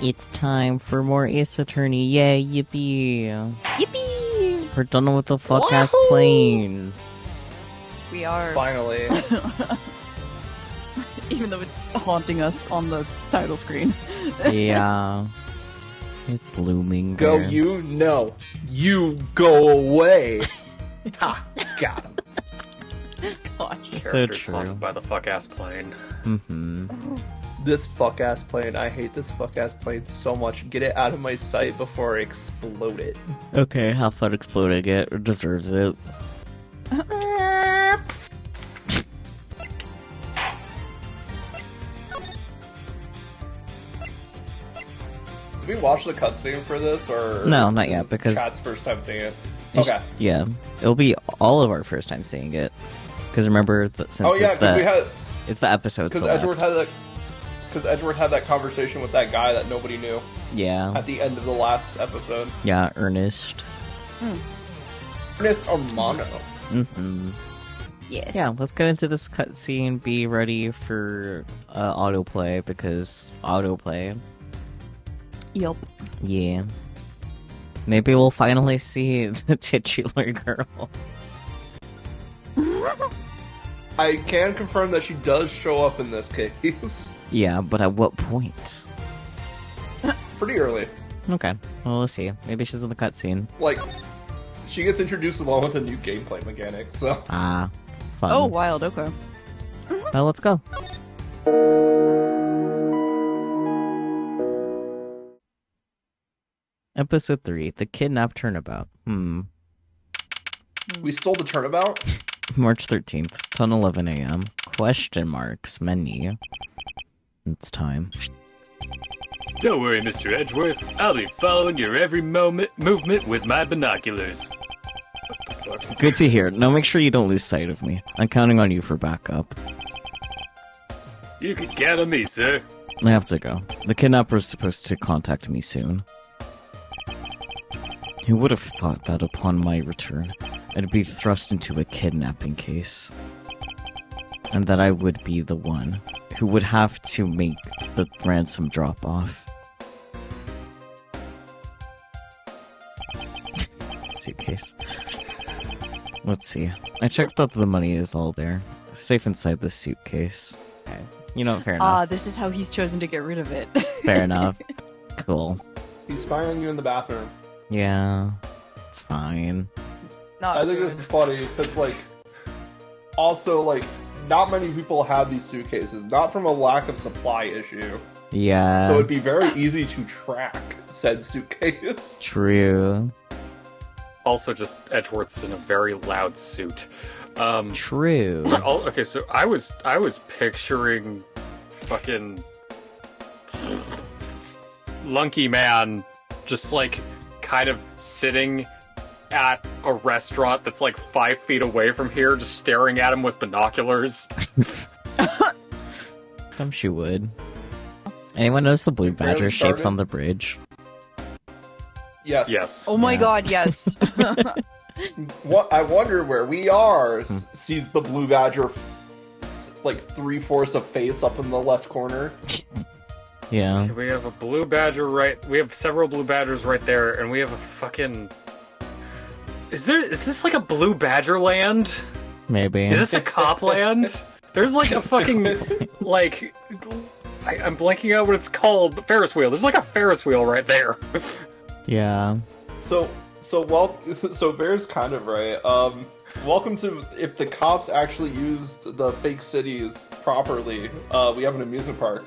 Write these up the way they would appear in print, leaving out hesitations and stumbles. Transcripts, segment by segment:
It's time for more Ace Attorney. Yay, yippee. Yippee! We're done with the fuck-ass plane. We are. Finally. Even though it's haunting us on the title screen. Yeah. It's looming Go there. you? No. You go away. Ha! Got him. Gosh. So Characters true. haunted by the fuck-ass plane. Mm-hmm. This fuck-ass plane. I hate this fuck-ass plane so much. Get it out of my sight before I explode it. Okay, have fun exploding it. It deserves it. Did we watch the cutscene for this, or No, not this yet, is because- Chat's first time seeing it? It's- Okay. Yeah. It'll be all of our first time seeing it. Because remember, since Oh yeah, it's because we had it's the episode because select. Edward had that conversation with that guy that nobody knew Yeah. at the end of the last episode. Yeah, Ernest. Ernest Armano. Mm-hmm. Yeah. Yeah, let's get into this cutscene. Be ready for autoplay, because autoplay. Yup. Yeah. Maybe we'll finally see the titular girl. I can confirm that she does show up in this case. Yeah, but at what point? Pretty early. Okay, well, we'll see. Maybe she's in the cutscene. Like, she gets introduced along with a new gameplay mechanic, so... Ah, fun. Oh, wild, okay. Well, let's go. Episode 3, The Kidnap Turnabout. We stole the turnabout? March 13th, 10:11 a.m. Question marks, menu. It's time. Don't worry, Mr. Edgeworth. I'll be following your every movement with my binoculars. What the fuck? Good to hear. Now make sure you don't lose sight of me. I'm counting on you for backup. You can count on me, sir. I have to go. The kidnapper is supposed to contact me soon. Who would have thought that upon my return, I'd be thrust into a kidnapping case? And that I would be the one who would have to make the ransom drop-off. Suitcase. Let's see. I checked that the money is all there. Safe inside the suitcase. Okay. You know, fair enough. This is how he's chosen to get rid of it. Fair enough. Cool. He's spying on you in the bathroom. Yeah. It's fine. Not I think good. this is funny, because, like... Also, like, not many people have these suitcases. Not from a lack of supply issue. Yeah. So it'd be very easy to track said suitcase. True. Also, just Edgeworth's in a very loud suit. True. Okay, so I was picturing fucking Lunky Man just like kind of sitting at a restaurant that's like 5 feet away from here, just staring at him with binoculars. I'm sure would. Anyone knows the blue badger Barely shapes started. on the bridge? Yes. Yes. Oh my Yeah. god, yes. What I wonder where we are. Sees the blue badger, like 3/4 of face up in the left corner. Yeah. We have a blue badger we have several blue badgers right there, and we have a fucking... Is this like a blue badger land? Maybe. Is this a cop land? There's like a fucking, like... I'm blanking out what it's called. Ferris wheel. There's like a Ferris wheel right there. Yeah. So Bear's kind of right. Welcome to, if the cops actually used the fake cities properly, we have an amusement park.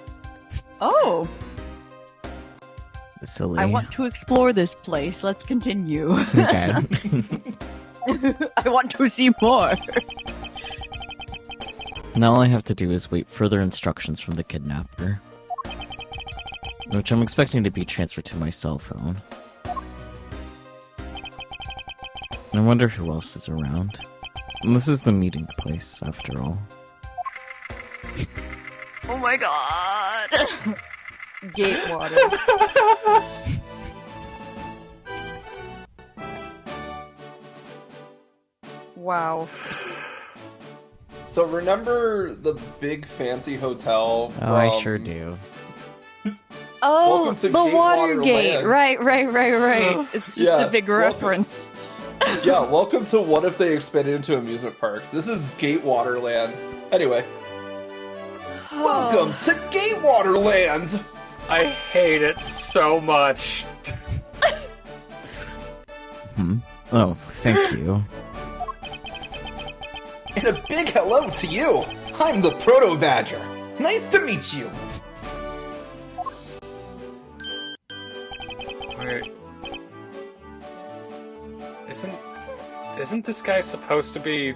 Oh, Silly. I want to explore this place. Let's continue. Okay. I want to see more. Now all I have to do is wait further instructions from the kidnapper. Which I'm expecting to be transferred to my cell phone. I wonder who else is around. And this is the meeting place, after all. Oh my god. Gate water. Wow. So remember the big fancy hotel Oh, I from- sure do. Oh, Welcome to the Gatewater Watergate. Land. Right. It's just Yeah, a big welcome- reference. Yeah, welcome to What If They Expanded into Amusement Parks. This is Gatewater Land. Anyway, welcome to Gatewater Land! I hate it so much. Oh, thank you. And a big hello to you! I'm the Proto Badger. Nice to meet you! Wait. Isn't this guy supposed to be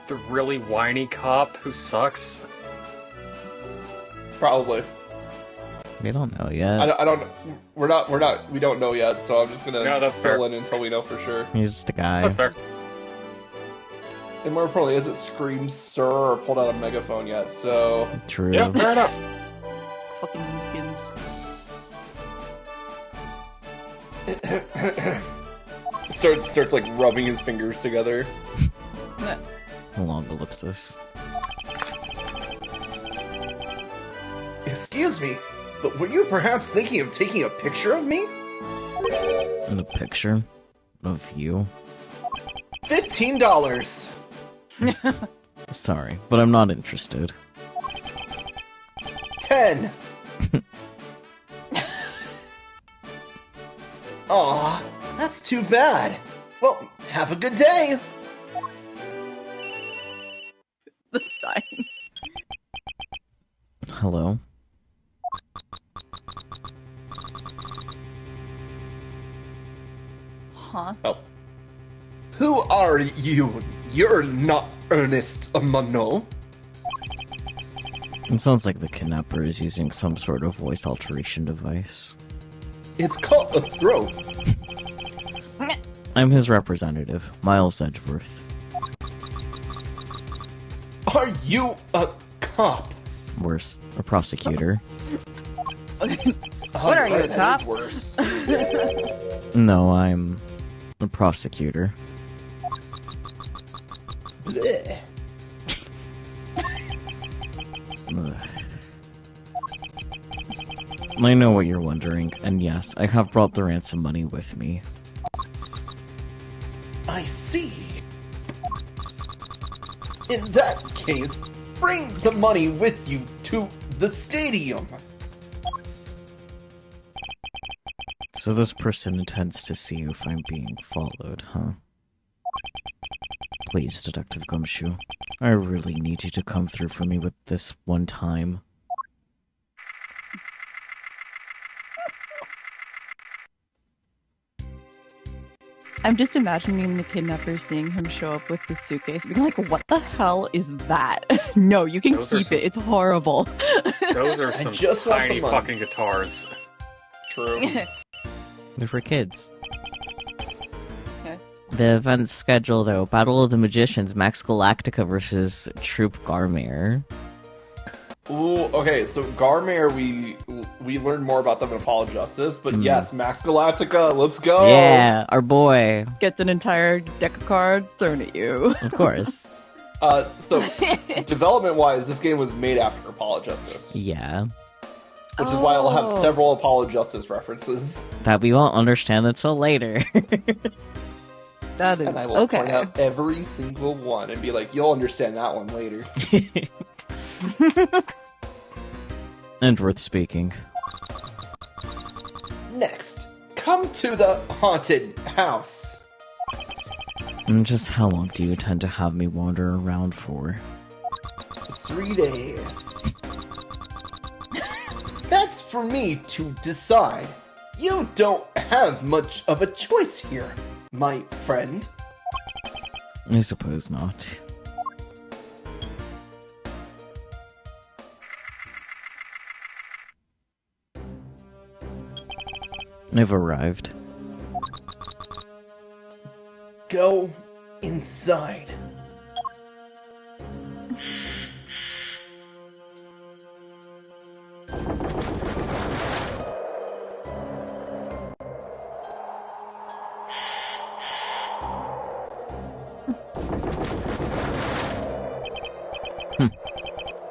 the really whiny cop who sucks? Probably. We don't know yet. I don't. We don't know yet. So I'm just gonna No, that's fill fair. in until we know for sure. He's just a guy. That's fair. And more importantly, hasn't screamed "sir" or pulled out a megaphone yet. So True. Yeah, fair enough. Fucking Lincolns. starts like rubbing his fingers together. Long ellipsis. Excuse me, but were you perhaps thinking of taking a picture of me? In the picture of you. $15. Sorry, but I'm not interested. 10. Aw, that's too bad. Well, have a good day. The sign. Hello? Huh? Oh. Who are you? You're not Ernest Monroe. It sounds like the kidnapper is using some sort of voice alteration device. It's called a throat. I'm his representative, Miles Edgeworth. Are you a cop? Worse, a prosecutor. What are you, a that cop? is worse. No, I'm a prosecutor. Blech. Ugh. I know what you're wondering, and yes, I have brought the ransom money with me. I see. In that case, bring the money with you to the stadium. So this person intends to see if I'm being followed, huh? Please, Detective Gumshoe. I really need you to come through for me with this one time. I'm just imagining the kidnapper seeing him show up with the suitcase, being like, "What the hell is that?" No, you can Those are keep some- it. It's horrible. Those are some just want tiny the money. fucking guitars. True. They're for kids. Okay. The event's schedule, though. Battle of the Magicians, Max Galactica versus Troop Garmare. Ooh, okay, so Garmare, we learned more about them in Apollo Justice, but yes, Max Galactica, let's go! Yeah, our boy. Gets an entire deck of cards thrown at you. Of course. So, development-wise, this game was made after Apollo Justice, Yeah. which is why it'll have Oh. several Apollo Justice references. That we won't understand until later. That is And I will point okay. out every single one and be like, you'll understand that one later. And worth speaking. Next, come to the haunted house. And just how long do you intend to have me wander around for? 3 days. That's for me to decide. You don't have much of a choice here, my friend. I suppose not. I've arrived. Go inside.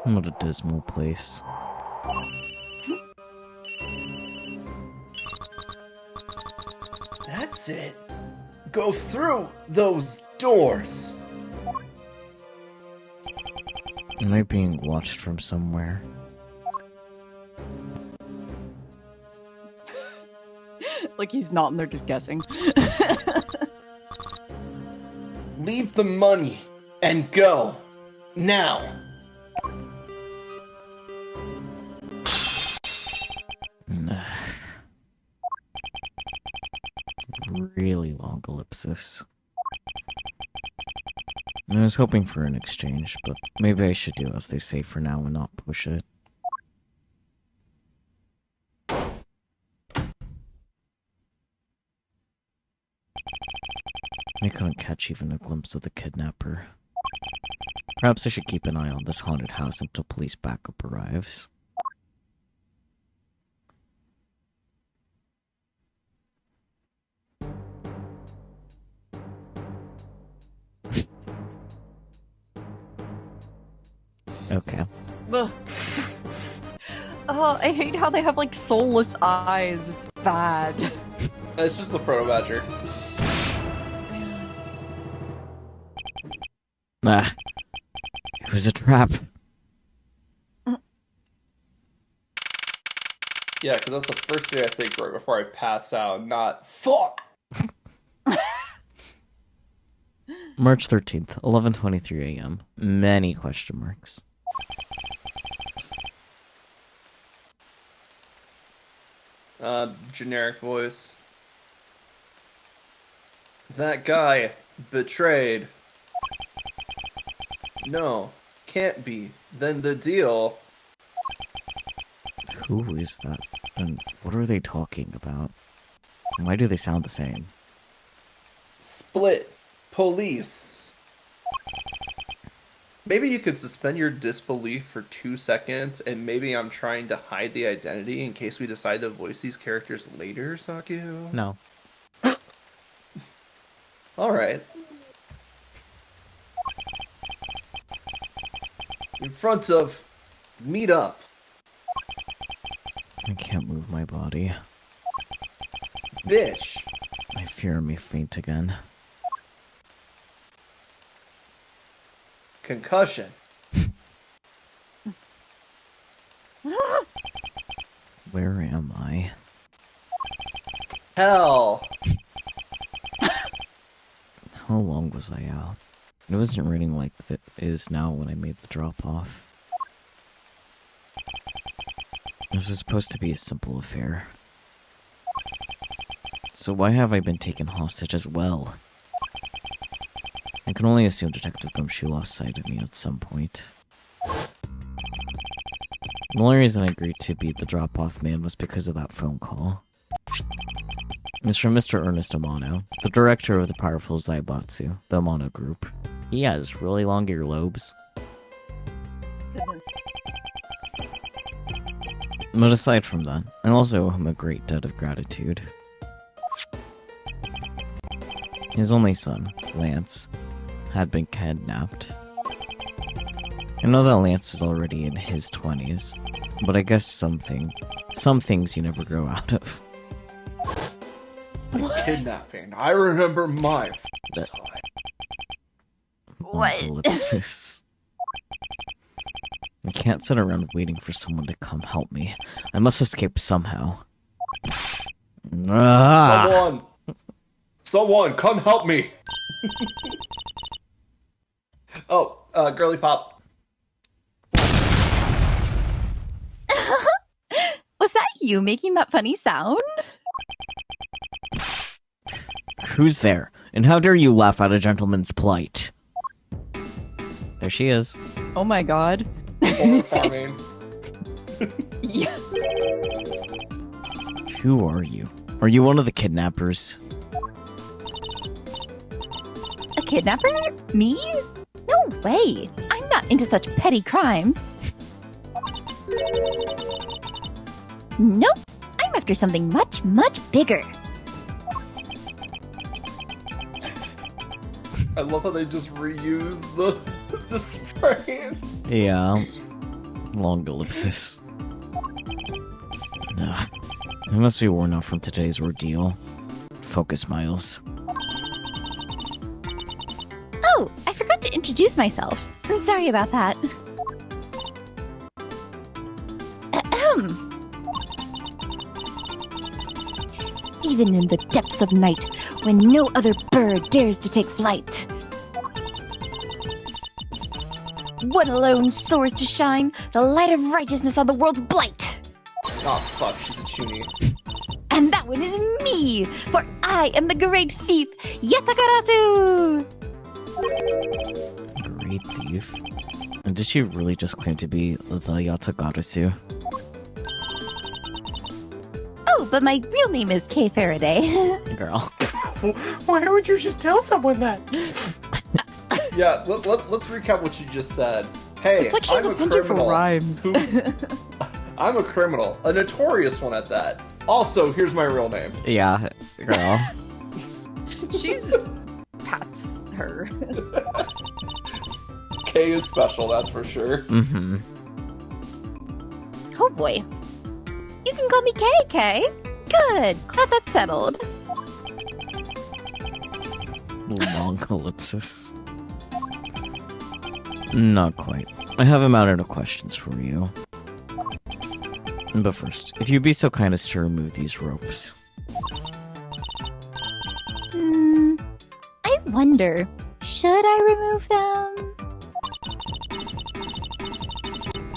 What a dismal place. That's it. Go through those doors. Am I being watched from somewhere? Like he's not and they're just guessing. Leave the money and go. Now. Really long ellipsis. I was hoping for an exchange, but maybe I should do as they say for now and not push it. I couldn't catch even a glimpse of the kidnapper. Perhaps I should keep an eye on this haunted house until police backup arrives. Okay. Ugh. Oh, I hate how they have like soulless eyes. It's bad. It's just the proto badger. Ah. It was a trap. Yeah, because that's the first thing I think right before I pass out, not fuck! March 13th, 11:23 a.m. Many question marks. Generic voice. That guy betrayed. No, can't be. Then the deal. Who is that? And what are they talking about? And why do they sound the same? Split. Police. Maybe you could suspend your disbelief for 2 seconds, and maybe I'm trying to hide the identity in case we decide to voice these characters later, Saku? No. Alright. In front of... Meet up. I can't move my body. Bitch. I fear I may faint again. Concussion. Where am I? Hell. How long was I out? It wasn't raining like it is now when I made the drop-off. This was supposed to be a simple affair. So why have I been taken hostage as well? I can only assume Detective Gumshoe lost sight of me at some point. The only reason I agreed to be the drop-off man was because of that phone call. It was from Mr. Ernest Amano, the director of the powerful Zaibatsu, the Amano group. He has really long earlobes. Goodness. But aside from that, I also owe him a great debt of gratitude. His only son, Lance, had been kidnapped. I know that Lance is already in his 20s, but I guess some things you never grow out of. Kidnapping. I remember my That- time. What? Ellipsis. I can't sit around waiting for someone to come help me. I must escape somehow. Ah! Someone, come help me. Oh, girly pop. Was that you making that funny sound? Who's there? And how dare you laugh at a gentleman's plight? There she is. Oh my god. Or farming. Yeah. Who are you? Are you one of the kidnappers? A kidnapper? Me? No way. I'm not into such petty crimes. Nope. I'm after something much, much bigger. I love how they just reuse the spray. Yeah. Long ellipsis. Ugh. I must be worn out from today's ordeal. focus, Miles. Oh, I forgot to introduce myself. I'm sorry about that. Ahem. Even in the depths of night, when no other bird dares to take flight, one alone soars to shine, the light of righteousness on the world's blight. Oh fuck, she's a chuny. And that one is me, for I am the great thief, Yatagarasu! Great thief. And did she really just claim to be the Yatagarasu? Oh, but my real name is Kay Faraday. Girl. Why would you just tell someone that? Yeah, let's recap what you just said. Hey, It's like she's I'm a a penchant for criminal. rhymes. I'm a criminal, a notorious one at that. Also, here's my real name. Yeah, girl. She's pats her. K is special, that's for sure. Mm-hmm. Oh boy. You can call me KK. Good. Glad that's settled. Long ellipsis. Not quite. I have a mountain of questions for you. But first, if you'd be so kind as to remove these ropes. I wonder, should I remove them?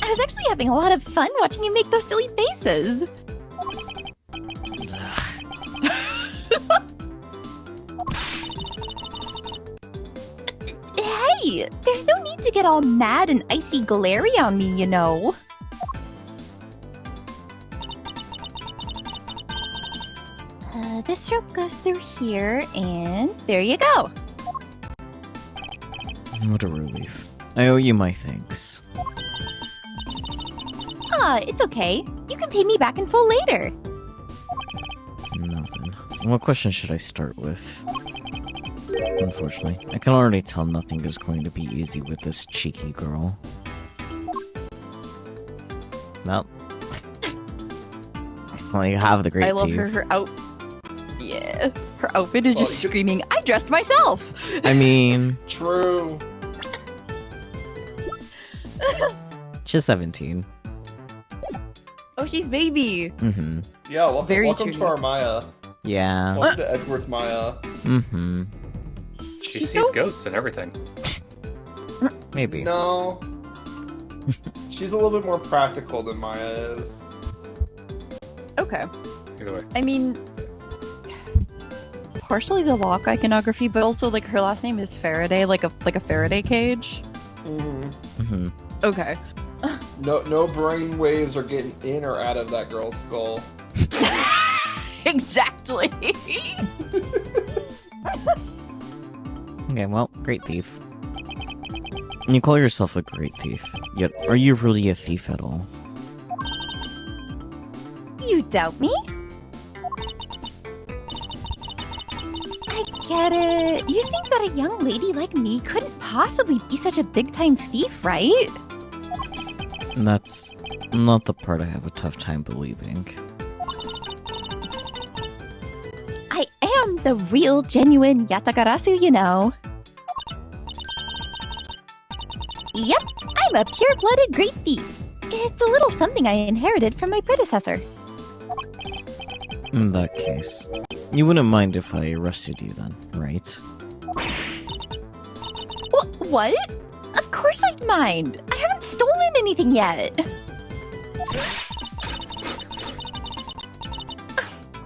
I was actually having a lot of fun watching you make those silly faces. Hey, there's no need to get all mad and icy glary on me, you know. This rope goes through here, and there you go. What a relief. I owe you my thanks. Ah, it's okay. You can pay me back in full later. Nothing. What question should I start with? Unfortunately, I can already tell nothing is going to be easy with this cheeky girl. Well, you have the great I love thief. her out. Yeah, her outfit is Well, just you- screaming, I dressed myself! I mean, True. she's 17. Oh, she's baby! Mm-hmm. Yeah, welcome, Very welcome chuny. to our Maya. Yeah. Welcome to Edward's Maya. Mm-hmm. She She's sees so- ghosts and everything. Maybe. No. She's a little bit more practical than Maya is. Okay. Either way. I mean, partially the lock iconography, but also like her last name is Faraday, like a Faraday cage. Mm-hmm. Okay. No brain waves are getting in or out of that girl's skull. Exactly. Okay, well, great thief. You call yourself a great thief, yet are you really a thief at all? You doubt me? I get it. You think that a young lady like me couldn't possibly be such a big-time thief, right? And that's not the part I have a tough time believing. I am the real, genuine Yatagarasu, you know. Yep, I'm a pure-blooded great thief. It's a little something I inherited from my predecessor. In that case, you wouldn't mind if I arrested you then, right? What? Of course I'd mind. I haven't stolen anything yet.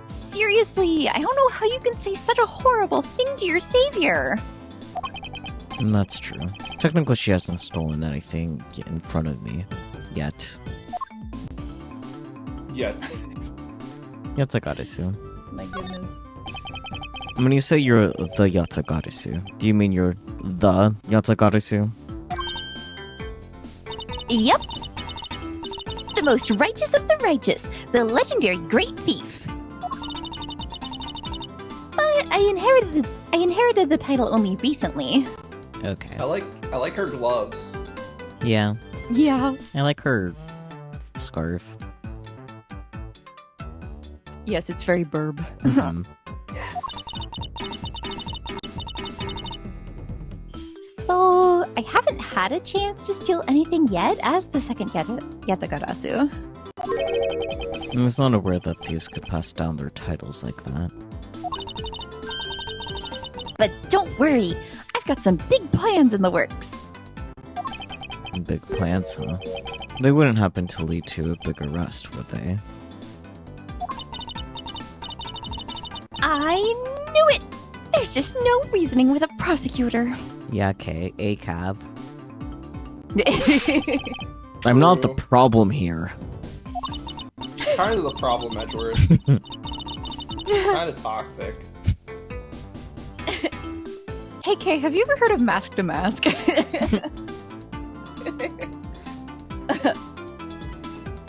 Seriously, I don't know how you can say such a horrible thing to your savior. And that's true. Technically, she hasn't stolen anything in front of me. Yet. Yet. Yatagarasu. My goodness. When you say you're the Yatagarasu, do you mean you're the Yatagarasu? Yep. The most righteous of the righteous, the legendary great thief. But I inherited the title only recently. Okay. I like her gloves. Yeah. Yeah. I like her scarf. Yes, it's very burb. Mhm. Yes. I haven't had a chance to steal anything yet as the second Yatagarasu. I was not aware that thieves could pass down their titles like that. But don't worry, I've got some big plans in the works. Big plans, huh? They wouldn't happen to lead to a big arrest, would they? I knew it! There's just no reasoning with a prosecutor. Yeah, okay, a cab. I'm not the problem here. Kind of the problem, Edward. Kind of toxic. Hey Kay, have you ever heard of Mask to Mask?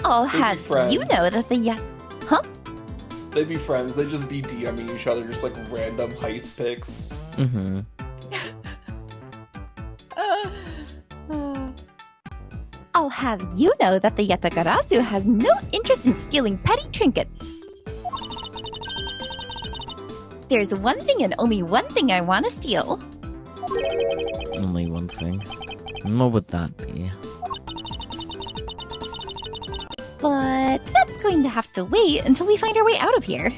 I'll have you know that Huh? They'd be friends, they'd just be DMing each other, just like random heist pics. Mm-hmm. I'll have you know that the Yatagarasu has no interest in stealing petty trinkets. There's one thing and only one thing I want to steal. Only one thing. What would that be? But that's going to have to wait until we find our way out of here.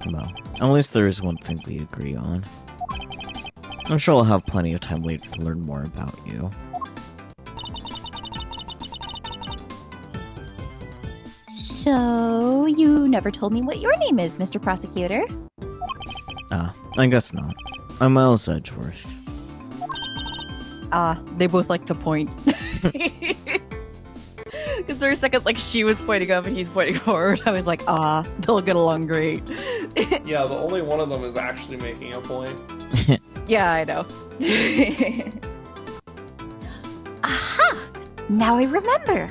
Well, at least there is one thing we agree on. I'm sure I'll have plenty of time later to learn more about you. So, you never told me what your name is, Mr. Prosecutor. I guess not. I'm Miles Edgeworth. They both like to point. Because for a second, like, she was pointing up and he's pointing forward. I was like, they'll get along great. Yeah, but only one of them is actually making a point. Yeah, I know. Aha! Now I remember.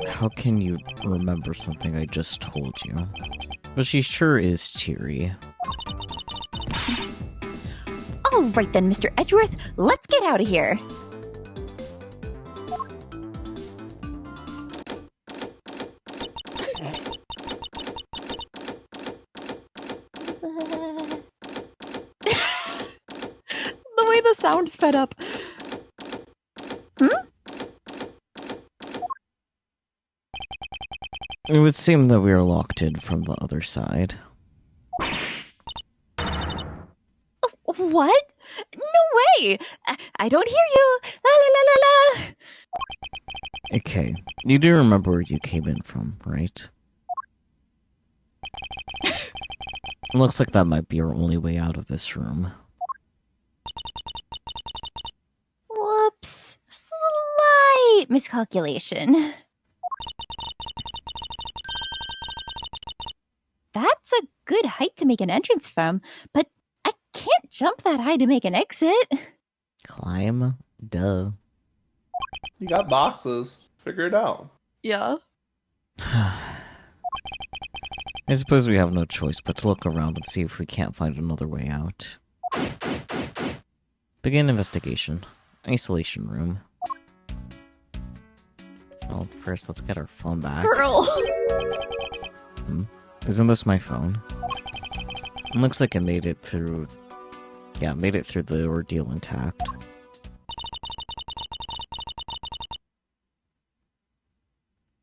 How can you remember something I just told you? But she sure is cheery. All right then, Mr. Edgeworth, let's get out of here. The way the sound sped up. It would seem that we are locked in from the other side. What? No way! I don't hear you! La la la la la! Okay, you do remember where you came in from, right? Looks like that might be our only way out of this room. Whoops. Slight miscalculation. That's a good height to make an entrance from, but I can't jump that high to make an exit. Climb? Duh. You got boxes. Figure it out. Yeah. I suppose we have no choice but to look around and see if we can't find another way out. Begin investigation. Isolation room. Well, first let's get our phone back. Girl! Isn't this my phone? It looks like it made it through... Yeah, made it through the ordeal intact.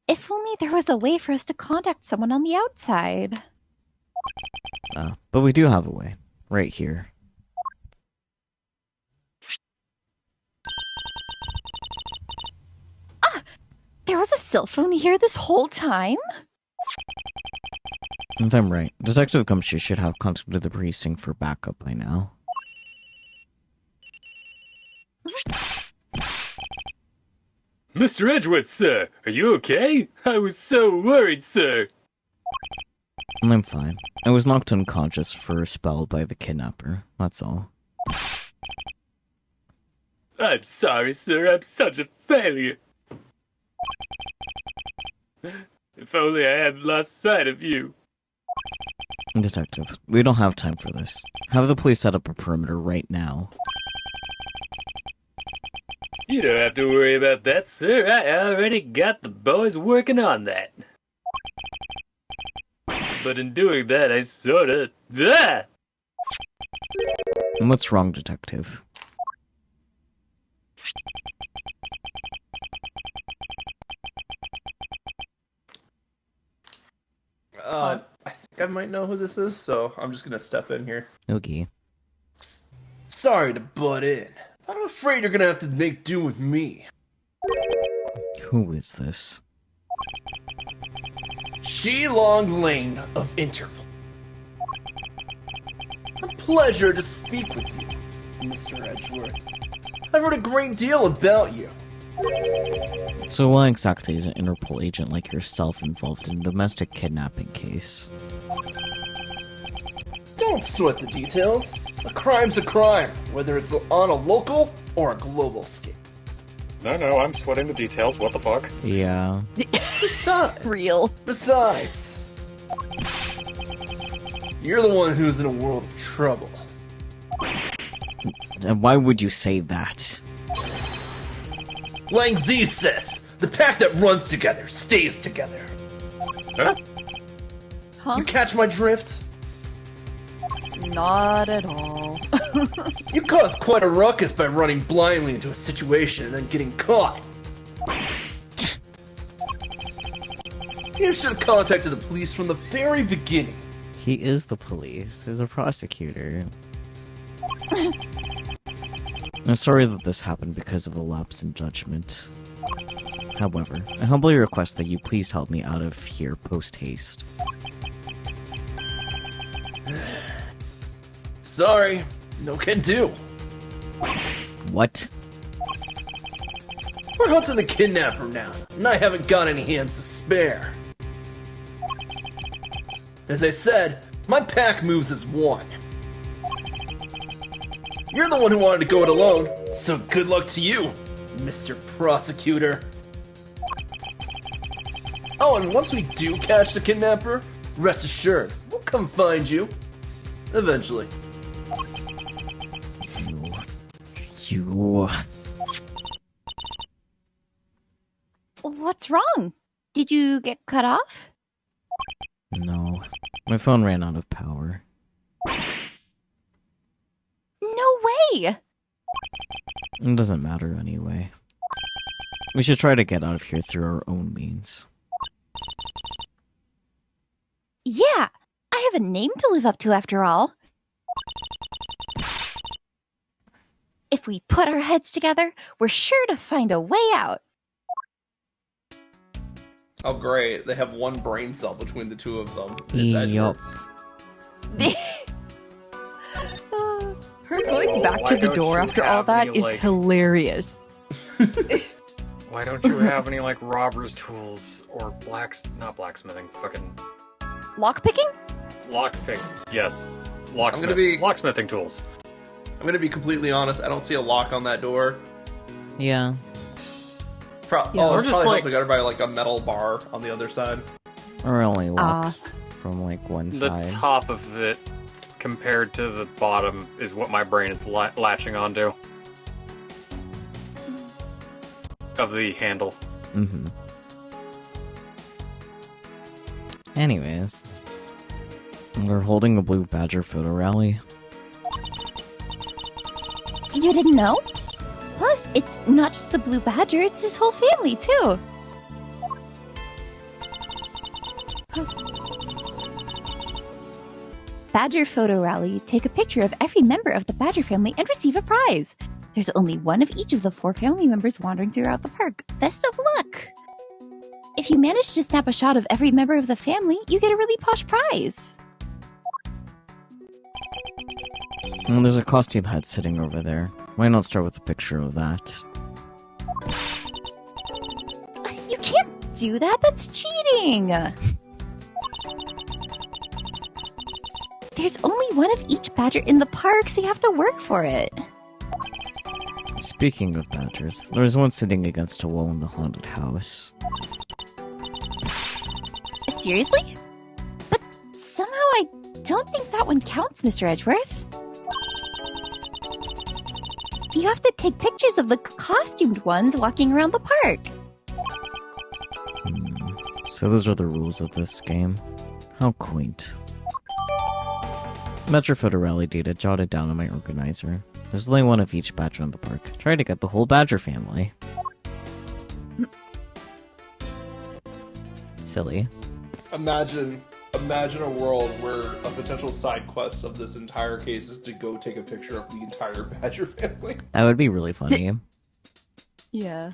If only there was a way for us to contact someone on the outside. But we do have a way. Right here. There was a cell phone here this whole time? If I'm right, Detective Gumshoe should have contacted the precinct for backup by now. Mr. Edgeworth, sir, are you okay? I was so worried, sir. I'm fine. I was knocked unconscious for a spell by the kidnapper, that's all. I'm sorry, sir, I'm such a failure. If only I hadn't lost sight of you. Detective, we don't have time for this. Have the police set up a perimeter right now. You don't have to worry about that, sir. I already got the boys working on that. But in doing that, I sorta... Ah! What's wrong, Detective? I think I might know who this is, so I'm just gonna step in here. Okay. Sorry to butt in. I'm afraid you're gonna have to make do with me. Who is this? Long Lane of Interpol. A pleasure to speak with you, Mr. Edgeworth. I've heard a great deal about you. So why exactly is an Interpol agent like yourself involved in a domestic kidnapping case? Don't sweat the details. A crime's a crime, whether it's on a local or a global scale. No, I'm sweating the details. What the fuck? Yeah. Besides, you're the one who's in a world of trouble. And why would you say that? Lang Z says, the pack that runs together stays together. Huh? huh? You catch my drift? Not at all. You caused quite a ruckus by running blindly into a situation and then getting caught. You should have contacted the police from the very beginning. He is the police. He's a prosecutor. I'm sorry that this happened because of a lapse in judgment. However, I humbly request that you please help me out of here post-haste. Sorry, no can do. What? We're hunting the kidnapper now, and I haven't got any hands to spare. As I said, my pack moves as one. You're the one who wanted to go it alone, so good luck to you, Mr. Prosecutor. Oh, and once we do catch the kidnapper, rest assured, we'll come find you. Eventually. You... What's wrong? Did you get cut off? No. My phone ran out of power. No way! It doesn't matter anyway. We should try to get out of here through our own means. Yeah, I have a name to live up to after all. If we put our heads together, we're sure to find a way out. Oh great, they have one brain cell between the two of them. Yup. Her going back Why to the don't door you after all have that any, is like- hilarious. Why don't you have any, like, robber's tools or not blacksmithing, fucking Lockpicking? lockpick? Yes. Locksmith. be- Locksmithing tools. I'm gonna be completely honest, I don't see a lock on that door. Yeah. Yeah. Oh, Or it's just, probably held like- together by like a metal bar on the other side. Or only locks from like one The side. top of it compared to the bottom is what my brain is latching onto. Of the handle. Mm-hmm. Anyways. They're holding a Blue Badger photo rally. You didn't know? Plus, it's not just the Blue Badger, it's his whole family, too. Badger Photo Rally. Take a picture of every member of the Badger family and receive a prize. There's only one of each of the 4 family members wandering throughout the park. Best of luck! If you manage to snap a shot of every member of the family, you get a really posh prize. And there's a costume head sitting over there. Why not start with a picture of that? You can't do that, that's cheating! There's only one of each badger in the park, so you have to work for it. Speaking of badgers, there's one sitting against a wall in the haunted house. Seriously? But somehow I don't think that one counts, Mr. Edgeworth. You have to take pictures of the costumed ones walking around the park. So those are the rules of this game. How quaint. Metro Photo Rally data jotted down on my organizer. There's only one of each badger in the park. Try to get the whole badger family. Silly. Imagine imagine a world where a potential side quest of this entire case is to go take a picture of the entire Badger family. That would be really funny. Yeah.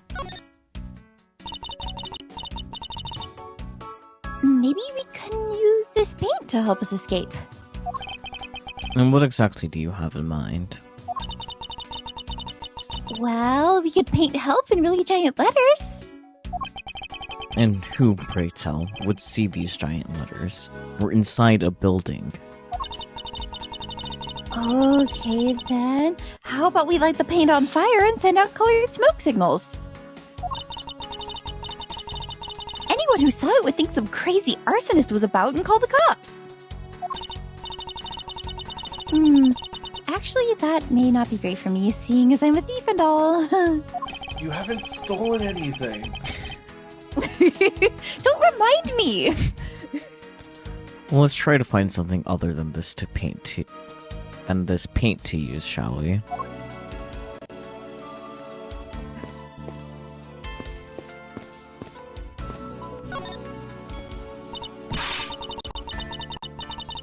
Maybe we can use this paint to help us escape. And what exactly do you have in mind? Well, we could paint help in really giant letters. And who, pray tell, would see these giant letters? We're inside a building. Okay, then. How about we light the paint on fire and send out colored smoke signals? Anyone who saw it would think some crazy arsonist was about and call the cops. Actually, that may not be great for me, seeing as I'm a thief and all. You haven't stolen anything. Don't remind me! Well, let's try to find something other than this paint to use, shall we?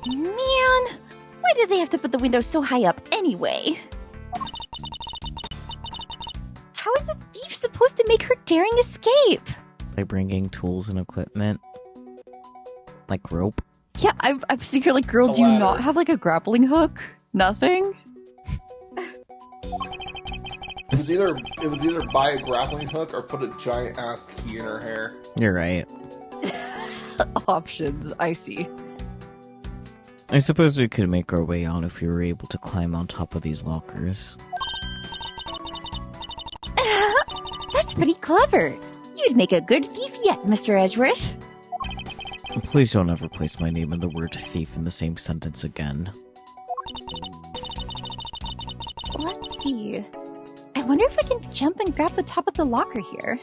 Man, why did they have to put the window so high up anyway? How is a thief supposed to make her daring escape? By bringing tools and equipment. Like rope. Yeah, I'm sitting here like, girl, do you not have like a grappling hook? Nothing? It was either buy a grappling hook or put a giant ass key in her hair. You're right. Options, I see. I suppose we could make our way out if we were able to climb on top of these lockers. That's pretty clever. You'd make a good thief yet, Mr. Edgeworth. Please don't ever place my name and the word thief in the same sentence again. Let's see. I wonder if I can jump and grab the top of the locker here.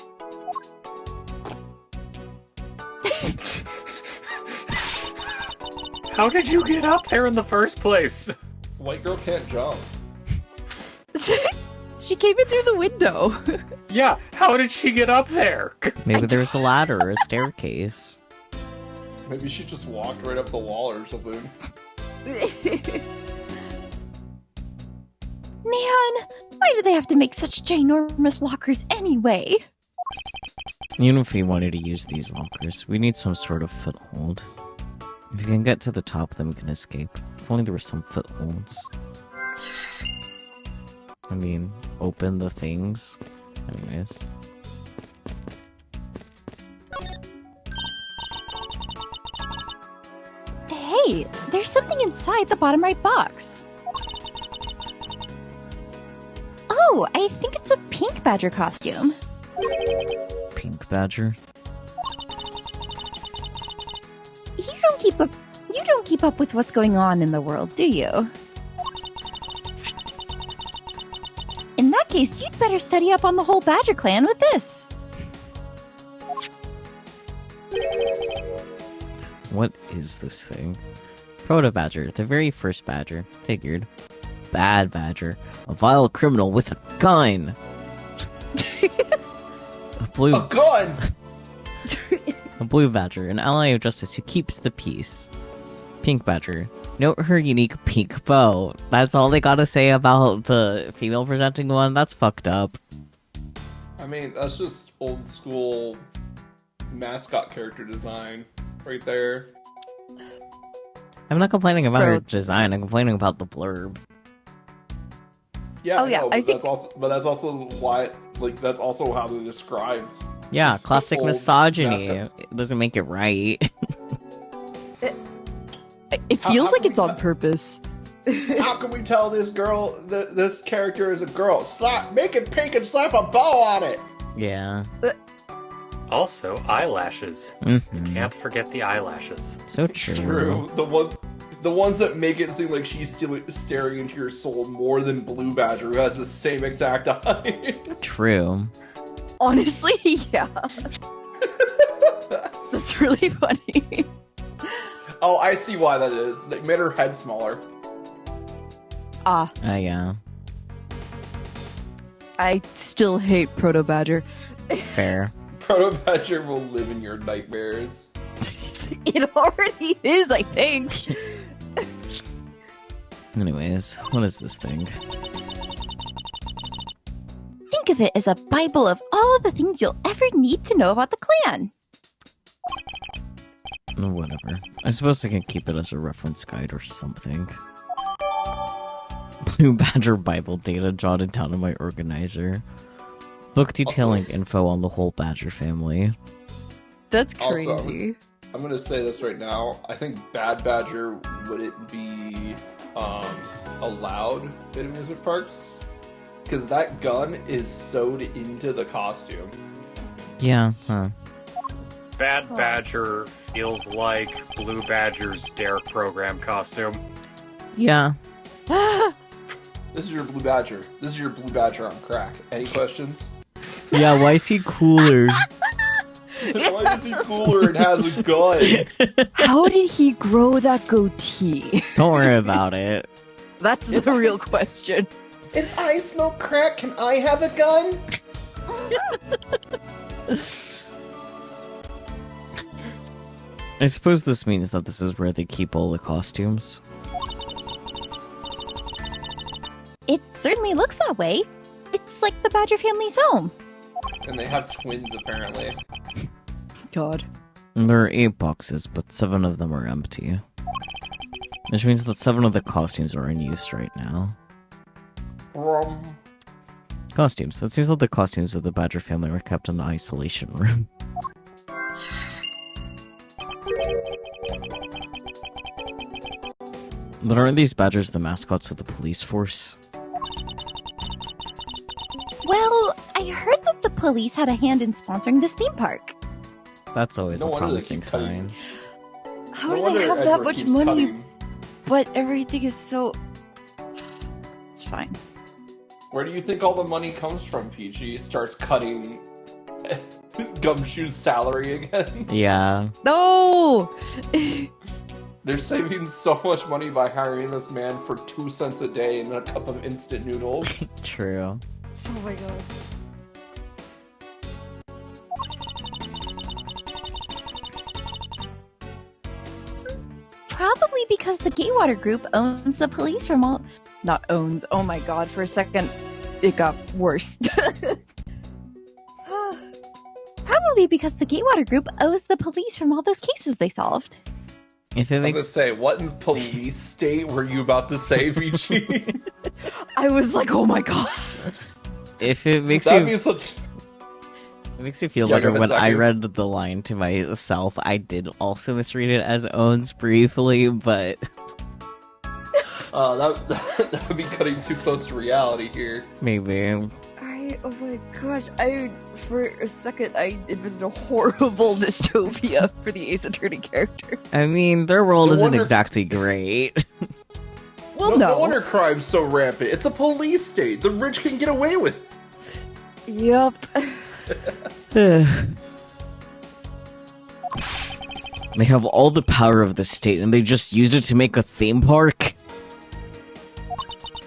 How did you get up there in the first place? White girl can't jump. She came in through the window. Yeah, how did she get up there? Maybe there's a ladder or a staircase. Maybe she just walked right up the wall or something. Man, why do they have to make such ginormous lockers anyway? Even if we wanted to use these lockers, we need some sort of foothold. If we can get to the top, then we can escape. If only there were some footholds. I mean, open the things. Anyways. Hey, there's something inside the bottom right box. Oh, I think it's a pink badger costume. Pink badger? You don't keep up with what's going on in the world, do you? In that case, you'd better study up on the whole Badger clan with this. What is this thing? Proto-badger, the very first badger. Figured. Bad badger. A vile criminal with a gun! A blue... A gun! A blue badger, an ally of justice who keeps the peace. Pink badger. Note her unique pink bow. That's all they gotta say about the female presenting one? That's fucked up. I mean, that's just old school mascot character design right there. I'm not complaining about her Bro. design, I'm complaining about the blurb. Yeah, Oh, yeah, no, I but think- that's also why, like, that's also how they described. Yeah, classic Old misogyny. mascot. It doesn't make it right. It How- feels how like can it's we on tell- purpose. How can we tell this girl, this character is a girl? Make it pink and slap a bow on it. Yeah. Also, eyelashes. Mm-hmm. Can't forget the eyelashes. So true. True. The ones that make it seem like she's still staring into your soul more than Blue Badger, who has the same exact eyes. True. Honestly, yeah. That's really funny. Oh, I see why that is. They made her head smaller. Ah, Yeah. I still hate Proto Badger. Fair. Proto Badger will live in your nightmares It already is, I think. Anyways, what is this thing? Think of it as a Bible of all of the things you'll ever need to know about the clan. Whatever. I suppose I can keep it as a reference guide or something. Blue Badger Bible data jotted down in my organizer. Book detailing info on the whole Badger family. That's Also, crazy. I'm gonna say this right now. I think Bad Badger wouldn't be allowed in amusement parks because that gun is sewed into the costume. Yeah, huh. Bad Badger feels like Blue Badger's Dare program costume. Yeah. This is your Blue Badger. This is your Blue Badger on crack. Any questions? Yeah, why is he cooler? Why is he cooler and has a gun? How did he grow that goatee? Don't worry about it. That's the real question. If I smoke crack, can I have a gun? I suppose this means that this is where they keep all the costumes. It certainly looks that way. It's like the Badger family's home. And they have twins, apparently. God. There are 8 boxes, but 7 of them are empty. Which means that 7 of the costumes are in use right now. Costumes. It seems that the costumes of the Badger family were kept in the isolation room. But aren't these badgers the mascots of the police force? Well, I heard that the police had a hand in sponsoring this theme park. That's always No a wonder they promising keep cutting. sign. How No do wonder they have that Edward much keeps money, cutting. but everything is so... It's fine. Where do you think all the money comes from, PG? Starts cutting Gumshoe's salary again. Yeah. No! They're saving so much money by hiring this man for 2 cents a day and a cup of instant noodles. True. Oh my god. Probably because the Gatewater Group owns the police from all... Not owns, oh my god, for a second it got worse. Probably because the Gatewater Group owes the police from all those cases they solved. If it I was gonna makes say, what in police state were you about to say, PG? I was like, oh my god. if it makes That'd you be such... it makes you feel Yeah, better go ahead, when I Zaku. read the line to myself, I did also misread it as owns briefly, but that would be cutting too close to reality here. maybe. Oh my gosh, for a second, I envisioned a horrible dystopia for the Ace Attorney character. I mean, their world No isn't wonder- exactly great. Well, No wonder crime's so rampant. It's a police state. The rich can get away with it. Yep. They have all the power of the state, and they just use it to make a theme park?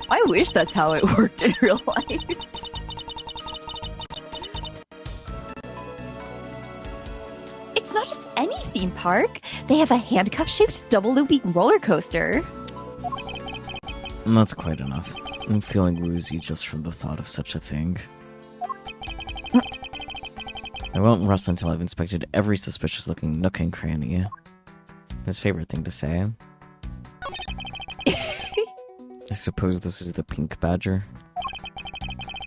I wish that's how it worked in real life. It's not just any theme park. They have a handcuff-shaped double-looping roller coaster. And that's quite enough. I'm feeling woozy just from the thought of such a thing. I won't rest until I've inspected every suspicious-looking nook and cranny. His favorite thing to say. I suppose this is the pink badger.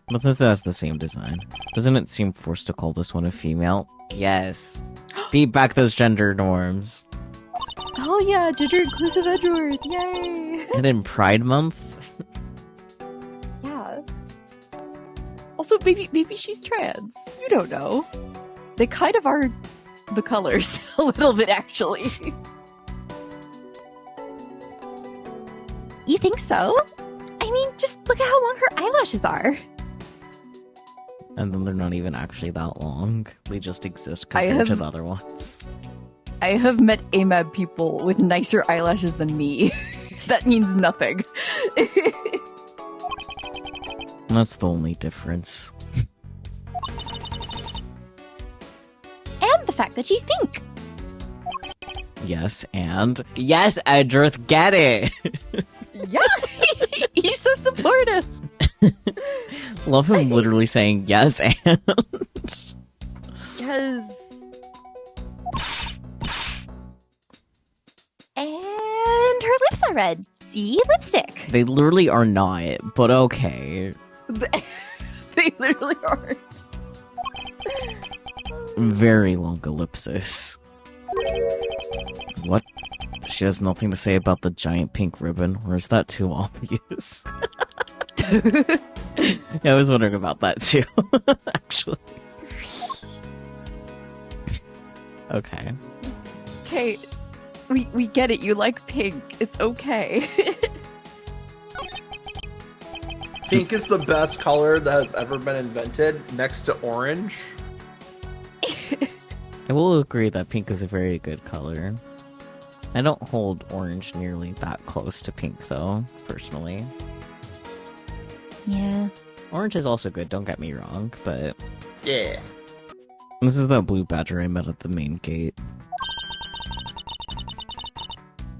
But this has the same design. Doesn't it seem forced to call this one a female? Yes. Beat back those gender norms. Oh yeah, gender-inclusive Edward! Yay! And in Pride Month? Yeah. Also, maybe she's trans. You don't know. They kind of are the colors, a little bit, actually. You think so? I mean, just look at how long her eyelashes are. And then they're not even actually that long. They just exist I compared to have- the other ones. I have met AMAB people with nicer eyelashes than me. That means nothing. That's the only difference. And the fact that she's pink. Yes, and... Yes, Edrith, get it! Yeah! He's so supportive! Love him literally saying yes, and... Yes. And her lips are red. See? Lipstick. They literally are not, but okay. They literally aren't. Very long ellipsis. What? She has nothing to say about the giant pink ribbon, or is that too obvious? Yeah, I was wondering about that too, actually. Okay. Okay, we get it. You like pink. It's okay. Pink is the best color that has ever been invented, next to orange. I will agree that pink is a very good color. I don't hold orange nearly that close to pink, though, personally. Yeah. Orange is also good, don't get me wrong, but... Yeah. This is that blue badger I met at the main gate.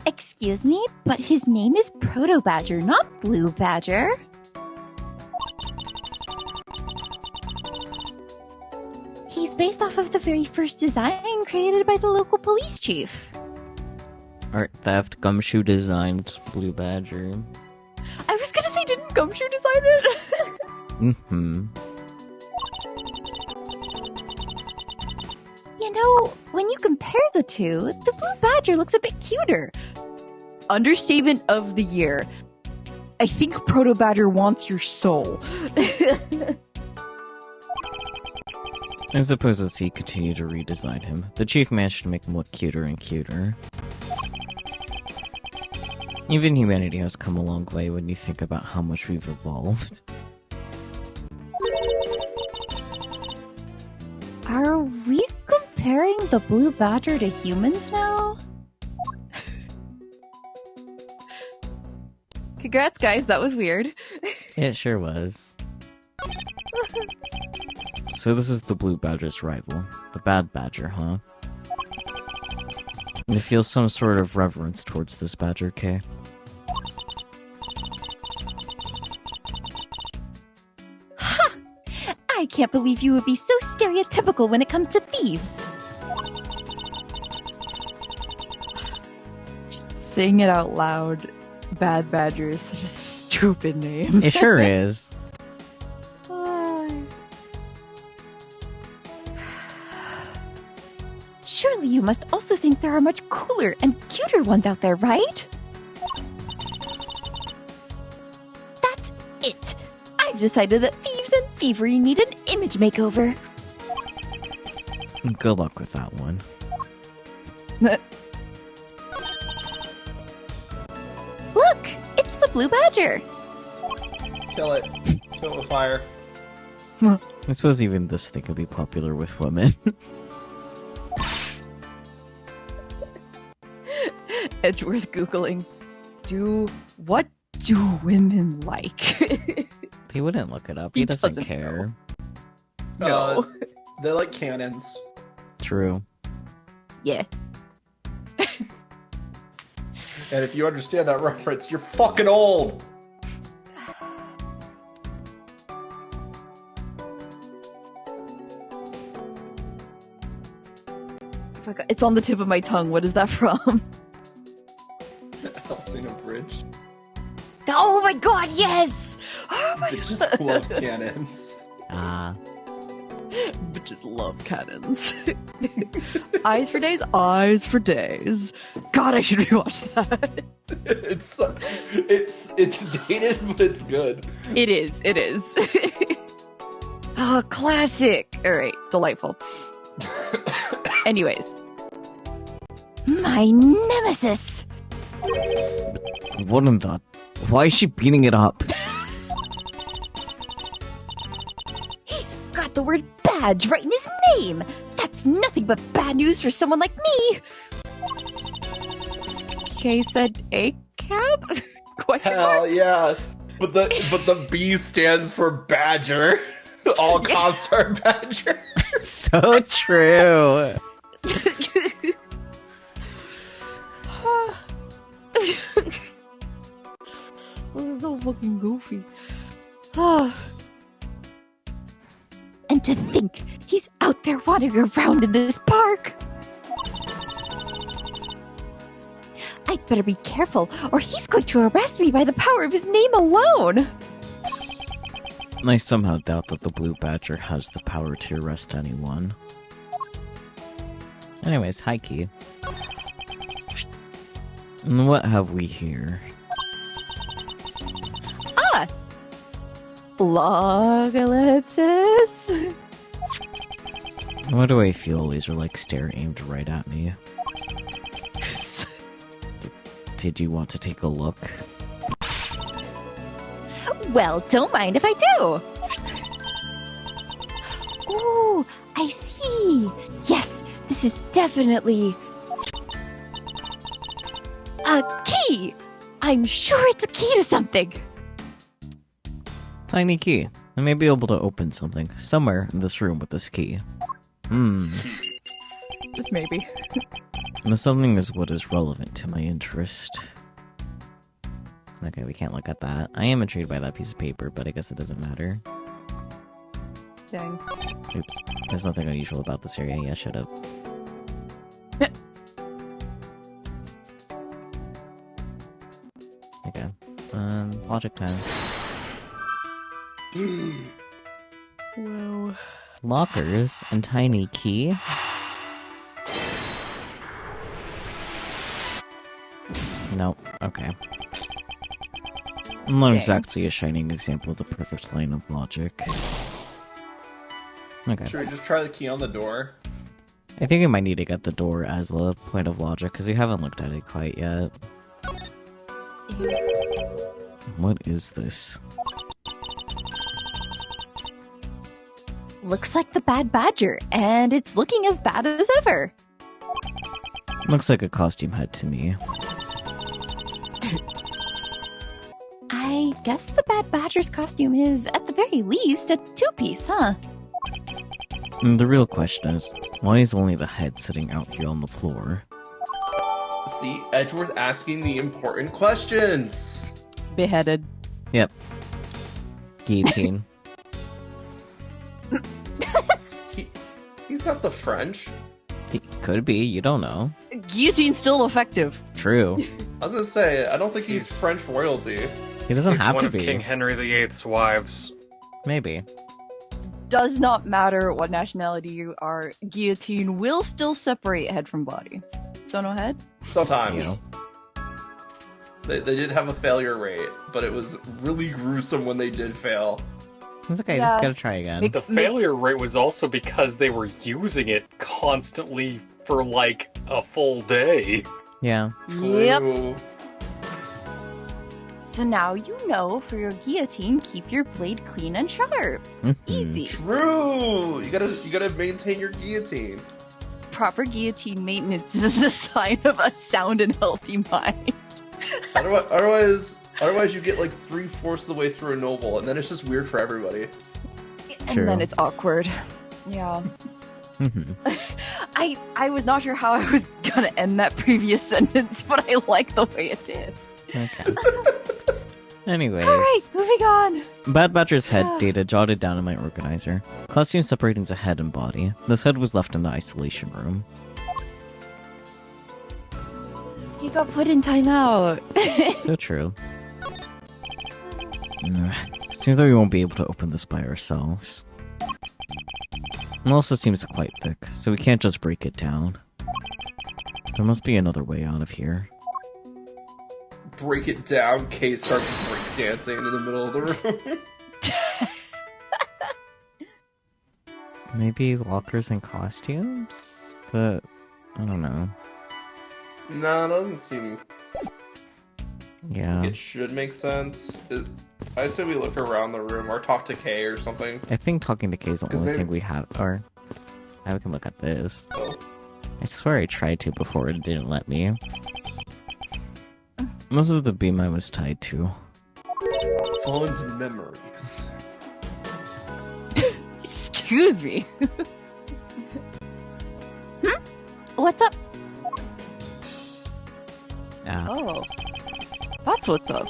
Excuse me, but his name is Proto Badger, not Blue Badger. He's based off of the very first design created by the local police chief. Art theft, Gumshoe designed blue badger. I was gonna say, didn't Gumshoe design it? Mm-hmm. You know, when you compare the two, the Blue Badger looks a bit cuter. Understatement of the year. I think Proto Badger wants your soul. I suppose as he continued to redesign him, the chief managed to make him look cuter and cuter. Even humanity has come a long way when you think about how much we've evolved. Are we comparing the Blue Badger to humans now? Congrats, guys. That was weird. It sure was. So this is the blue badger's rival. The bad badger, huh? And it feels some sort of reverence towards this badger, Kay. Ha! I can't believe you would be so stereotypical when it comes to thieves. Just saying it out loud. Bad Badger is such a stupid name. It sure is. Surely you must also think there are much cooler and cuter ones out there, right? That's it! I've decided that thieves and thievery need an image makeover. Good luck with that one. Look! It's the Blue Badger! Kill it. Kill it with fire. I suppose even this thing could be popular with women. Edgeworth Googling. What do women like? He wouldn't look it up. He He doesn't doesn't care. No. They like cannons. True. Yeah. And if you understand that reference, you're fucking old! It's on the tip of my tongue. What is that from? Alcina Bridge. Oh my god, yes! Oh my Bitches love cannons. Ah. Bitches love cannons. Eyes for days, eyes for days. God, I should rewatch that. It's dated, but it's good. It is. Ah, classic. Alright, delightful. Anyways. My nemesis! What in the... Why is she beating it up? He's got the word badge right in his name! That's nothing but bad news for someone like me! Kay said ACAB? Question Hell mark? yeah. But the B stands for Badger. All cops are Badger. So true. fucking goofy. And to think, he's out there wandering around in this park. I'd better be careful, or he's going to arrest me by the power of his name alone. I somehow doubt that the blue badger has the power to arrest anyone. Anyways, hi Key. And what have we here? Log ellipsis. Why do I feel a laser-like stare aimed right at me? Did you want to take a look? Well, don't mind if I do. Oh, I see. Yes, this is definitely a key. I'm sure it's a key to something. Tiny key. I may be able to open something somewhere in this room with this key. Just maybe. And something is what is relevant to my interest. Okay, we can't look at that. I am intrigued by that piece of paper, but I guess it doesn't matter. Dang. Oops. There's nothing unusual about this area. Yeah, shut up. Okay. Logic time. Whoa. Lockers and tiny key. Nope. Okay. Not exactly a shining example of the perfect line of logic. Okay. Should we just try the key on the door? I think we might need to get the door as a point of logic, because we haven't looked at it quite yet. What is this? Looks like the bad badger, and it's looking as bad as ever. Looks like a costume head to me. I guess the bad badger's costume is, at the very least, a two-piece, huh? And the real question is, why is only the head sitting out here on the floor? See, Edgeworth asking the important questions. Beheaded. Yep. Guillotine. He's not the French. He could be, you don't know. Guillotine's still effective. True. I was gonna say, I don't think he's French royalty. He doesn't He's have one to of be. King Henry VIII's wives. Maybe. Does not matter what nationality you are, guillotine will still separate head from body. So no head? Sometimes. You know. They did have a failure rate, but it was really gruesome when they did fail. It's okay, Yeah. just gotta try again. The failure rate was also because they were using it constantly for like a full day. Yeah. Yep. True. So now you know, for your guillotine, keep your blade clean and sharp. Easy. True. You gotta maintain your guillotine. Proper guillotine maintenance is a sign of a sound and healthy mind. Otherwise you get like 3/4 of the way through a novel, and then it's just weird for everybody. True. And then it's awkward. Yeah. I was not sure how I was gonna end that previous sentence, but I like the way it did. Okay. Anyways. Alright, moving on. Bad Badger's head data jotted down in my organizer. Costume separating the head and body. This head was left in the isolation room. You got put in timeout. So true. Seems that we won't be able to open this by ourselves. It also seems quite thick, so we can't just break it down. There must be another way out of here. Break it down. Kay starts break dancing in the middle of the room. Maybe lockers and costumes? But, I don't know. No, it doesn't seem Yeah. it should make sense. I say we look around the room or talk to Kay or something. I think talking to Kay is the 'Cause only maybe- thing we have. Or, now we can look at this. Oh. I swear I tried to before it didn't let me. This is the beam I was tied to. Fond memories. Excuse me. What's up? Ah. Oh. That's what's up.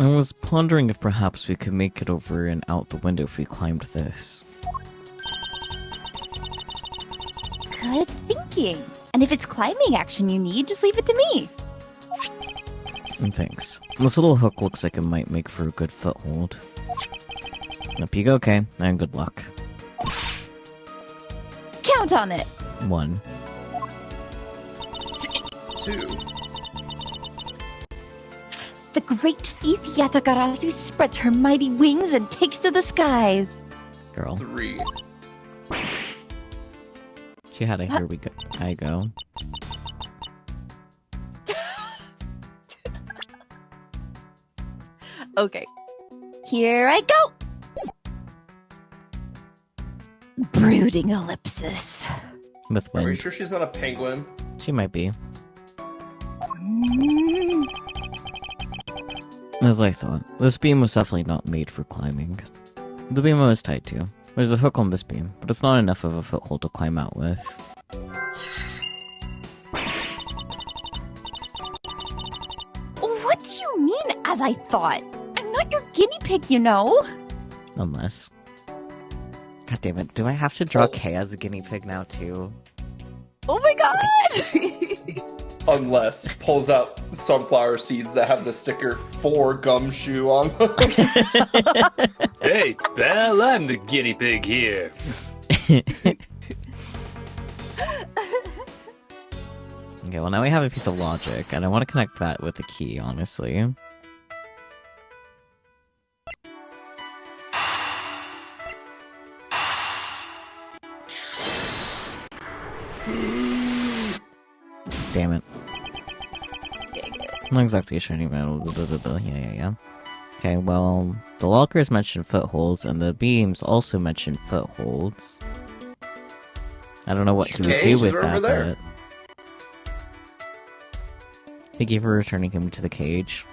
I was pondering if perhaps we could make it over and out the window if we climbed this. Good thinking. And if it's climbing action you need, just leave it to me. And thanks. This little hook looks like it might make for a good foothold. Up you go, okay, and good luck. Count on it. 1. 2. The great thief Yatagarasu spreads her mighty wings and takes to the skies. Girl. 3. She had a here we go. I go. Okay. Here I go. Brooding ellipsis. With Are we wind. sure she's not a penguin? She might be. Mm. As I thought, this beam was definitely not made for climbing. The beam I was tied to. There's a hook on this beam, but it's not enough of a foothold to climb out with. What do you mean, as I thought? I'm not your guinea pig, you know. Unless... God damn it, do I have to draw Kay as a guinea pig now too? Oh my god! Unless pulls out sunflower seeds that have the sticker for gumshoe on them. Hey, pal, I'm the guinea pig here. Okay, well now we have a piece of logic, and I want to connect that with a key, honestly. Damn it. I'm not exactly sure anymore. Yeah. Okay, well, the lockers mention footholds, and the beams also mention footholds. I don't know what he would Okay, do she's with over that, there. but... Thank you for returning him to the cage.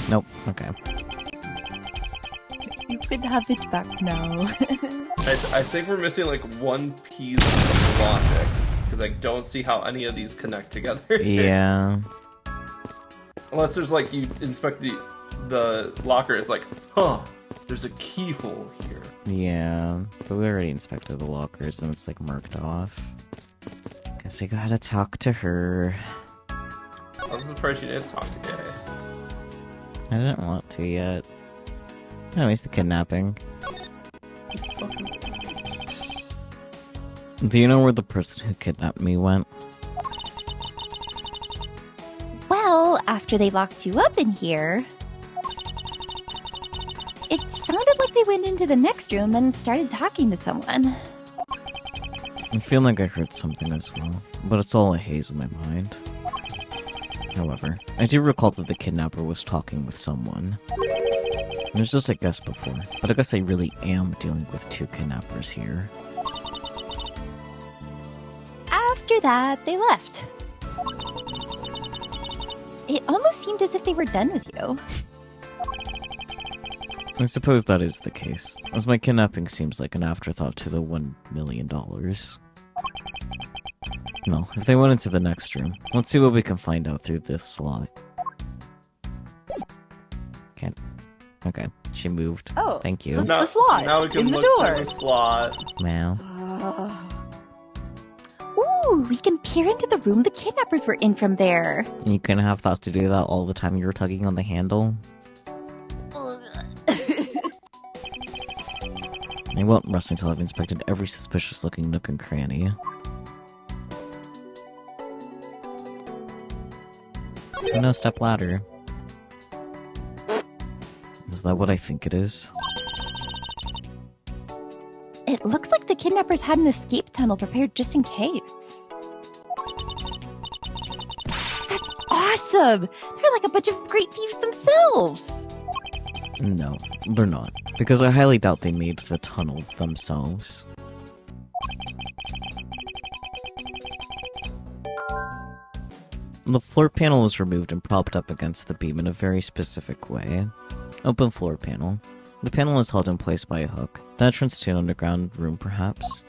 Nope, okay. You can have it back now. I think we're missing like one piece of logic because I don't see how any of these connect together. Yeah. Unless there's like you inspect the locker, it's like, huh, there's a keyhole here. Yeah, but we already inspected the lockers and it's like marked off. Guess I gotta talk to her. I was surprised you didn't talk to Kay. I didn't want to yet. Anyways, the kidnapping. Do you know where the person who kidnapped me went? Well, after they locked you up in here, it sounded like they went into the next room and started talking to someone. I feel like I heard something as well, but it's all a haze in my mind. However, I do recall that the kidnapper was talking with someone. It was just a guess before, but I guess I really am dealing with 2 kidnappers here. After that, they left. It almost seemed as if they were done with you. I suppose that is the case, as my kidnapping seems like an afterthought to the $1 million. Well, if they went into the next room, let's see what we can find out through this slot. Can't. Okay, she moved. Oh, Thank you. so the slot now we can in the look door. through the slot. Meow. Ooh, we can peer into the room the kidnappers were in from there. You can have thought to do that all the time you were tugging on the handle. I won't rest until I've inspected every suspicious-looking nook and cranny. No step ladder. Is that what I think it is? It looks like the kidnappers had an escape tunnel prepared just in case. That's awesome! They're like a bunch of great thieves themselves! No, they're not. Because I highly doubt they made the tunnel themselves. The floor panel was removed and propped up against the beam in a very specific way. Open floor panel. The panel is held in place by a hook. The entrance to an underground room, perhaps?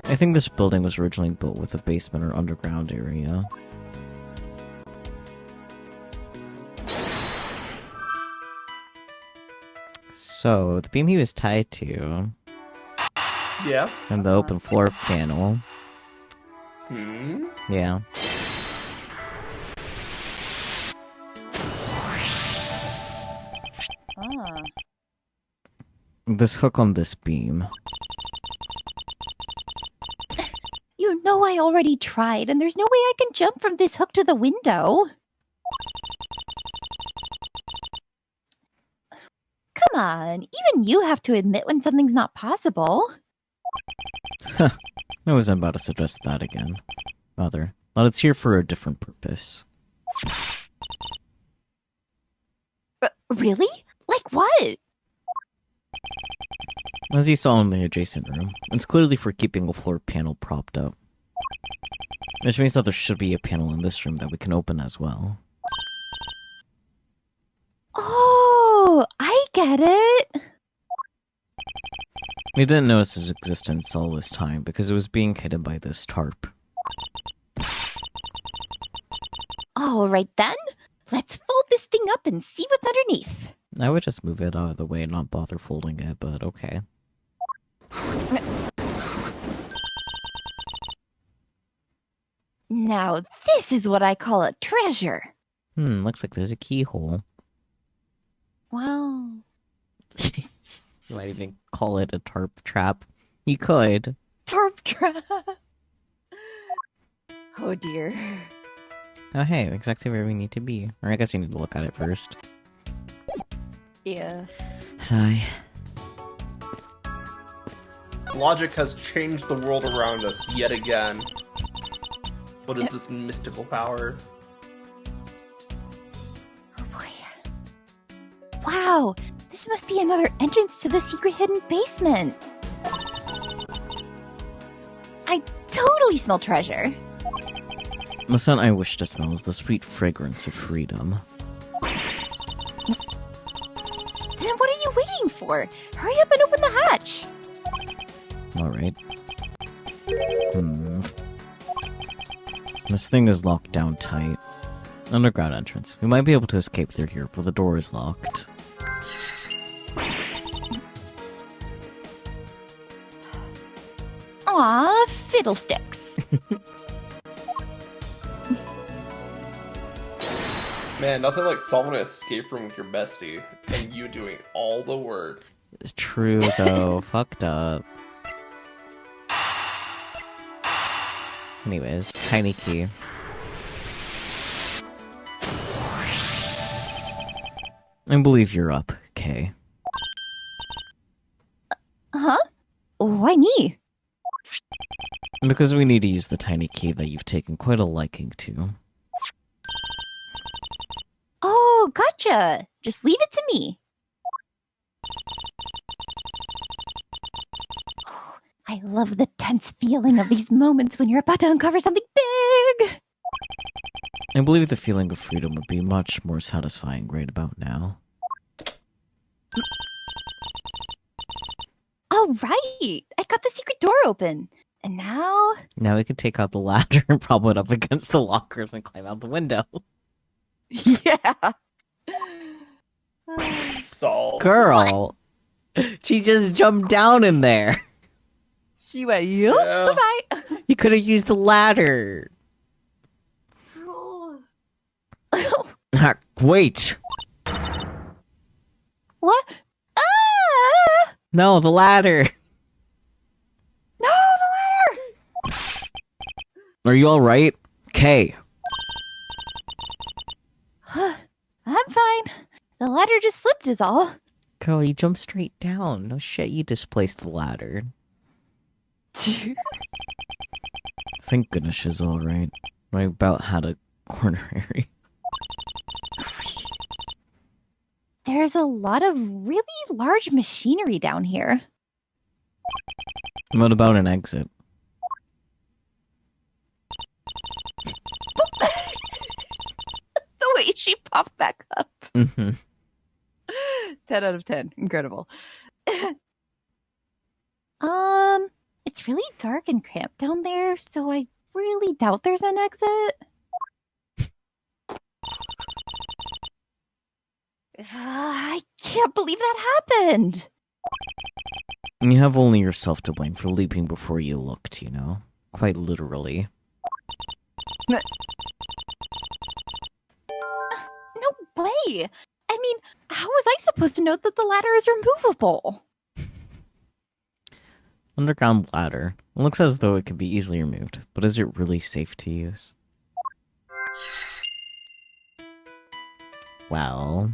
I think this building was originally built with a basement or underground area. So, the beam he was tied to, Yeah. and the open floor panel. Yeah. Ah. This hook on this beam. You know I already tried, and there's no way I can jump from this hook to the window. Come on, even you have to admit when something's not possible. I wasn't about to suggest that again. Rather, but it's here for a different purpose. Really? Like what? As you saw in the adjacent room, it's clearly for keeping a floor panel propped up. Which means that there should be a panel in this room that we can open as well. Oh, I get it. We didn't notice its existence all this time because it was being hidden by this tarp. All right then, let's fold this thing up and see what's underneath. I would just move it out of the way and not bother folding it, but okay. Now this is what I call a treasure. Looks like there's a keyhole. Wow. You might even call it a tarp trap. You could. Tarp trap. Oh dear. Oh hey, exactly where we need to be. Or I guess we need to look at it first. Yeah. Sigh. Logic has changed the world around us yet again. What is this mystical power? Oh boy. Wow, this must be another entrance to the secret hidden basement. I totally smell treasure. The scent I wish to smell is the sweet fragrance of freedom. Then what are you waiting for? Hurry up and open the hatch. Alright. This thing is locked down tight. Underground entrance. We might be able to escape through here, but the door is locked. Aw, fiddlesticks. Man, nothing like solving an escape room with your bestie and you doing all the work. It's true, though. Fucked up. Anyways, tiny key. I believe you're up, Kay. Huh? Why me? Because we need to use the tiny key that you've taken quite a liking to. Oh, gotcha. Just leave it to me. I love the tense feeling of these moments when you're about to uncover something big. I believe the feeling of freedom would be much more satisfying right about now. All right. I got the secret door open. And now... Now we can take out the ladder and prop it up against the lockers and climb out the window. Yeah. Solved. Girl! She just jumped down in there. She went, yup, Yeah. bye-bye. You could have used the ladder. Wait. What? Ah! No, the ladder. No, the ladder! Are you alright? Kay. I'm fine. The ladder just slipped is all. Girl, you jumped straight down. No shit, you displaced the ladder. Thank goodness she's alright. I about had a corner area. There's a lot of really large machinery down here. What about an exit? The way she popped back up. Mm-hmm. 10 out of 10. Incredible. It's really dark and cramped down there, so I really doubt there's an exit. I can't believe that happened. You have only yourself to blame for leaping before you looked, you know? Quite literally. No way! I mean, how was I supposed to know that the ladder is removable? Underground ladder. It looks as though it could be easily removed, but is it really safe to use? Well...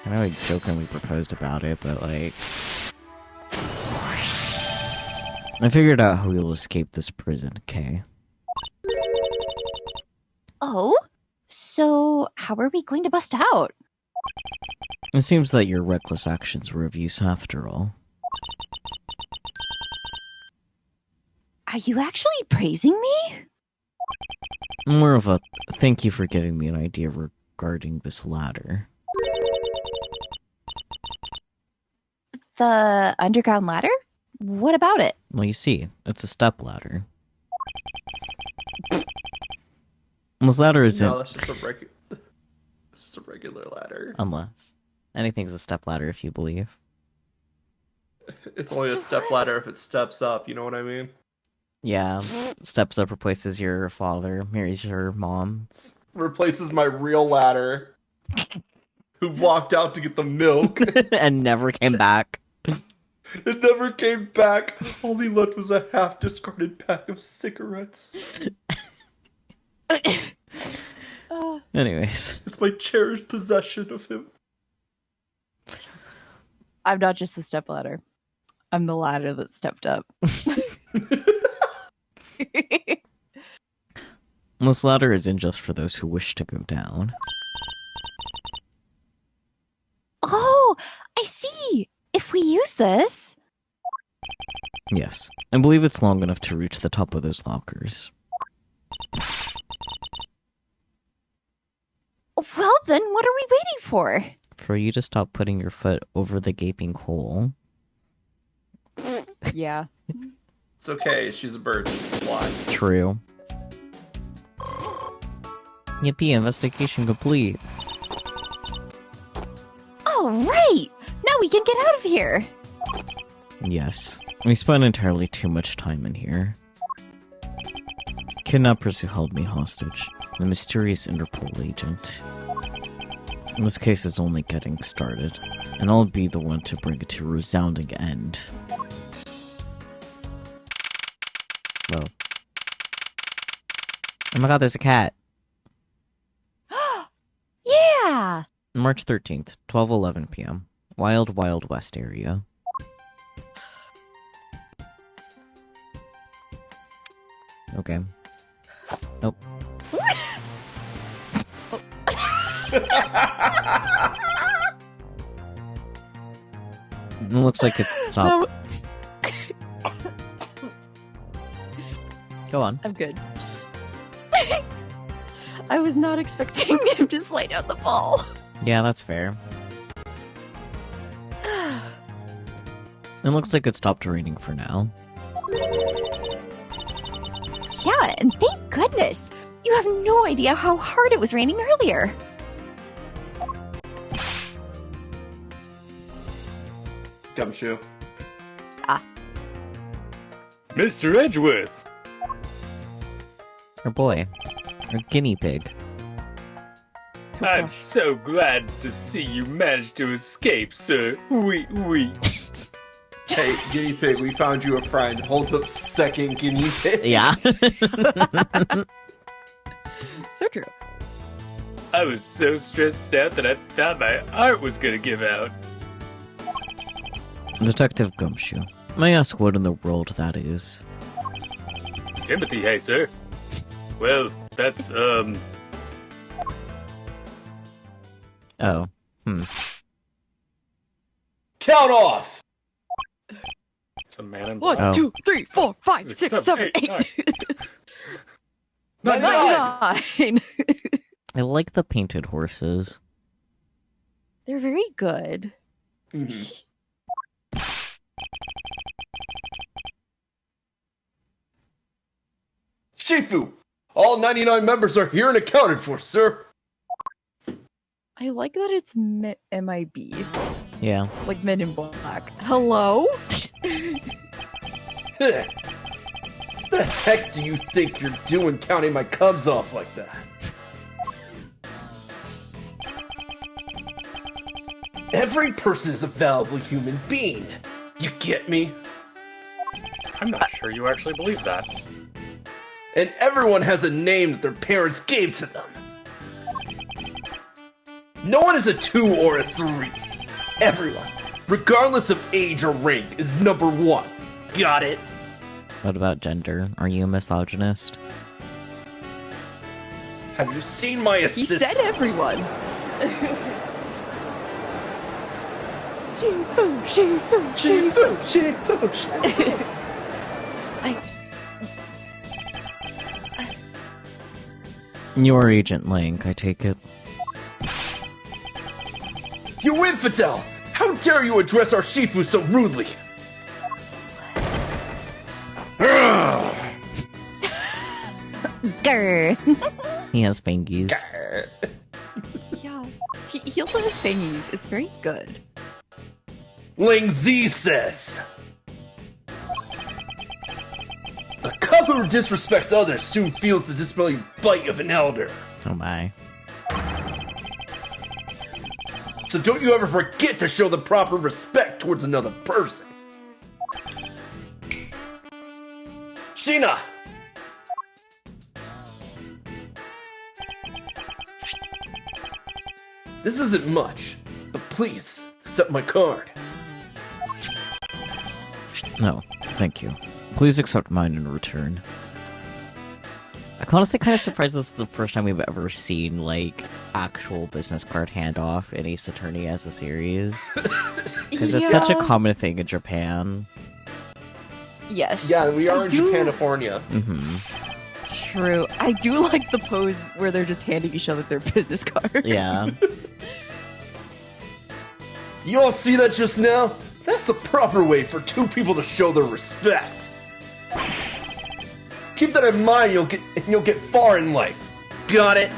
I know I jokingly proposed about it, but like... I figured out how we'll escape this prison, okay? Oh? So, how are we going to bust out? It seems that your reckless actions were of use after all. Are you actually praising me? More of a thank you for giving me an idea regarding this ladder. The underground ladder? What about it? Well, you see, it's a step ladder. This ladder isn't... No, that's just a regular. This is a regular ladder. Unless. Anything's a step ladder if you believe. It's only a step ladder if it steps up. You know what I mean? Yeah, steps up, replaces your father, marries your mom. Replaces my real ladder. Who walked out to get the milk. And never came back. It never came back. All he left was a half-discarded pack of cigarettes. Anyways. It's my cherished possession of him. I'm not just the step ladder. I'm the ladder that stepped up. This ladder isn't just for those who wish to go down. Oh, I see. If we use this... Yes, I believe it's long enough to reach the top of those lockers. Well then, what are we waiting for? For you to stop putting your foot over the gaping hole. Yeah. It's okay, she's a bird. Fly. True. Yippee, investigation complete. All right! Now we can get out of here! Yes, we spent entirely too much time in here. Kidnappers who held me hostage, the mysterious Interpol agent. This case is only getting started, and I'll be the one to bring it to a resounding end. Whoa. Oh my god, there's a cat! Yeah! March 13th, 12:11 p.m. Wild Wild West area. Okay. Nope. It looks like it's top. Go on. I'm good. I was not expecting him to slide down the ball. Yeah, that's fair. It looks like it stopped raining for now. Yeah, and thank goodness. You have no idea how hard it was raining earlier. Gumshoe. Mr. Edgeworth! Or boy. Or guinea pig. I'm so glad to see you managed to escape, sir. Oui. Hey, guinea pig, we found you a friend. Holds up second guinea pig. Yeah. So true. I was so stressed out that I thought my heart was gonna give out. Detective Gumshoe. May I ask what in the world that is? Timothy, hey, sir. Well, that's, Oh. Count off! It's a man in black. 1, 2, 3, 4, 5, 6, 7, 8. 99! 99. I like the painted horses. They're very good. Mhm. Shifu! All 99 members are here and accounted for, sir! I like that it's MIB. Yeah. Like Men in Black. Hello? The heck do you think you're doing counting my cubs off like that? Every person is a valuable human being. You get me? I'm not sure you actually believe that. And everyone has a name that their parents gave to them. No one is a 2 or a 3. Everyone, regardless of age or rank, is number 1. Got it? What about gender? Are you a misogynist? Have you seen my He assistant? said everyone. Shifu, Shifu, Shifu. Shifu, Shifu. You're Agent Link, I take it. You infidel! How dare you address our Shifu so rudely? Grr. He has fingies. Yeah. He also has fangies. It's very good. Ling Z says, a cub who disrespects others soon feels the disability bite of an elder. Oh my. So don't you ever forget to show the proper respect towards another person. Sheena! This isn't much, but please accept my card. No, thank you. Please accept mine in return. I'm honestly kind of surprised this is the first time we've ever seen, like, actual business card handoff in Ace Attorney as a series. Because it's such a common thing in Japan. Yes. Yeah, we are in Japanifornia. Mm-hmm. True. I do like the pose where they're just handing each other their business card. Yeah. You all see that just now? That's the proper way for two people to show their respect. Keep that in mind, you'll get far in life. Got it?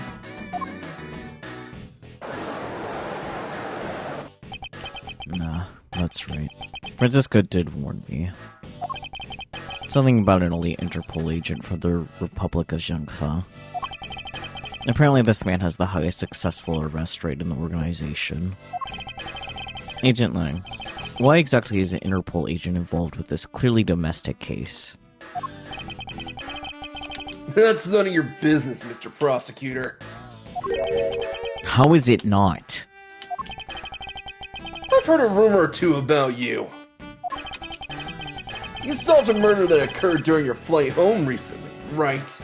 Nah, that's right. Francisco did warn me. Something about an elite Interpol agent for the Republic of Zhengfa. Apparently this man has the highest successful arrest rate in the organization. Agent Lang, why exactly is an Interpol agent involved with this clearly domestic case? That's none of your business, Mr. Prosecutor. How is it not? I've heard a rumor or two about you. You solved a murder that occurred during your flight home recently, right?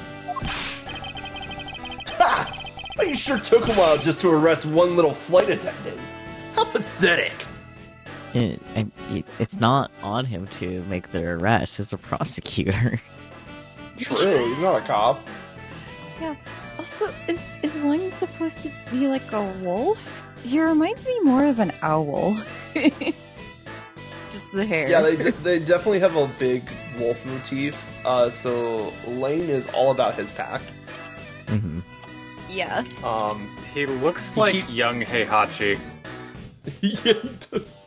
Ha! But you sure took a while just to arrest one little flight attendant. How pathetic. It's not on him to make the arrest as a prosecutor. True, he's not a cop. Yeah. Also, is Lang supposed to be like a wolf? He reminds me more of an owl. Just the hair. Yeah, they definitely have a big wolf motif. So Lane is all about his pack. Mm-hmm. Yeah. He looks like young Heihachi. Yeah, he does.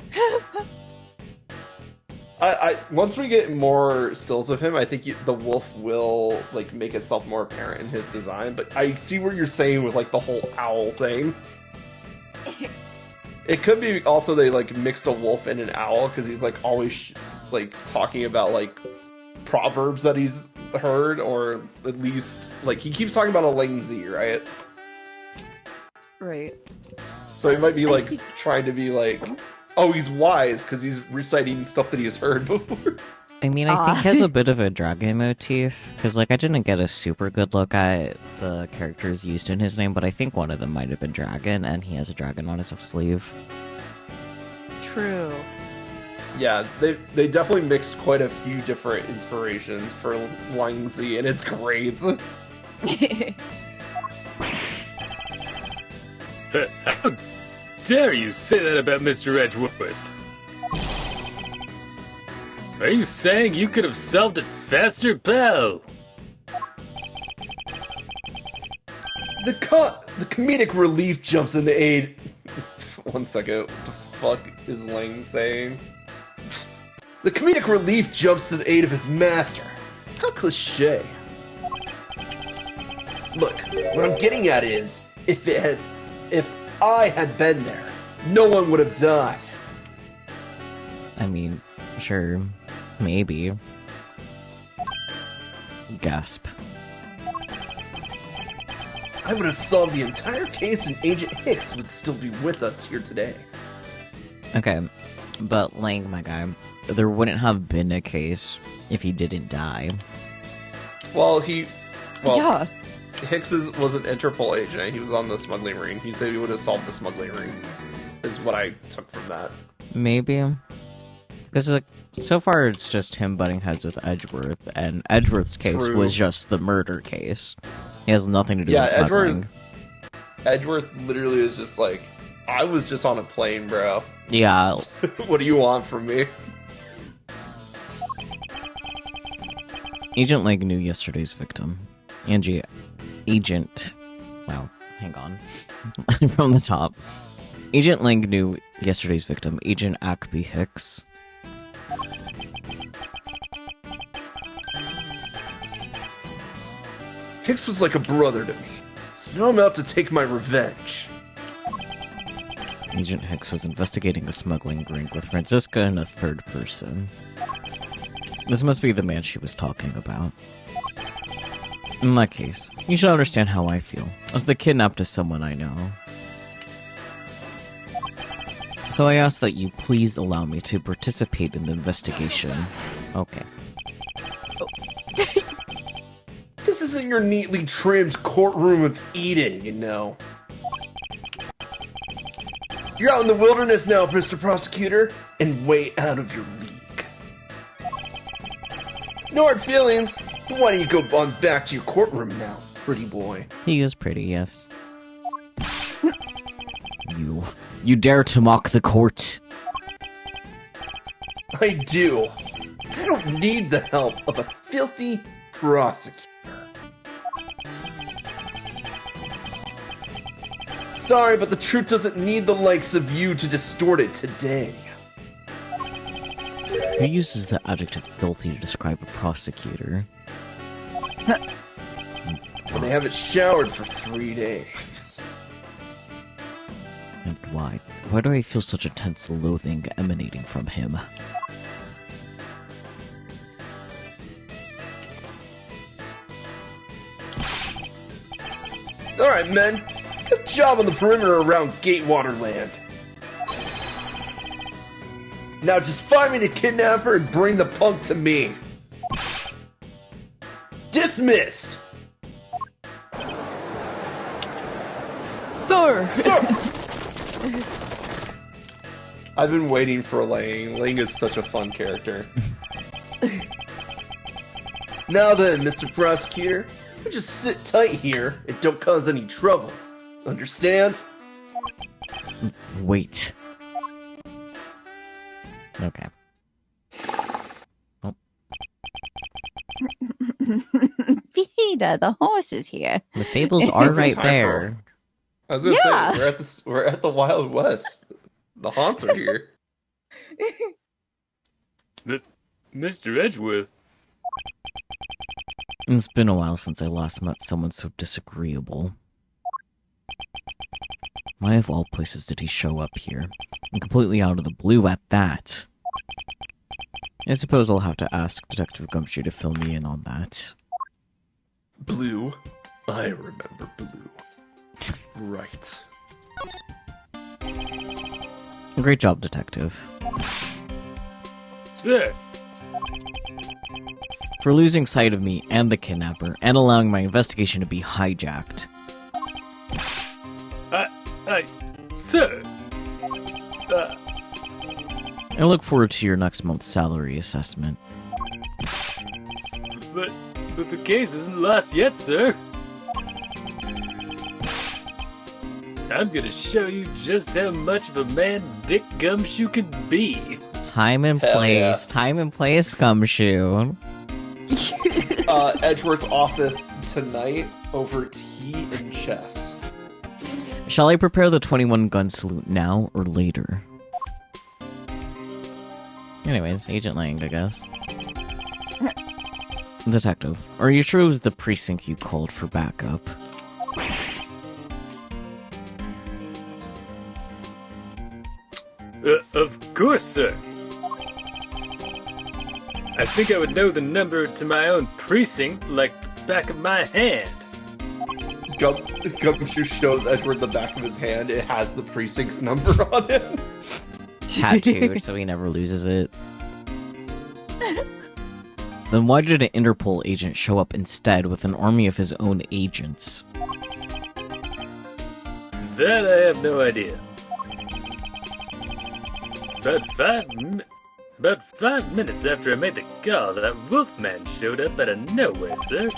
I once we get more stills of him, I think the wolf will like make itself more apparent in his design. But I see what you're saying with like the whole owl thing. It could be also they like mixed a wolf and an owl because he's like always like talking about like proverbs that he's heard, or at least like he keeps talking about a lazy, right? Right. So he might be like trying to be like, oh, he's wise because he's reciting stuff that he's heard before. I mean, I think he has a bit of a dragon motif, because, like, I didn't get a super good look at the characters used in his name, but I think one of them might have been dragon, and he has a dragon on his sleeve. True. Yeah, they definitely mixed quite a few different inspirations for Langzi, and it's great. dare you say that about Mr. Edgeworth? Are you saying you could have solved it faster, pal? The comedic relief jumps into aid. One second. What the fuck is Lang saying? The comedic relief jumps to the aid of his master. How cliche. Look, what I'm getting at is, if I had been there, no one would have died. I mean, sure. Maybe. Gasp. I would have solved the entire case and Agent Hicks would still be with us here today. Okay, but Lang, my guy, there wouldn't have been a case if he didn't die. Well, Yeah. Hicks was an Interpol agent. He was on the smuggling ring. He said he would have solved the smuggling ring, is what I took from that. Maybe. Because, like, so far it's just him butting heads with Edgeworth, and Edgeworth's case True. was just the murder case. He has nothing to do with smuggling. Edgeworth literally is just like, I was just on a plane, bro. Yeah. What do you want from me? Agent Lang knew yesterday's victim. Wow, hang on. From the top. Agent Lang knew yesterday's victim, Agent Ackby Hicks. Hicks was like a brother to me, so now I'm out to take my revenge. Agent Hicks was investigating a smuggling ring with Franziska and a third person. This must be the man she was talking about. In that case, you should understand how I feel, as the kidnapped is someone I know. So I ask that you please allow me to participate in the investigation. Okay. This isn't your neatly trimmed courtroom of Eden, you know. You're out in the wilderness now, Mr. Prosecutor, and way out of your league. No hard feelings, but why don't you go on back to your courtroom now, pretty boy? He is pretty, yes. You dare to mock the court? I do. I don't need the help of a filthy prosecutor. Sorry, but the truth doesn't need the likes of you to distort it today. Who uses the adjective filthy to describe a prosecutor? When they haven't showered for 3 days. And why? Why do I feel such intense loathing emanating from him? Alright, men. Good job on the perimeter around Gatewater Land. Now just find me the kidnapper and bring the punk to me. Dismissed! Sir! Sir! I've been waiting for Lang. Lang is such a fun character. Now then, Mr. Prosecutor, you just sit tight here and don't cause any trouble. Understand? Wait. Okay. Oh, Peter, the horse is here. the stables are right Time there. I was gonna Yeah. say we're at the Wild West. The haunts are here. But, Mr. Edgeworth, It's been a while since I last met someone so disagreeable. Why of all places did he show up here? And completely out of the blue at that. I suppose I'll have to ask Detective Gumshoe to fill me in on that. Blue. I remember Blue. Right. Great job, Detective. sir, For losing sight of me and the kidnapper, and allowing my investigation to be hijacked. sir, I look forward to your next month's salary assessment. but the case isn't lost yet, sir. I'm gonna show you just how much of a man Dick Gumshoe can be. Time and Hell place. yeah. Time and place, Gumshoe. Edgeworth's office tonight over tea and chess. Shall I prepare the 21 gun salute now or later? Anyways, Agent Lang, I guess. Detective, are you sure it was the precinct you called for backup? Of course, sir. I think I would know the number to my own precinct like the back of my hand. Gumshoe shows Edward the back of his hand. It has the precinct's number on it. Tattooed so he never loses it. Then why did an Interpol agent show up instead with an army of his own agents? That I have no idea. About 5 minutes after I made the call, that Wolfman showed up out of nowhere, sir.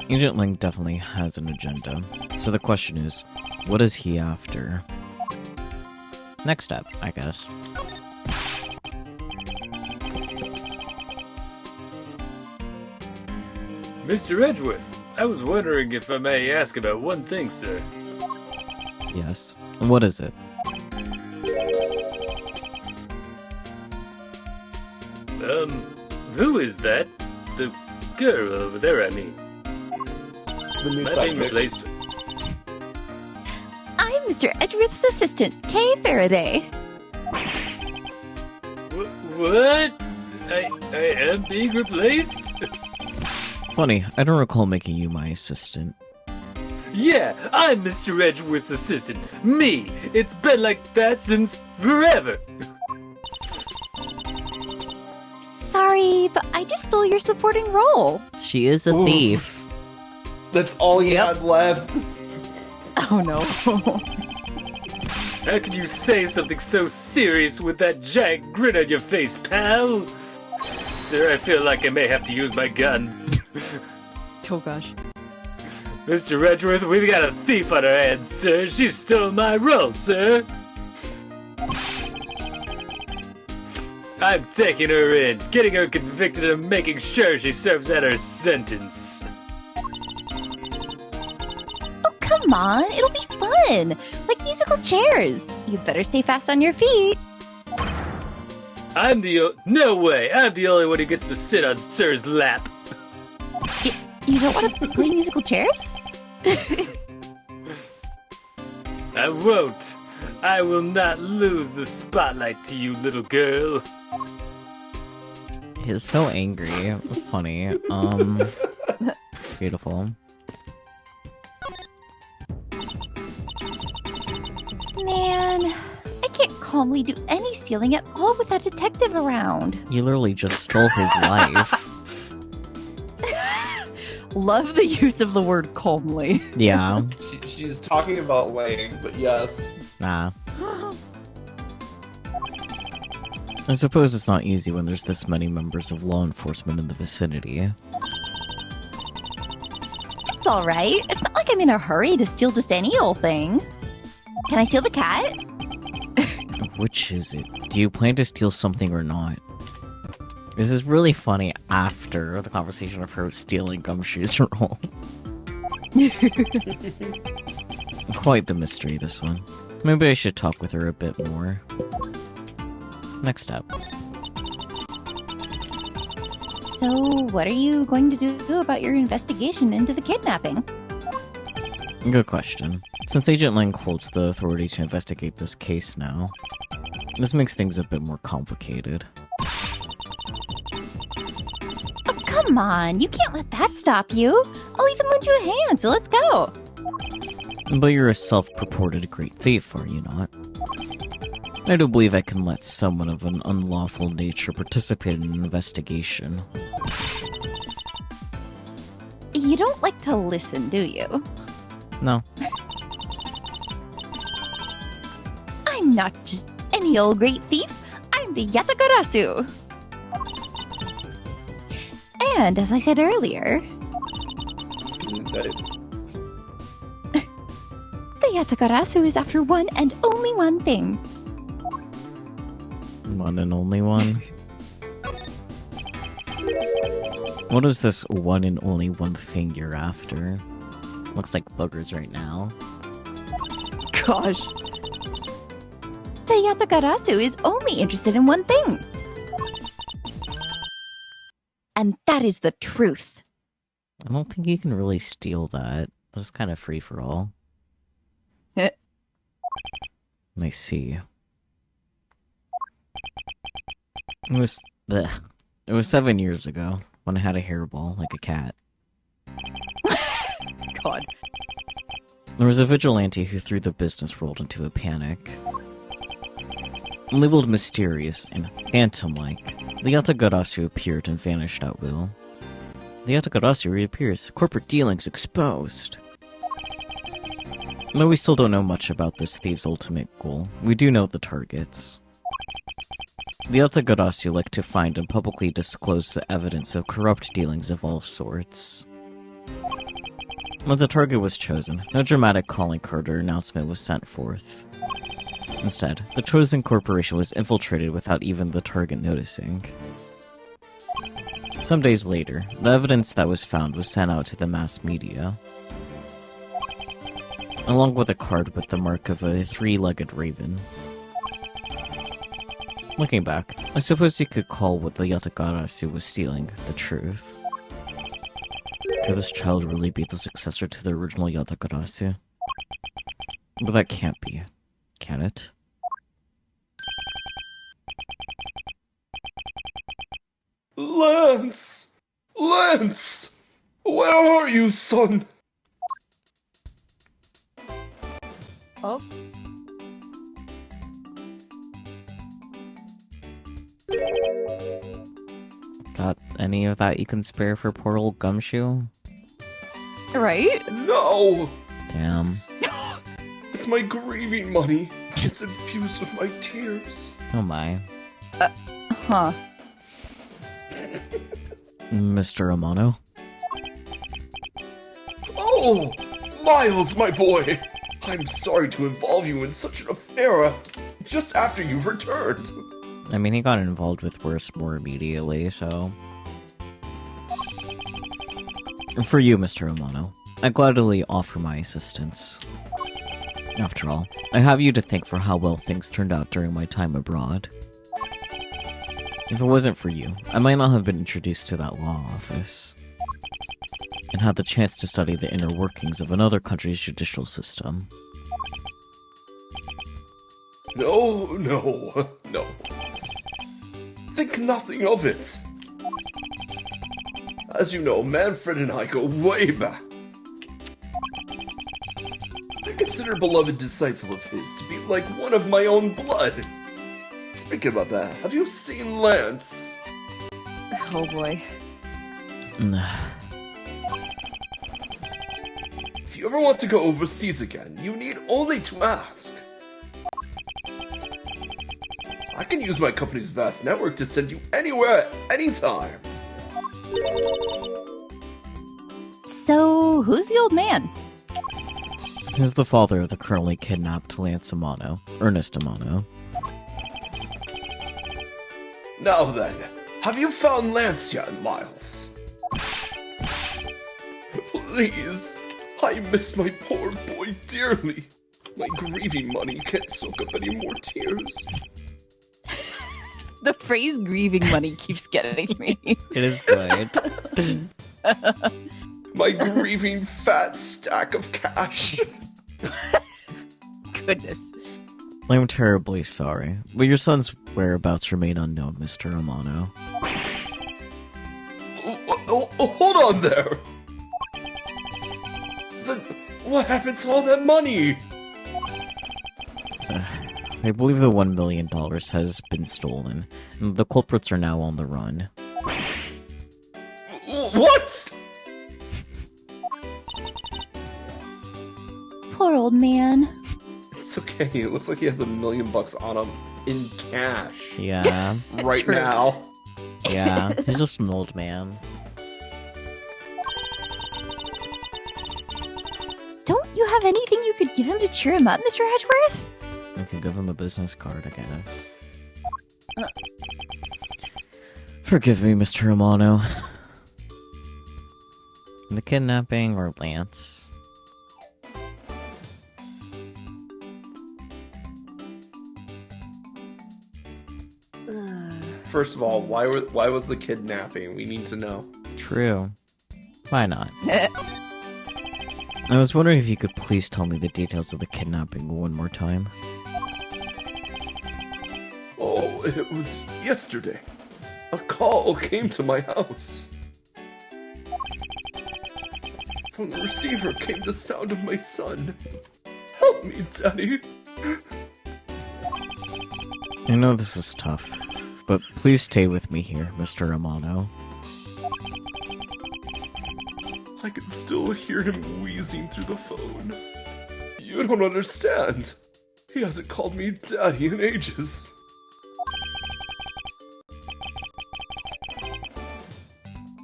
Agent Lang definitely has an agenda. So the question is, what is he after? Next step, I guess. Mr. Edgeworth, I was wondering if I may ask about one thing, sir. Yes. What is it? Who is that? The girl over there, I mean. The new Am I being sidekick. replaced? I'm Mr. Edgeworth's assistant, Kay Faraday. What? I am being replaced? Funny, I don't recall making you my assistant. Yeah, I'm Mr. Edgeworth's assistant. Me. It's been like that since forever. Sorry, but I just stole your supporting role. She is a Oof. thief. That's all you Yep. had left. Oh no. How can you say something so serious with that giant grin on your face, pal? Sir, I feel like I may have to use my gun. Oh gosh. Mr. Edgeworth, we've got a thief on our hands, sir. She stole my role, sir. I'm taking her in, getting her convicted and making sure she serves out her sentence. Oh, come on. It'll be fun. Like musical chairs. You'd better stay fast on your feet. No way! I'm the only one who gets to sit on Sir's lap. You don't want to play musical chairs? I won't. I will not lose the spotlight to you, little girl. He's so angry. It was funny. Beautiful. Man, I can't calmly do any stealing at all with that detective around. You literally just stole his life. Love the use of the word calmly. Yeah. She's talking about laying, but yes. Nah. I suppose it's not easy when there's this many members of law enforcement in the vicinity. It's alright. It's not like I'm in a hurry to steal just any old thing. Can I steal the cat? Which is it? Do you plan to steal something or not? This is really funny after the conversation of her stealing Gumshoe's role. Quite the mystery, this one. Maybe I should talk with her a bit more. Next up. So, what are you going to do about your investigation into the kidnapping? Good question. Since Agent Lang holds the authority to investigate this case now, this makes things a bit more complicated. Oh, come on. You can't let that stop you. I'll even lend you a hand, so let's go. But you're a self-purported great thief, are you not? I do believe I can let someone of an unlawful nature participate in an investigation. You don't like to listen, do you? No. I'm not just any old great thief. I'm the Yatagarasu. And as I said earlier, the Yatagarasu is after one and only one thing. One and only one? What is this one and only one thing you're after? Looks like boogers right now. Gosh. The Yatagarasu is only interested in one thing. And that is the truth. I don't think you can really steal that. It's kind of free for all. Eh. I see. It was 7 years ago when I had a hairball like a cat. God. There was a vigilante who threw the business world into a panic. Labeled mysterious and phantom-like, the Yatagarasu appeared and vanished at will. The Yatagarasu reappears, corporate dealings exposed. Though we still don't know much about this thieve's ultimate goal, we do know the targets. The Yatagarasu like to find and publicly disclose the evidence of corrupt dealings of all sorts. When the target was chosen, no dramatic calling card or announcement was sent forth. Instead, the chosen corporation was infiltrated without even the target noticing. Some days later, the evidence that was found was sent out to the mass media, along with a card with the mark of a three-legged raven. Looking back, I suppose you could call what the Yatagarasu was stealing the truth. Could this child really be the successor to the original Yatagarasu? But that can't be, can it? Lance! Lance! Where are you, son? Oh. Got any of that you can spare for poor old Gumshoe? Right? No! Damn. It's my grieving money. It's infused with my tears. Oh my. Huh. Mr. Amano? Oh! Miles, my boy! I'm sorry to involve you in such an affair just after you've returned. I mean, he got involved with worse more immediately, so... For you, Mr. Amano, I gladly offer my assistance. After all, I have you to thank for how well things turned out during my time abroad. If it wasn't for you, I might not have been introduced to that law office, and had the chance to study the inner workings of another country's judicial system. No. Think nothing of it. As you know, Manfred and I go way back. I consider a beloved disciple of his to be like one of my own blood. Speaking about that, have you seen Lance? Oh boy. If you ever want to go overseas again, you need only to ask. I can use my company's vast network to send you anywhere at any time. So, who's the old man? He's the father of the currently kidnapped Lance Amano, Ernest Amano. Now then, have you found Lance yet, Miles? Please, I miss my poor boy dearly. My grieving money can't soak up any more tears. The phrase grieving money keeps getting me. It is good. My grieving fat stack of cash. Goodness. I'm terribly sorry, but your son's whereabouts remain unknown, Mr. Amano. Hold on there! Then what happened to all that money? I believe the $1 million has been stolen, and the culprits are now on the run. What? Poor old man. It's okay, it looks like he has $1 million on him in cash. Yeah. Right True. now. Yeah, he's just an old man. Don't you have anything you could give him to cheer him up, Mr. Edgeworth? I can give him a business card, I guess. Forgive me, Mr. Romano. The kidnapping or Lance? First of all, why was the kidnapping? We need to know. True. Why not? I was wondering if you could please tell me the details of the kidnapping one more time. Oh, it was yesterday. A call came to my house. From the receiver came the sound of my son. Help me, Daddy. I know this is tough, but please stay with me here, Mr. Romano. I can still hear him wheezing through the phone. You don't understand. He hasn't called me Daddy in ages.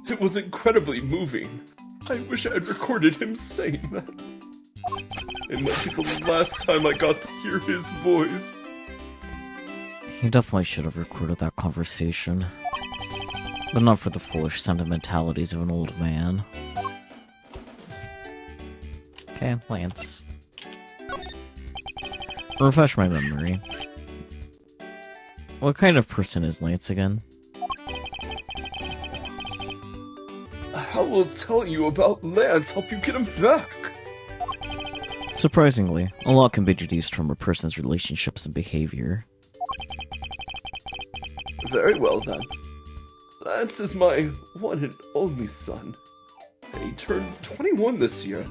It was incredibly moving. I wish I had recorded him saying that. It might be the last time I got to hear his voice. He definitely should have recorded that conversation. But not for the foolish sentimentalities of an old man. Okay, Lance. Refresh my memory. What kind of person is Lance again? I will tell you about Lance, help you get him back. Surprisingly, a lot can be deduced from a person's relationships and behavior. Very well then. Lance is my one and only son. And he turned 21 this year.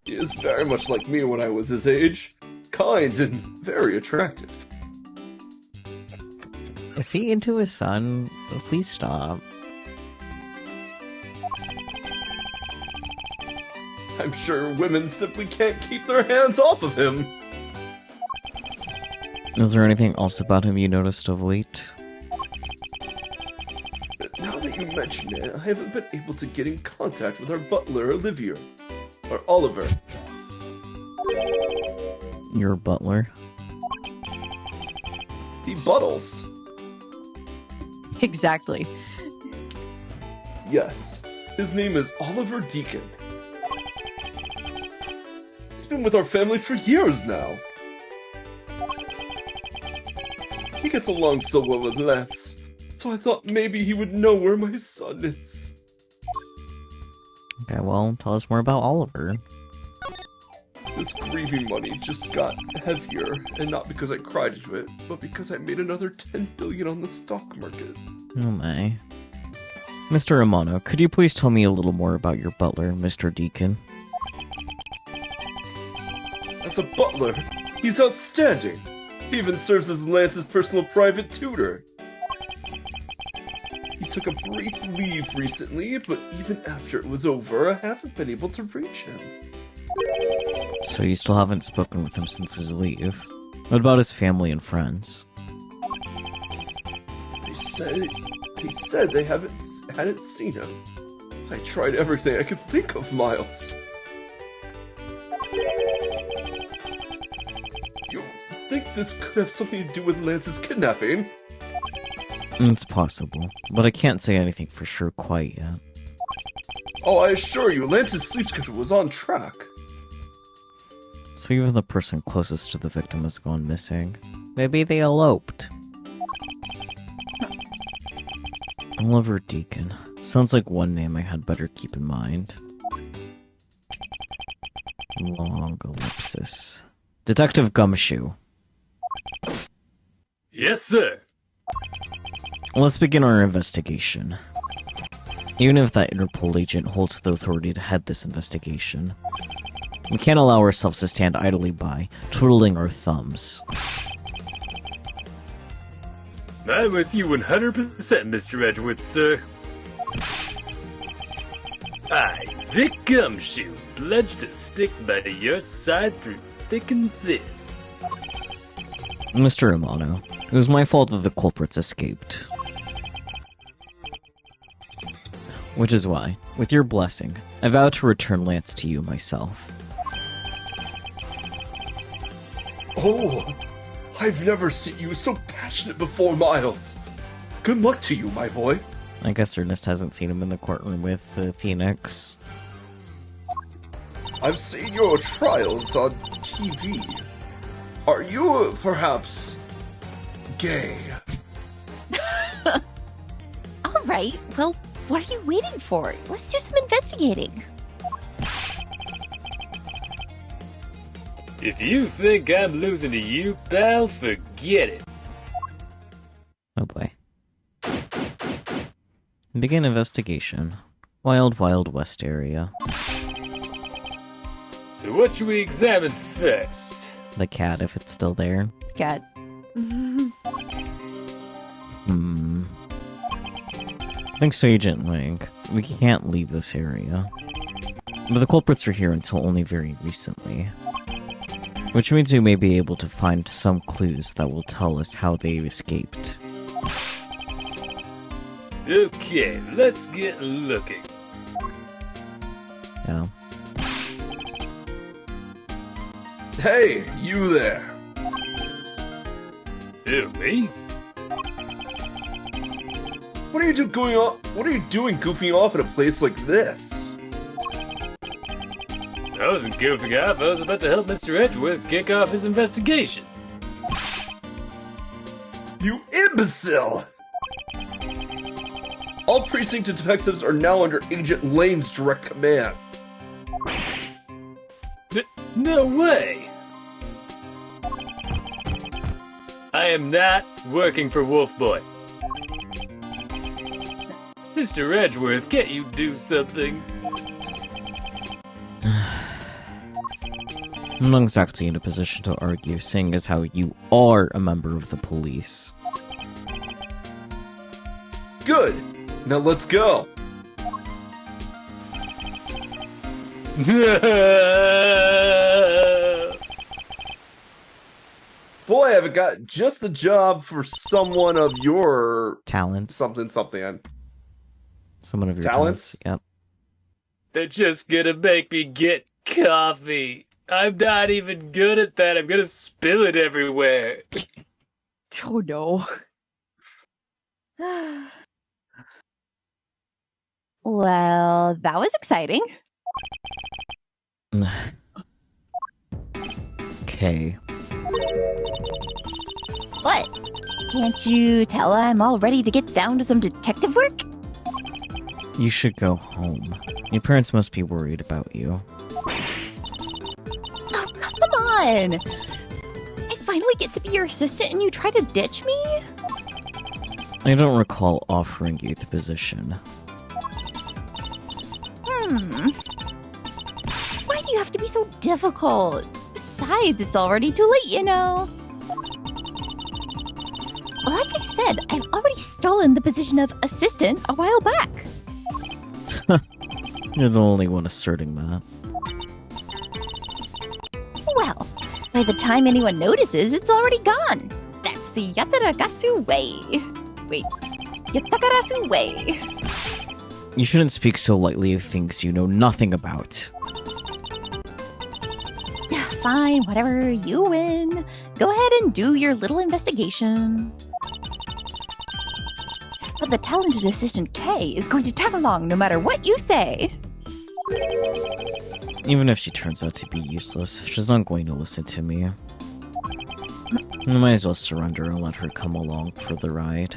He is very much like me when I was his age. Kind and very attractive. Is he into his son? Please stop. I'm sure women simply can't keep their hands off of him. Is there anything else about him you noticed of late? Now that you mention it, I haven't been able to get in contact with our butler, Olivia. Or Oliver. Your butler? He buttles. Exactly. Yes, his name is Oliver Deacon. He's been with our family for years now. He gets along so well with Lance, so I thought maybe he would know where my son is. Okay, well, tell us more about Oliver. This grieving money just got heavier, and not because I cried into it, but because I made another 10 billion on the stock market. Oh my. Mr. Romano, could you please tell me a little more about your butler, Mr. Deacon? As a butler, he's outstanding. He even serves as Lance's personal private tutor. He took a brief leave recently, but even after it was over, I haven't been able to reach him. So you still haven't spoken with him since his leave? What about his family and friends? They said they hadn't seen him. I tried everything I could think of, Miles. You think this could have something to do with Lance's kidnapping? It's possible, but I can't say anything for sure quite yet. Oh, I assure you, Lance's sleep schedule was on track. So even the person closest to the victim has gone missing. Maybe they eloped. Oliver Deacon. Sounds like one name I had better keep in mind. Long ellipsis. Detective Gumshoe. Yes, sir. Let's begin our investigation. Even if that Interpol agent holds the authority to head this investigation, we can't allow ourselves to stand idly by, twiddling our thumbs. I'm with you 100%, Mr. Edgeworth, sir. I, Dick Gumshoe, pledge to stick by your side through thick and thin. Mr. Romano, it was my fault that the culprits escaped. Which is why, with your blessing, I vow to return Lance to you myself. Oh, I've never seen you so passionate before, Miles. Good luck to you, my boy. I guess Ernest hasn't seen him in the courtroom with Phoenix. I've seen your trials on TV. Are you perhaps gay? All right, well, what are you waiting for? Let's do some investigating. If you think I'm losing to you, pal, forget it. Oh boy. Begin investigation. Wild Wild West area. So what should we examine first? The cat, if it's still there. Cat. Thanks to Agent Wang, we can't leave this area. But the culprits were here until only very recently. Which means we may be able to find some clues that will tell us how they escaped. Okay, let's get looking. Yeah. Hey, you there. Who, me? What are you doing goofing off in a place like this? I wasn't goofing off, I was about to help Mr. Edgeworth kick off his investigation. You imbecile! All precinct detectives are now under Agent Lane's direct command. No way! I am not working for Wolf Boy. Mr. Edgeworth, can't you do something? I'm not exactly in a position to argue, seeing as how you are a member of the police. Good! Now let's go! Boy, I've got just the job for someone of your... Talents. something. Someone of your Talents? Yep. They're just gonna make me get coffee. I'm not even good at that. I'm gonna spill it everywhere. Oh no. Well, that was exciting. Okay. What? Can't you tell I'm all ready to get down to some detective work? You should go home. Your parents must be worried about you. Oh, come on! I finally get to be your assistant and you try to ditch me? I don't recall offering you the position. Why do you have to be so difficult? Besides, it's already too late, you know. Like I said, I've already stolen the position of assistant a while back. You're the only one asserting that. Well, by the time anyone notices, it's already gone. That's the Yataragasu way. Wait, Yatakarasu way. You shouldn't speak so lightly of things you know nothing about. Fine, whatever, you win. Go ahead and do your little investigation. But the talented assistant Kay is going to tag along no matter what you say. Even if she turns out to be useless, she's not going to listen to me. I might as well surrender and let her come along for the ride.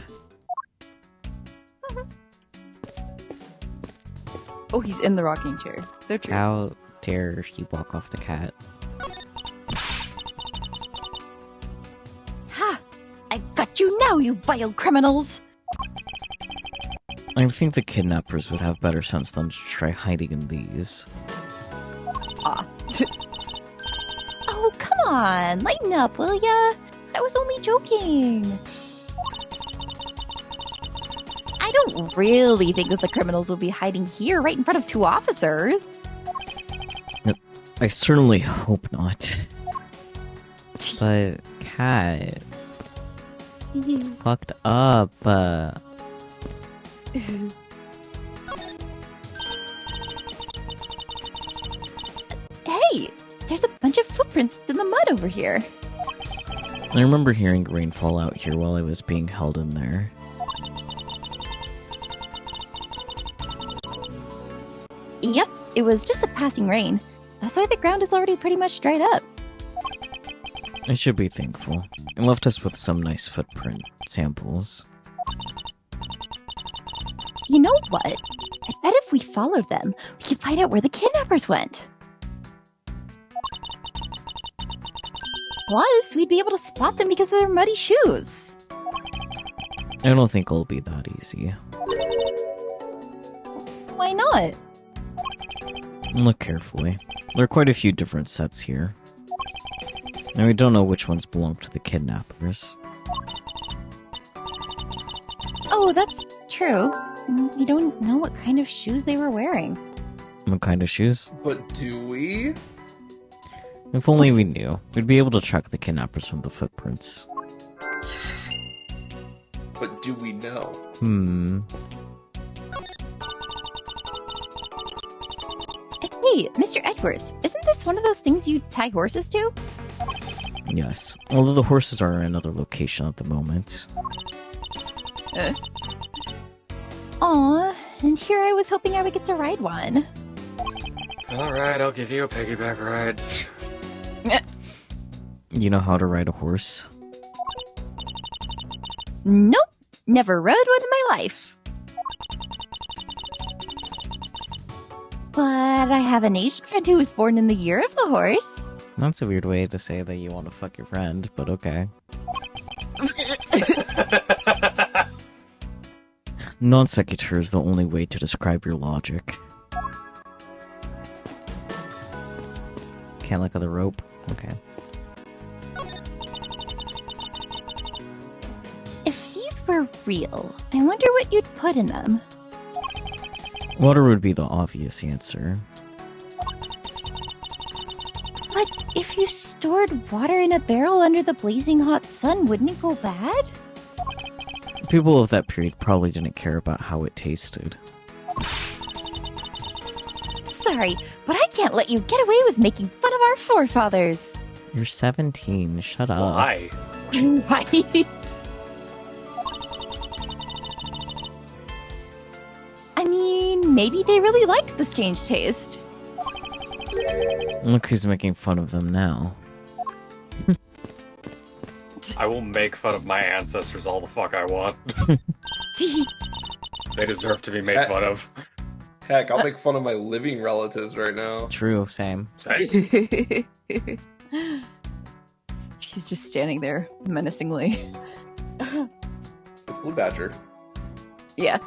Oh, he's in the rocking chair. So true. How dare he walk off the cat? Ha! I've got you now, you vile criminals! I think the kidnappers would have better sense than to try hiding in these. Ah. Oh, come on! Lighten up, will ya? I was only joking. I don't really think that the criminals will be hiding here right in front of two officers. I certainly hope not. But, Cat... fucked up, Hey! There's a bunch of footprints in the mud over here. I remember hearing rainfall out here while I was being held in there. Yep, it was just a passing rain. That's why the ground is already pretty much dried up. I should be thankful. It left us with some nice footprint samples. You know what? I bet if we followed them, we could find out where the kidnappers went. Plus, we'd be able to spot them because of their muddy shoes. I don't think it'll be that easy. Why not? Look carefully. There are quite a few different sets here. And we don't know which ones belong to the kidnappers. Oh, that's true. We don't know what kind of shoes they were wearing. What kind of shoes? But do we? If only we knew. We'd be able to track the kidnappers from the footprints. But do we know? Hey, Mr. Edgeworth, isn't this one of those things you tie horses to? Yes. Although the horses are in another location at the moment. Aw, and here I was hoping I would get to ride one. Alright, I'll give you a piggyback ride. You know how to ride a horse? Nope, never rode one in my life. But I have an Asian friend who was born in the year of the horse. That's a weird way to say that you want to fuck your friend, but okay. Non sequitur is the only way to describe your logic. Can't let go of the rope? Okay. If these were real, I wonder what you'd put in them. Water would be the obvious answer. But if you stored water in a barrel under the blazing hot sun, wouldn't it go bad? People of that period probably didn't care about how it tasted. Sorry, but I can't let you get away with making fun of our forefathers. You're 17, shut up. Why? Right. I mean, maybe they really liked the strange taste. Look who's making fun of them now. I will make fun of my ancestors all the fuck I want. They deserve to be made fun of. Heck, I'll make fun of my living relatives right now. True, same. Same. He's just standing there menacingly. It's Blue Badger. Yeah.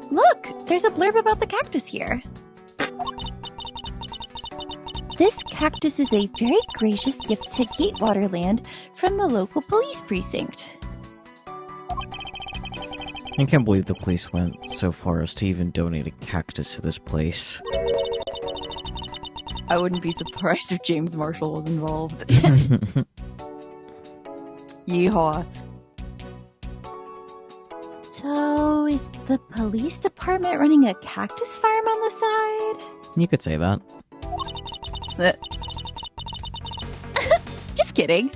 Look, there's a blurb about the cactus here. This cactus is a very gracious gift to Gatewater Land from the local police precinct. I can't believe the police went so far as to even donate a cactus to this place. I wouldn't be surprised if James Marshall was involved. Yeehaw. So, is the police department running a cactus farm on the side? You could say that. Just kidding.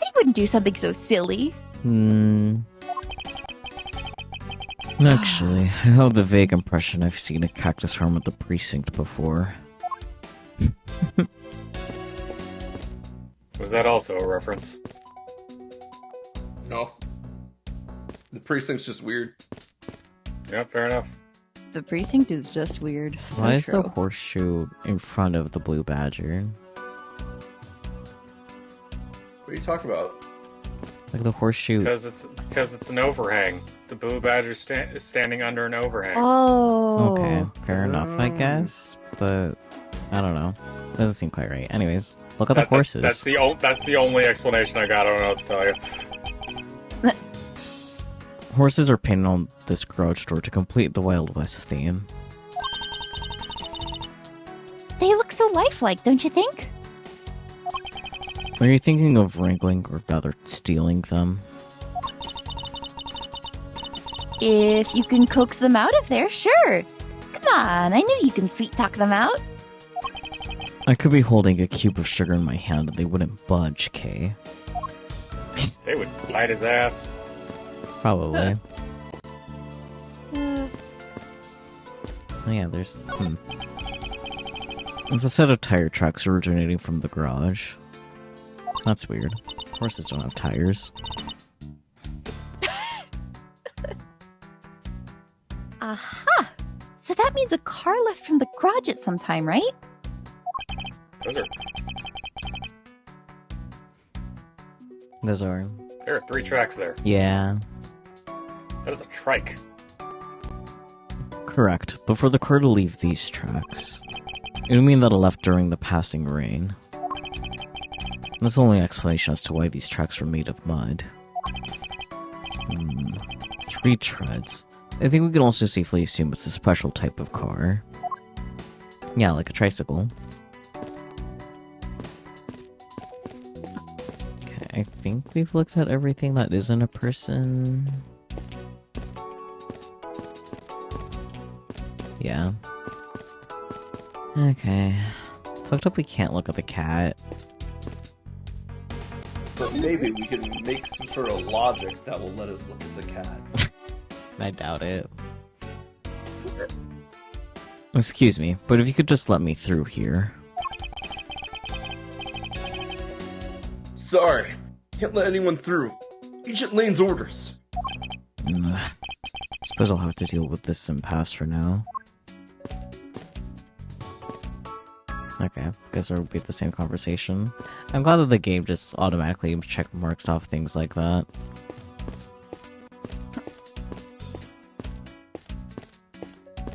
I wouldn't do something so silly. Actually, I have the vague impression I've seen a cactus farm at the precinct before. Was that also a reference? No. The precinct's just weird. Yeah, fair enough. The precinct is just weird. So Why is true. the horseshoe in front of the blue badger? What are you talking about? Like the horseshoe... Because it's an overhang. The blue badger is standing under an overhang. Oh. Okay, fair enough, I guess. But, I don't know. Doesn't seem quite right. Anyways, look at the horses. That's the only explanation I got. I don't know what to tell you. Horses are painted on this garage door to complete the Wild West theme. They look so lifelike, don't you think? Are you thinking of wrangling, or rather stealing them? If you can coax them out of there, sure. Come on, I know you can sweet talk them out. I could be holding a cube of sugar in my hand and they wouldn't budge, Kay. They would bite his ass. Probably. Oh yeah, there's... It's a set of tire tracks originating from the garage. That's weird. Horses don't have tires. Aha! So that means a car left from the garage at some time, right? Those are... There are 3 tracks there. Yeah. That is a trike. Correct. But for the car to leave these tracks, it would mean that it left during the passing rain. That's the only explanation as to why these tracks were made of mud. 3 treads. I think we can also safely assume it's a special type of car. Yeah, like a tricycle. Okay, I think we've looked at everything that isn't a person. Yeah. Okay. Fucked up we can't look at the cat. But maybe we can make some sort of logic that will let us look at the cat. I doubt it. Excuse me, but if you could just let me through here. Sorry, can't let anyone through. Agent Lane's orders. Suppose I'll have to deal with this impasse for now. Okay, guess it will be the same conversation. I'm glad that the game just automatically check marks off things like that.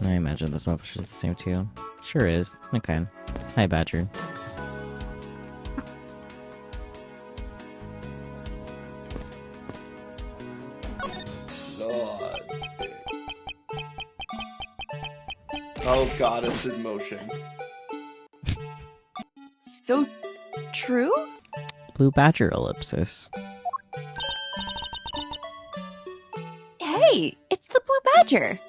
I imagine this officer's the same too. Sure is. Okay. Hi, Badger. God. Oh god, it's in motion. So true? Blue Badger ellipsis. Hey, it's the Blue Badger.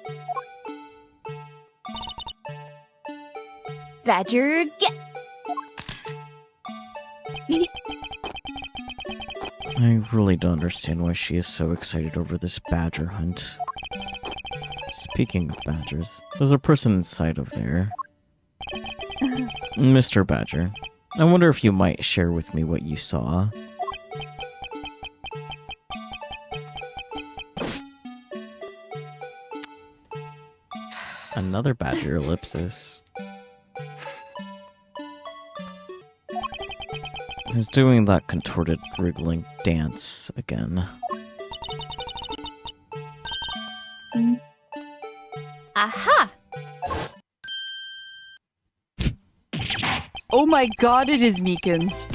Badger, get. I really don't understand why she is so excited over this badger hunt. Speaking of badgers, there's a person inside of there. Mr. Badger, I wonder if you might share with me what you saw. Another badger ellipsis. He's doing that contorted, wriggling dance again. Aha! Oh my god, it is Meekins.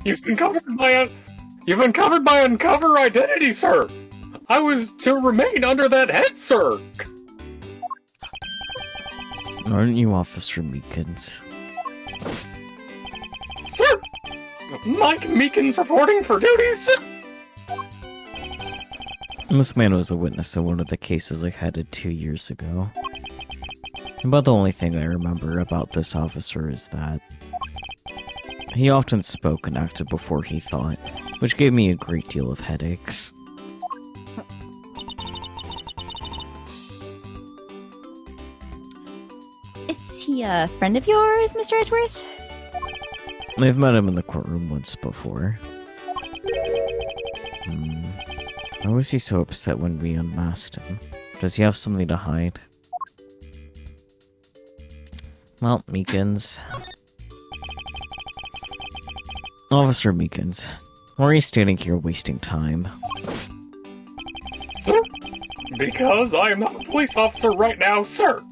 You've been covered by uncover identity, sir. I was to remain under that head, sir. Aren't you Officer Meekins? Sir! Mike Meekins reporting for duty, sir! This man was a witness in one of the cases I headed 2 years ago. About the only thing I remember about this officer is that he often spoke and acted before he thought, which gave me a great deal of headaches. Is he a friend of yours, Mr. Edgeworth? I've met him in the courtroom once before. Why was he so upset when we unmasked him? Does he have something to hide? Well, Meekins. Officer Meekins, why are you standing here wasting time? Sir? Because I am not a police officer right now, sir.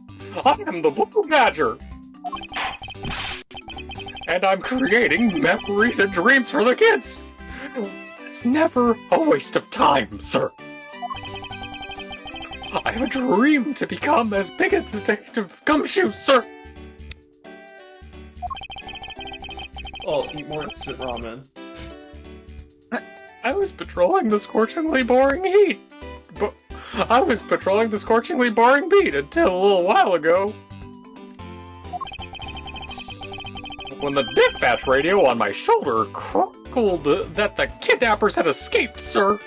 I am the Blue Badger. And I'm creating memories and dreams for the kids. It's never a waste of time, sir. I have a dream to become as big as Detective Gumshoe, sir. Oh, eat more instant ramen. I was patrolling the scorchingly boring heat. But I was patrolling the scorchingly boring beat until a little while ago. when the dispatch radio on my shoulder crackled that the kidnappers had escaped, sir.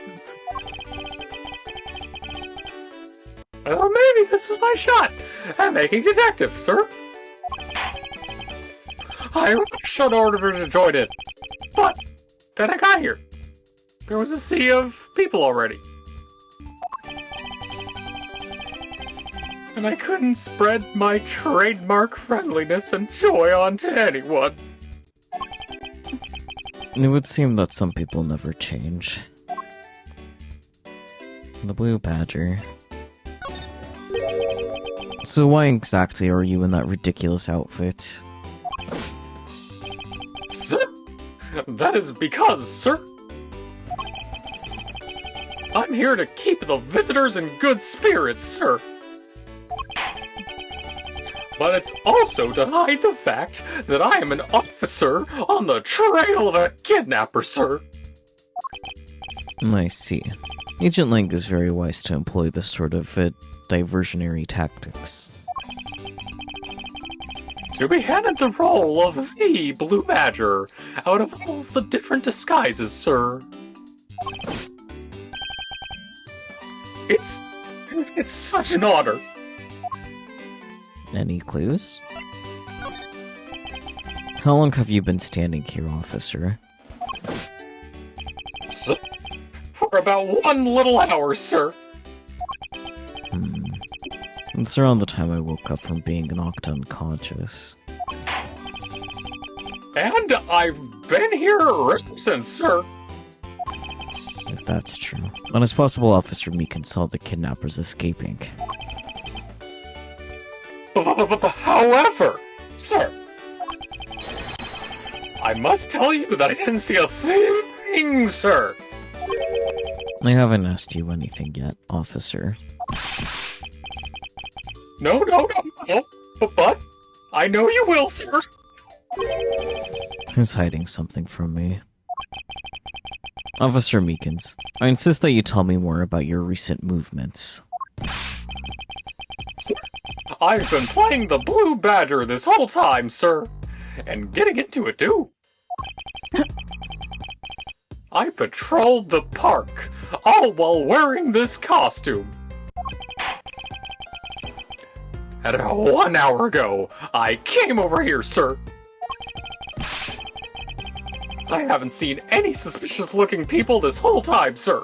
I thought maybe this was my shot at making detective, sir. I should order to join it, but then I got here. There was a sea of people already. And I couldn't spread my trademark friendliness and joy onto anyone. It would seem that some people never change. The Blue Badger. So why exactly are you in that ridiculous outfit? Sir, that is because, sir, I'm here to keep the visitors in good spirits, sir. But it's also to hide the fact that I am an officer on the trail of a kidnapper, sir. I see. Agent Lang is very wise to employ this sort of diversionary tactics. To be handed the role of the Blue Badger out of all the different disguises, sir. It's such an honor. Any clues? How long have you been standing here, officer? So, for about 1 little hour, sir. It's around the time I woke up from being knocked unconscious. And I've been here ever since, sir. If that's true. And it's possible Officer Meekin saw the kidnappers escaping. However, sir, I must tell you that I didn't see a thing, sir. I haven't asked you anything yet, officer. No, but I know you will, sir. Who's hiding something from me? Officer Meekins, I insist that you tell me more about your recent movements. I've been playing the Blue Badger this whole time, sir. And getting into it, too. I patrolled the park, all while wearing this costume. And 1 hour ago, I came over here, sir. I haven't seen any suspicious-looking people this whole time, sir.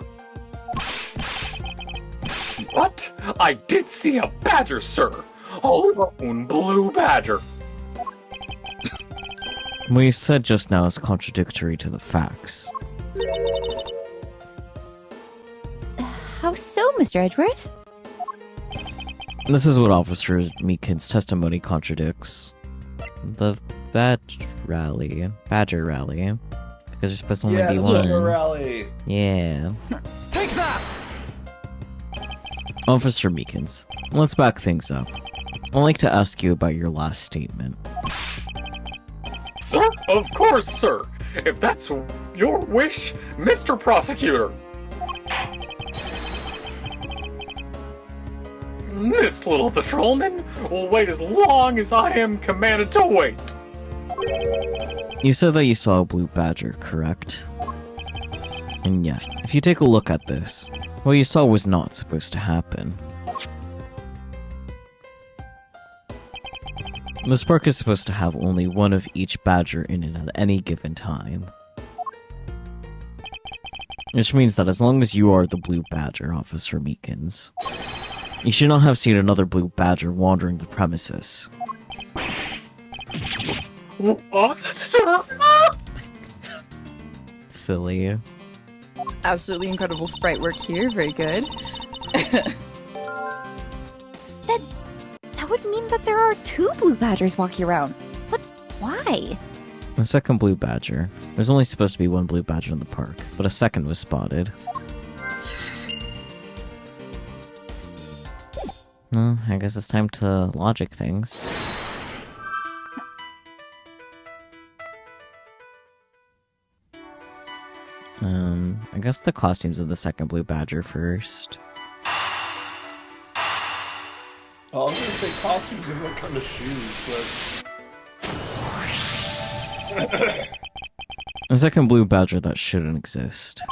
But I did see a badger, sir. A lone Blue Badger. What you said just now is contradictory to the facts. How so, Mr. Edgeworth? This is what Officer Meekin's testimony contradicts. The Badger Rally. Because there's supposed to only be the one. rally. Yeah. Take that! Officer Meekins, let's back things up. I'd like to ask you about your last statement. Sir? Of course, sir. If that's your wish, Mr. Prosecutor. This little patrolman will wait as long as I am commanded to wait. You said that you saw a Blue Badger, correct? And yeah, if you take a look at this, what you saw was not supposed to happen. This park is supposed to have only one of each badger in it at any given time. Which means that as long as you are the Blue Badger, Officer Meekins, you should not have seen another Blue Badger wandering the premises. What, sir? Silly. Absolutely incredible sprite work here. Very good. That would mean that there are 2 Blue Badgers walking around. But why? The second Blue Badger. There's only supposed to be one Blue Badger in the park, but a second was spotted. Well, I guess it's time to logic things. I guess the costumes of the second Blue Badger first. Oh, I was gonna say costumes and what kind of shoes, but A second blue badger that shouldn't exist.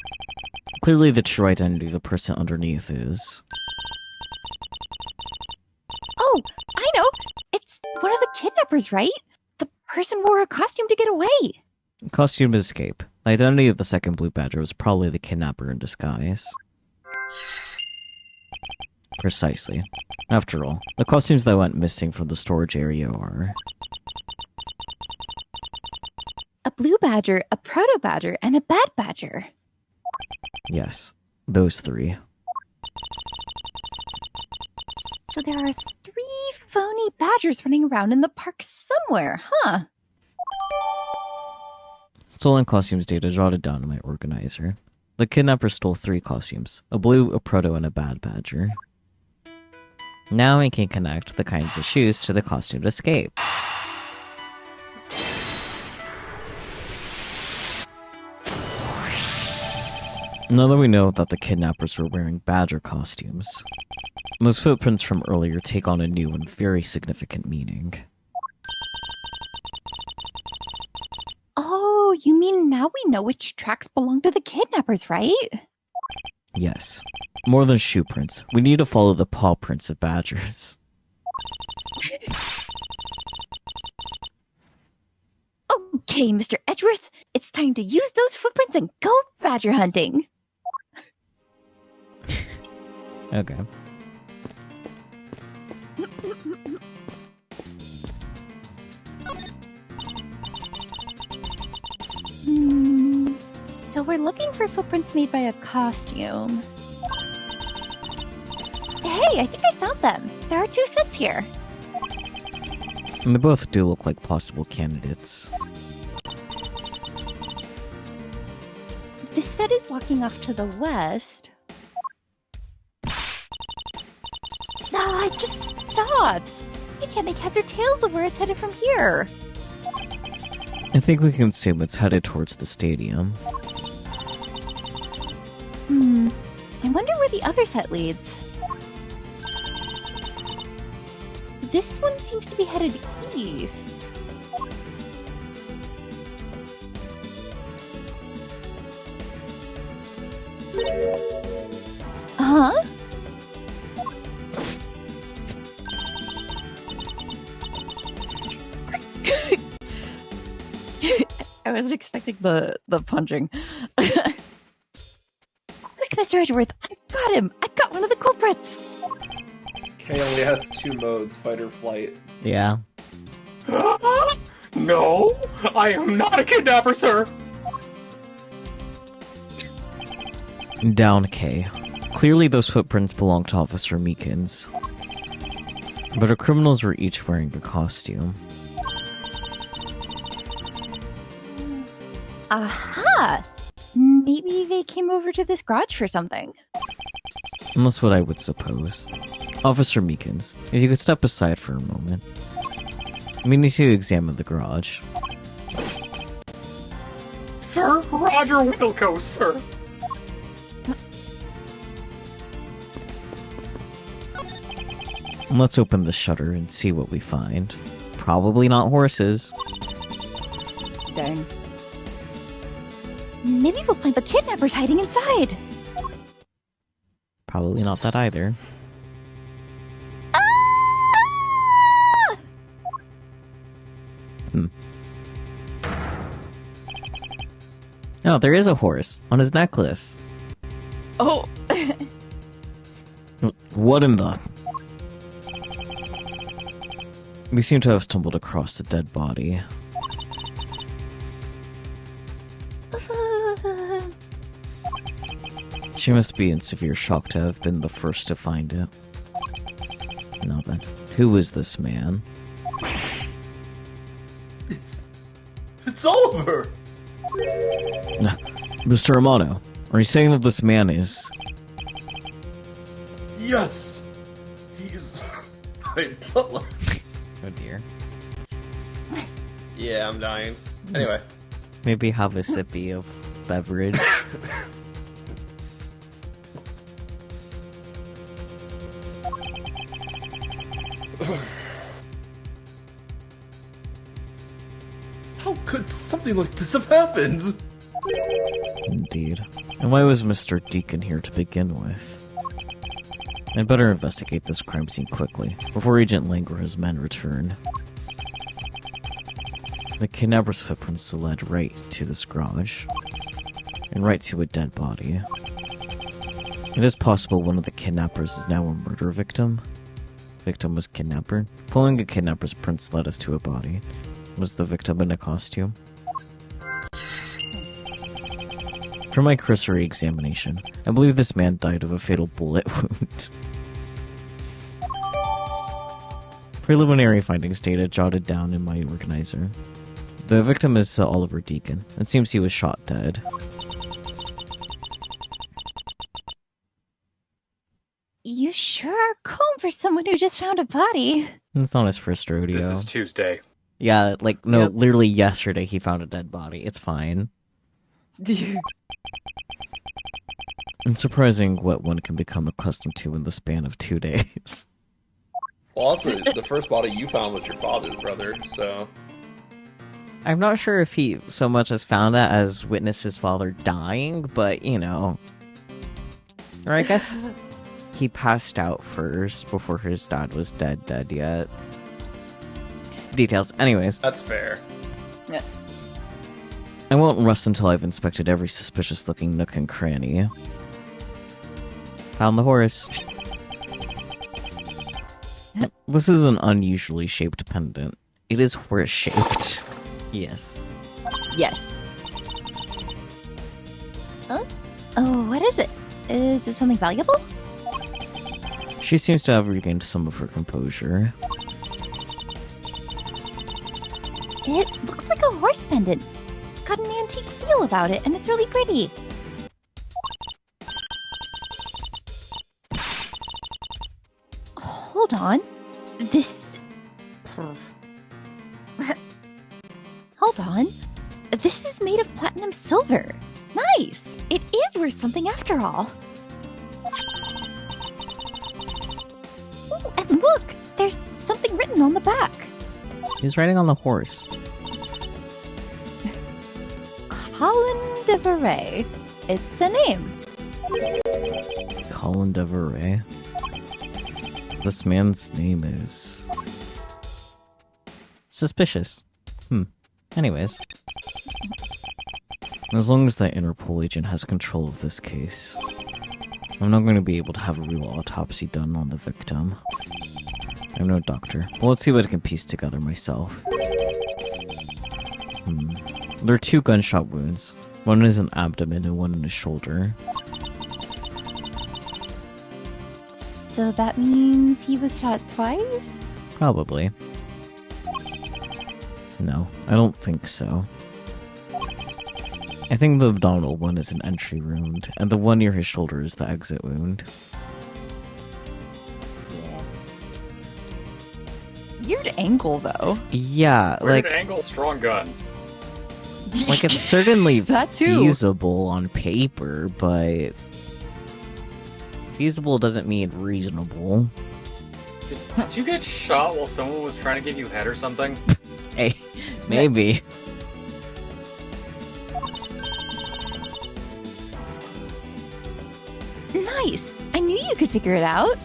Clearly the true identity of the person underneath is... Oh, I know! It's one of the kidnappers, right? The person wore a costume to get away! Costume escape. The identity of the second blue badger was probably the kidnapper in disguise. Precisely. After all, the costumes that went missing from the storage area are... A blue badger, a proto badger, and a bad badger. Yes, those three. So there are 3 phony badgers running around in the park somewhere, huh? Stolen costumes data jotted down in my organizer. The kidnapper stole 3 costumes. A blue, a proto, and a bad badger. Now I can connect the kinds of shoes to the costume escape. Now that we know that the kidnappers were wearing badger costumes, those footprints from earlier take on a new and very significant meaning. Oh, you mean now we know which tracks belong to the kidnappers, right? Yes. More than shoe prints, we need to follow the paw prints of badgers. Okay, Mr. Edgeworth, it's time to use those footprints and go badger hunting. Okay. So we're looking for footprints made by a costume. Hey, I think I found them. There are 2 sets here. And they both do look like possible candidates. This set is walking off to the west. No, it just stops. You can't make heads or tails of where it's headed from here. I think we can assume it's headed towards the stadium. I wonder where the other set leads. This one seems to be headed east. Huh? I wasn't expecting the punching. Quick, Mr. Edgeworth, I've got him! I've got one of the culprits! K only has 2 modes, fight or flight. Yeah. No, I am not a kidnapper, sir. Down K. Clearly those footprints belong to Officer Meekins. But our criminals were each wearing a costume. Aha! Maybe they came over to this garage for something. And that's what I would suppose. Officer Meekins, if you could step aside for a moment. We need to examine the garage. Sir, Roger Wilco, sir. Let's open the shutter and see what we find. Probably not horses. Dang. Maybe we'll find the kidnappers hiding inside. Probably not that either. Ah! Oh, there is a horse on his necklace. Oh. What in the... We seem to have stumbled across a dead body. She must be in severe shock to have been the first to find it. Now then, who is this man? It's Oliver! Mr. Amano, are you saying that this man is... Yes! He is my butler. Oh dear. Yeah, I'm dying. Anyway. Maybe have a sippy of beverage. How could something like this have happened? Indeed. And why was Mr. Deacon here to begin with? I'd better investigate this crime scene quickly, before Agent Lang or his men return. The kidnapper's footprints led right to this garage, and right to a dead body. It is possible one of the kidnappers is now a murder victim. Victim was kidnapper. Following a kidnapper's prints led us to a body. Was the victim in a costume? From my cursory examination, I believe this man died of a fatal bullet wound. Preliminary findings data jotted down in my organizer. The victim is Oliver Deacon. It seems he was shot dead. You sure are calm for someone who just found a body. It's not his first rodeo. This is Tuesday. Yeah, like, no, Yep. literally yesterday he found a dead body. It's fine. It's surprising what one can become accustomed to in the span of 2 days. Well, also, the first body you found was your father's brother, so... I'm not sure if he so much as found that as witnessed his father dying, but, you know... Or I guess he passed out first before his dad was dead yet. Details. Anyways. That's fair. I won't rest until I've inspected every suspicious-looking nook and cranny. Found the horse. This is an unusually shaped pendant. It is horse-shaped. Yes. Yes. Oh, what is it? Is it something valuable? She seems to have regained some of her composure. It looks like a horse pendant. It's got an antique feel about it, and it's really pretty. Hold on. This... Hold on. This is made of platinum silver. Nice! It is worth something after all. Ooh, and look! There's something written on the back. He's riding on the horse. Colin de Verey. It's a name. Colin de Verey. This man's name is... suspicious. Anyways. As long as that Interpol agent has control of this case, I'm not going to be able to have a real autopsy done on the victim. I'm no doctor, but let's see what I can piece together myself. There are 2 gunshot wounds. One in his abdomen and one in his shoulder. So that means he was shot twice? Probably. No, I don't think so. I think the abdominal one is an entry wound, and the one near his shoulder is the exit wound. Yeah. Weird angle, though. Yeah, Weird like, angle, strong gun. it's certainly That too. feasible on paper, but feasible doesn't mean reasonable. Did you get shot while someone was trying to give you head or something? Hey, maybe. Nice! I knew you could figure it out.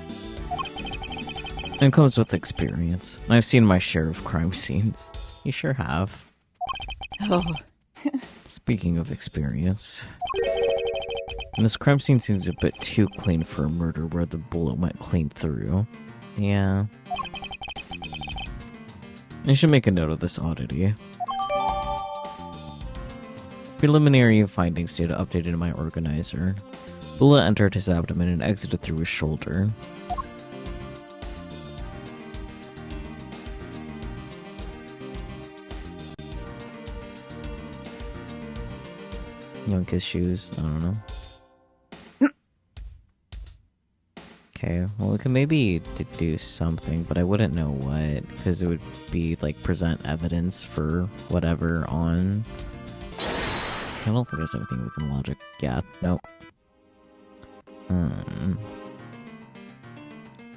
It comes with experience. I've seen my share of crime scenes. You sure have. Oh. Speaking of experience, this crime scene seems a bit too clean for a murder where the bullet went clean through. Yeah. I should make a note of this oddity. Preliminary findings data updated in my organizer. Bullet entered his abdomen and exited through his shoulder. Yoink his shoes. I don't know. Okay, well, we could maybe deduce something, but I wouldn't know what, because it would be, like, present evidence for whatever on... I don't think there's anything we can logic... Yeah, nope.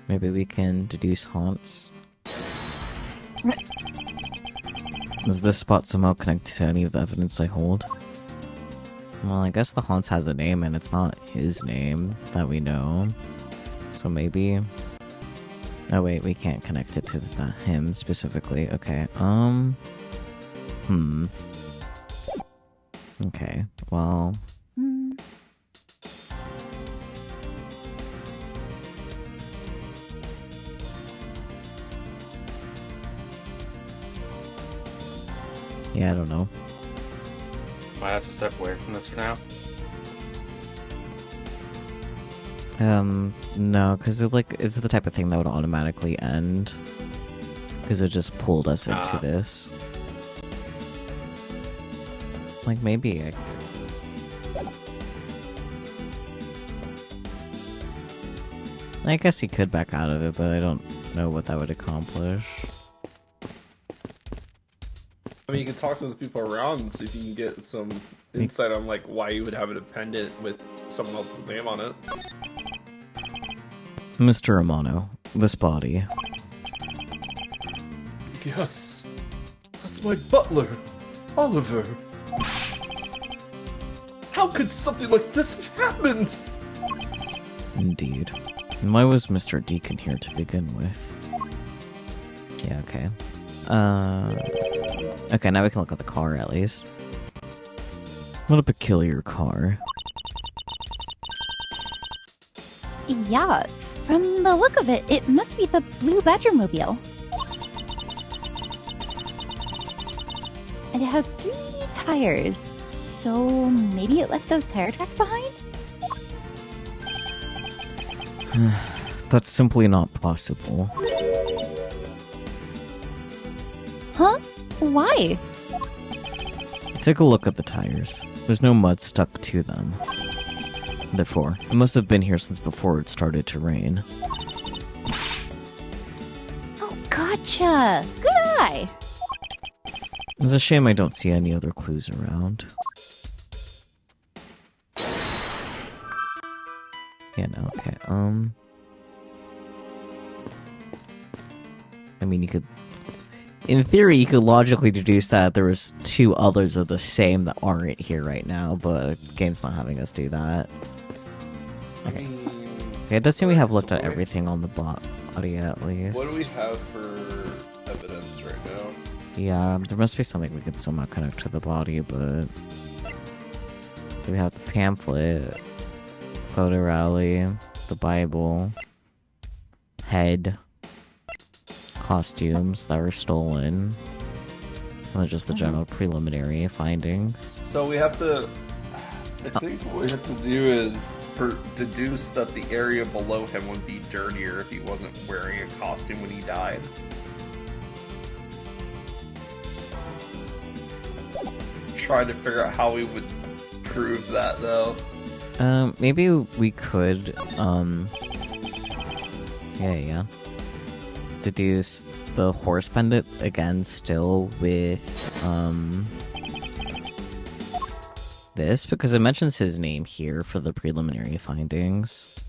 Maybe we can deduce haunts. Is this spot somehow connected to any of the evidence I hold? Well, I guess the Haunts has a name, and it's not his name that we know. So maybe... Oh wait, we can't connect it to him specifically. Okay, Okay, well... Yeah, I don't know. Might have to step away from this for now. No, because it's the type of thing that would automatically end. Because it just pulled us into this. Like, maybe I guess he could back out of it, but I don't know what that would accomplish. I mean, you can talk to the people around and see if you can get some insight on, like, why you would have a dependent with someone else's name on it. Mr. Romano, this body. Yes, that's my butler, Oliver. How could something like this have happened? Indeed. And why was Mr. Deacon here to begin with? Yeah, okay. Okay, now we can look at the car at least. What a peculiar car. Yeah, from the look of it, it must be the Blue Badgermobile. And it has 3 tires, so maybe it left those tire tracks behind? That's simply not possible. Huh? Why? Take a look at the tires. There's no mud stuck to them. Therefore, it must have been here since before it started to rain. Oh, gotcha! Good eye! It's a shame I don't see any other clues around. Yeah, no, okay, I mean, you could... In theory, you could logically deduce that there was 2 others of the same that aren't here right now, but the game's not having us do that. Okay. Okay, it does seem we have looked at everything on the body at least. What do we have for evidence right now? Yeah, there must be something we could somehow connect to the body, but... We have the pamphlet, photo rally, the Bible, head, costumes that were stolen, and just the general preliminary findings. So we have to... I think what we have to do is deduce that the area below him would be dirtier if he wasn't wearing a costume when he died. Trying to figure out how we would prove that, though. Maybe we could, yeah. Deduce the horse pendant again, still with, this, because it mentions his name here for the preliminary findings.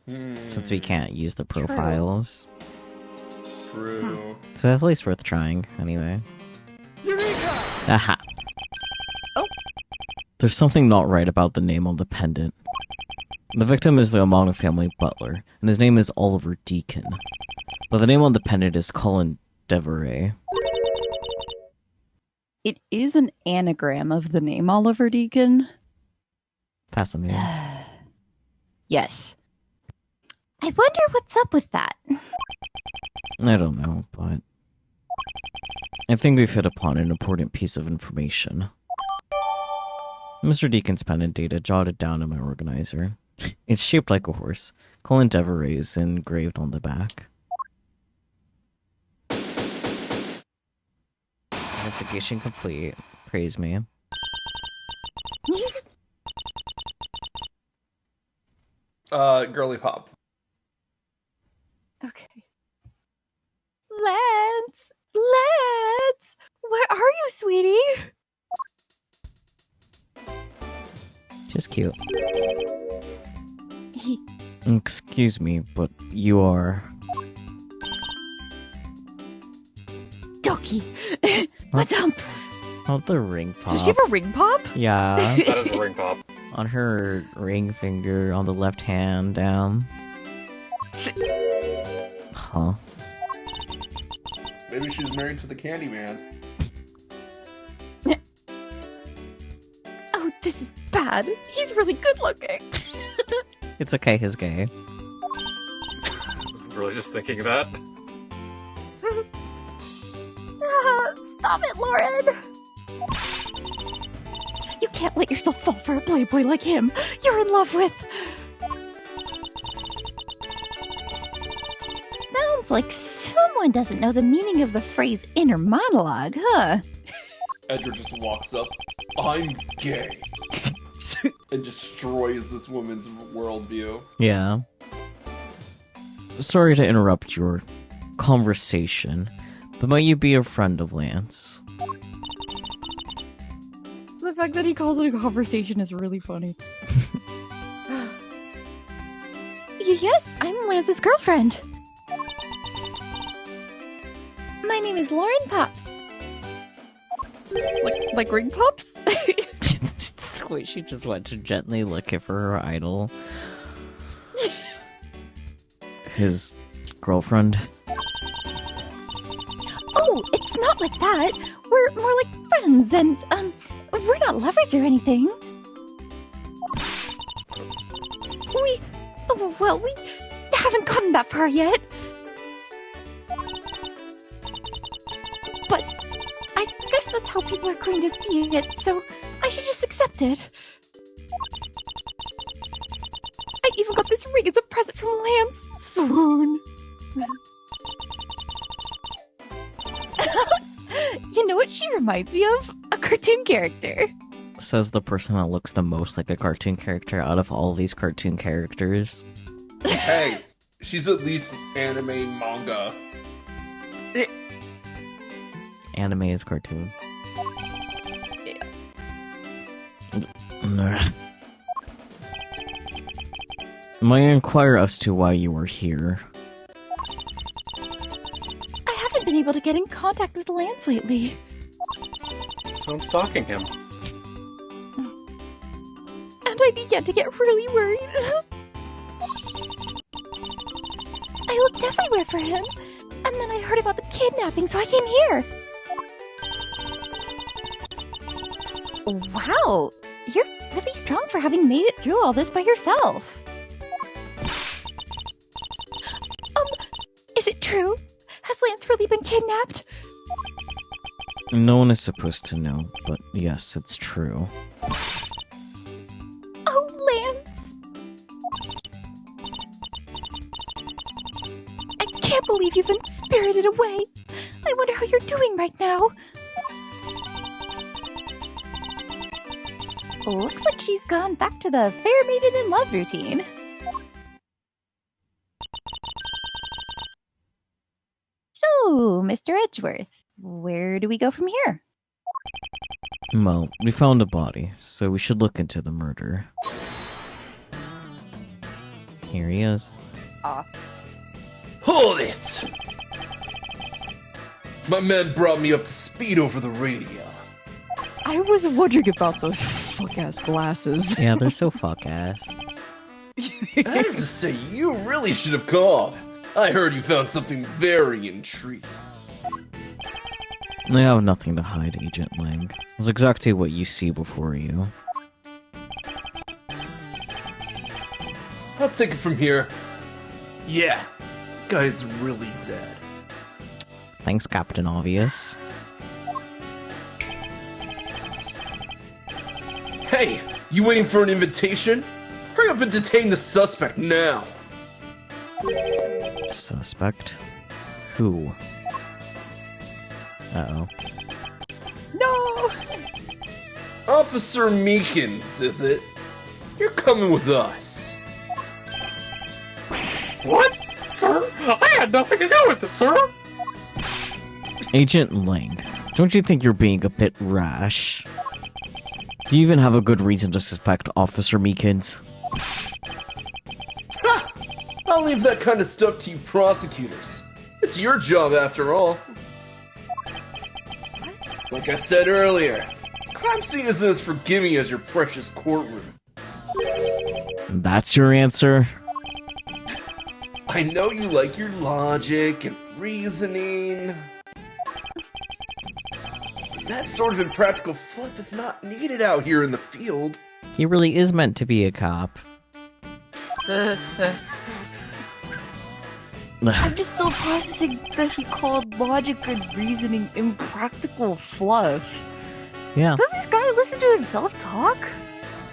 Since we can't use the profiles. True. So at least worth trying, anyway. Eureka! Aha! Oh. There's something not right about the name on the pendant. The victim is the Amano family butler, and his name is Oliver Deacon. But the name on the pendant is Colin Deveray. It is an anagram of the name Oliver Deacon. Fascinating. Yes. I wonder what's up with that. I don't know, but... I think we've hit upon an important piece of information. Mr. Deacon's pendant data jotted down in my organizer. It's shaped like a horse. Colin Deveray is engraved on the back. Investigation complete. Praise me. Girly pop. Okay. Lance! Lance! Where are you, sweetie? Just cute. Excuse me, but you are... Doki! What's up? Not the ring pop. Does she have a ring pop? Yeah. That is a ring pop. On her ring finger, on the left hand, down. Huh. Maybe she's married to the Candyman. Oh, this is bad. He's really good looking. It's okay, he's gay. I was really just thinking that. Stop it, Lauren. You can't let yourself fall for a playboy like him. You're in love with... Sounds like someone doesn't know the meaning of the phrase inner monologue, huh? Edgar just walks up. I'm gay. And destroys this woman's worldview. Yeah. Sorry to interrupt your conversation, but might you be a friend of Lance? The fact that he calls it a conversation is really funny. Yes, I'm Lance's girlfriend. My name is Lauren Pops. Like ring pops? Wait, she just went to gently look at for her idol. His girlfriend. Oh, it's not like that. We're more like friends, and, we're not lovers or anything. We haven't gotten that far yet. But I guess that's how people are going to see it, so I should just accept it. I even got this ring as a present from Lance. Swoon. You know what she reminds me of? A cartoon character. Says the person that looks the most like a cartoon character out of all of these cartoon characters. Hey, she's at least anime manga. Anime is cartoon. May I inquire as to why you are here? I haven't been able to get in contact with Lance lately. So I'm stalking him. And I began to get really worried. I looked everywhere for him, and then I heard about the kidnapping, so I came here. Wow, you're really strong for having made it through all this by yourself. Is it true? Has Lance really been kidnapped? No one is supposed to know, but yes, it's true. Oh, Lance! I can't believe you've been spirited away. I wonder how you're doing right now. Looks like she's gone back to the fair maiden in love routine. So, Mr. Edgeworth, where do we go from here? Well, we found a body, so we should look into the murder. Here he is. Hold it! My man brought me up to speed over the radio. I was wondering about those fuck-ass glasses. Yeah, they're so fuck-ass. I have to say, you really should have called. I heard you found something very intriguing. I have nothing to hide, Agent Lang. It's exactly what you see before you. I'll take it from here. Yeah, guy's really dead. Thanks, Captain Obvious. Hey, you waiting for an invitation? Hurry up and detain the suspect now. Suspect? Who? Uh-oh. No! Officer Meekins, is it? You're coming with us. What? Sir? I had nothing to do with it, sir! Agent Lang, don't you think you're being a bit rash? Do you even have a good reason to suspect Officer Meekins? Ha! I'll leave that kind of stuff to you prosecutors. It's your job after all. Like I said earlier, crime scene isn't as forgiving as your precious courtroom. That's your answer? I know you like your logic and reasoning. That sort of impractical fluff is not needed out here in the field. He really is meant to be a cop. I'm just still processing that he called logic and reasoning impractical fluff. Yeah, Does this guy listen to himself talk?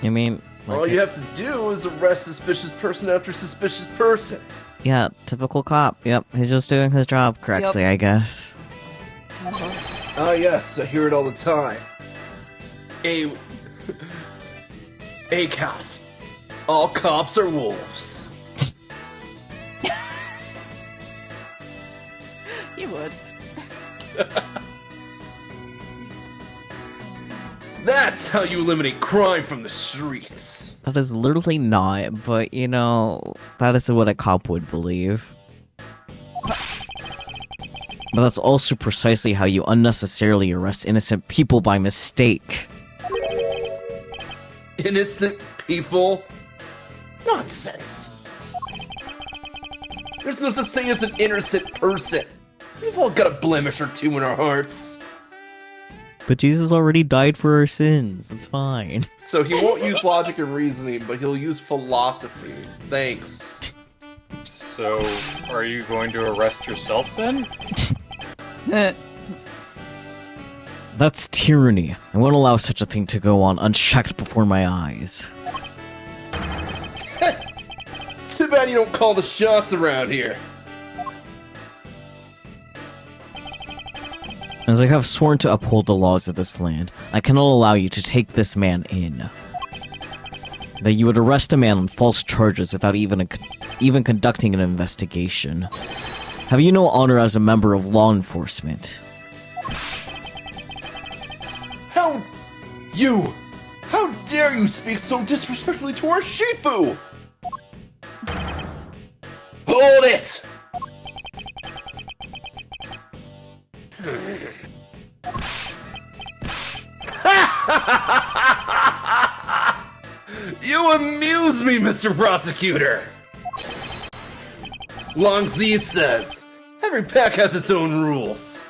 I mean... All you have to do is arrest suspicious person after suspicious person. Yeah, typical cop. Yep, he's just doing his job correctly, I guess. Ah, yes, I hear it all the time. A cop. All cops are wolves. He would. That's how you eliminate crime from the streets. That is literally not, but you know, that is what a cop would believe. But that's also precisely how you unnecessarily arrest innocent people by mistake. Innocent people? Nonsense. There's no such thing as an innocent person. We've all got a blemish or two in our hearts. But Jesus already died for our sins. It's fine. So he won't use logic and reasoning, but he'll use philosophy. Thanks. So, are you going to arrest yourself then? That's tyranny. I won't allow such a thing to go on unchecked before my eyes. Too bad you don't call the shots around here. As I have sworn to uphold the laws of this land, I cannot allow you to take this man in. That you would arrest a man on false charges without even conducting an investigation. Have you no honor as a member of law enforcement? How dare you speak so disrespectfully to our Shifu? Hold it! You amuse me, Mr. Prosecutor! Long Z says, every pack has its own rules.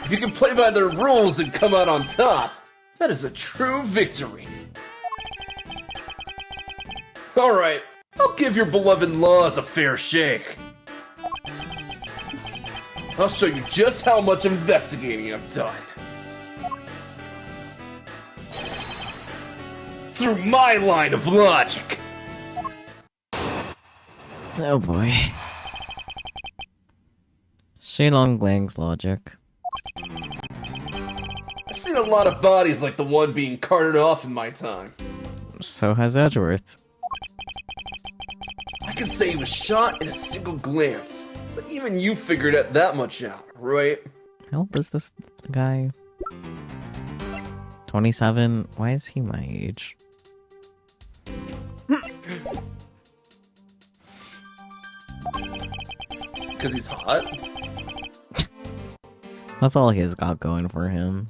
If you can play by their rules and come out on top, that is a true victory. Alright, I'll give your beloved laws a fair shake. I'll show you just how much investigating I've done. Through my line of logic. Oh boy. Shenlong Lang's logic. I've seen a lot of bodies like the one being carted off in my time. So has Edgeworth. I could say he was shot in a single glance, but even you figured that much out, right? How old is this guy? 27? Why is he my age? Because he's hot? That's all he's got going for him.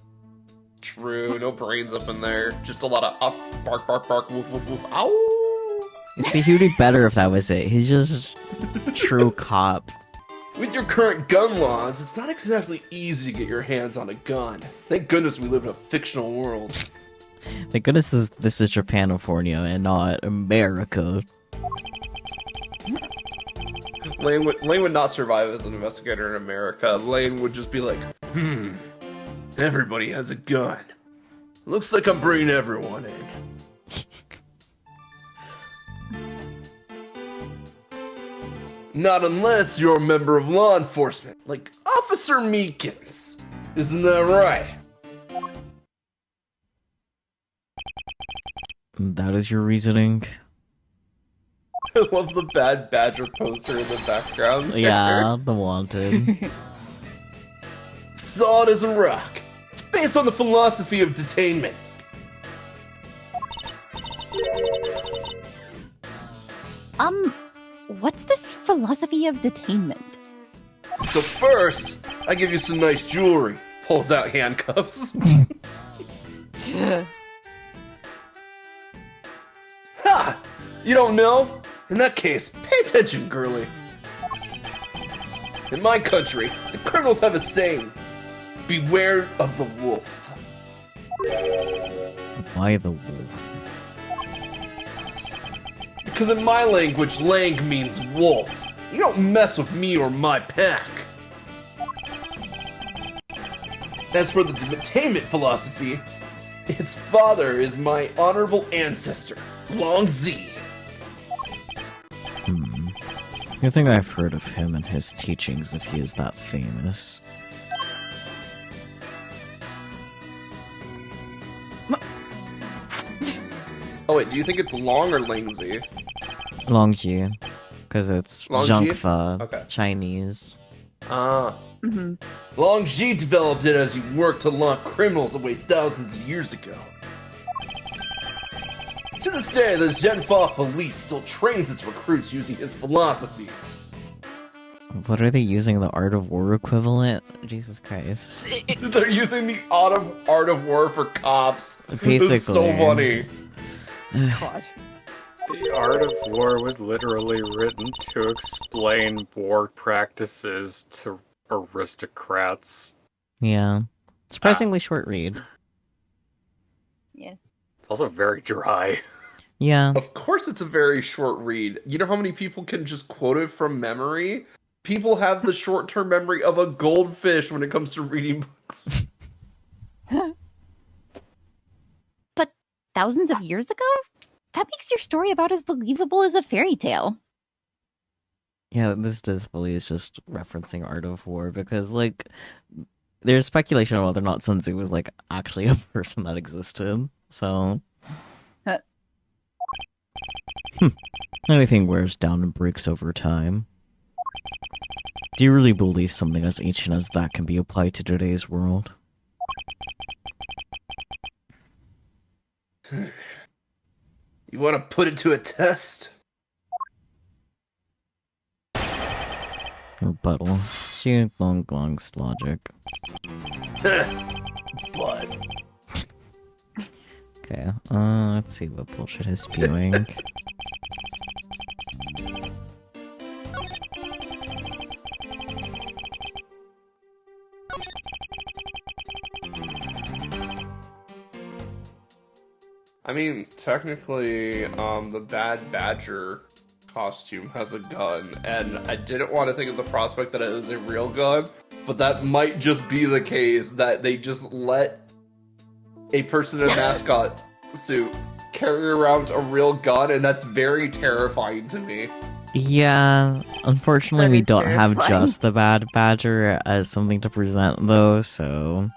True, no brains up in there. Just a lot of up, bark, bark, bark, woof, woof, woof, ow! You see, he would be better if that was it. He's just true cop. With your current gun laws, it's not exactly easy to get your hands on a gun. Thank goodness we live in a fictional world. Thank goodness this is Japanifornia and not America. Lane would not survive as an investigator in America. Lane would just be like, everybody has a gun. Looks like I'm bringing everyone in. Not unless you're a member of law enforcement, like Officer Meekins. Isn't that right? That is your reasoning? I love the Bad Badger poster in the background. Yeah, the wanted. Solid as a rock. It's based on the philosophy of detainment. What's this philosophy of detainment? So first, I give you some nice jewelry. Pulls out handcuffs. Ha! You don't know? In that case, pay attention, girlie. In my country, the criminals have a saying. Beware of the wolf. Why the wolf? Because in my language, lang means wolf. You don't mess with me or my pack. As for the detainment philosophy, its father is my honorable ancestor, Long Z. I think I've heard of him and his teachings if he is that famous. Oh wait, do you think it's Long or Lingzi? Longji, because it's Longji? Zhengfa, Okay. Chinese. Ah. Mm-hmm. Long Ji developed it as he worked to lock criminals away thousands of years ago. To this day, the Zhenfa police still trains its recruits using his philosophies. What are they using? The Art of War equivalent? Jesus Christ. They're using the art of war for cops. Basically. This is so funny. God. The Art of War was literally written to explain war practices to aristocrats. Yeah. Surprisingly short read. Yeah. It's also very dry. Yeah. Of course it's a very short read. You know how many people can just quote it from memory? People have the short-term memory of a goldfish when it comes to reading books. But thousands of years ago? That makes your story about as believable as a fairy tale. Yeah, this display is just referencing Art of War because, like, there's speculation on whether or not Sun Tzu was, like, actually a person that existed. So. Anything wears down and breaks over time. Do you really believe something as ancient as that can be applied to today's world? You want to put it to a test? Rebuttal. She longs logic. But Okay, let's see what bullshit he's spewing. I mean, technically, the Bad Badger costume has a gun, and I didn't want to think of the prospect that it was a real gun, but that might just be the case, that they just let a person in a mascot suit carry around a real gun, and that's very terrifying to me. Yeah, unfortunately That we is don't have terrifying. just the Bad Badger as something to present, though, so...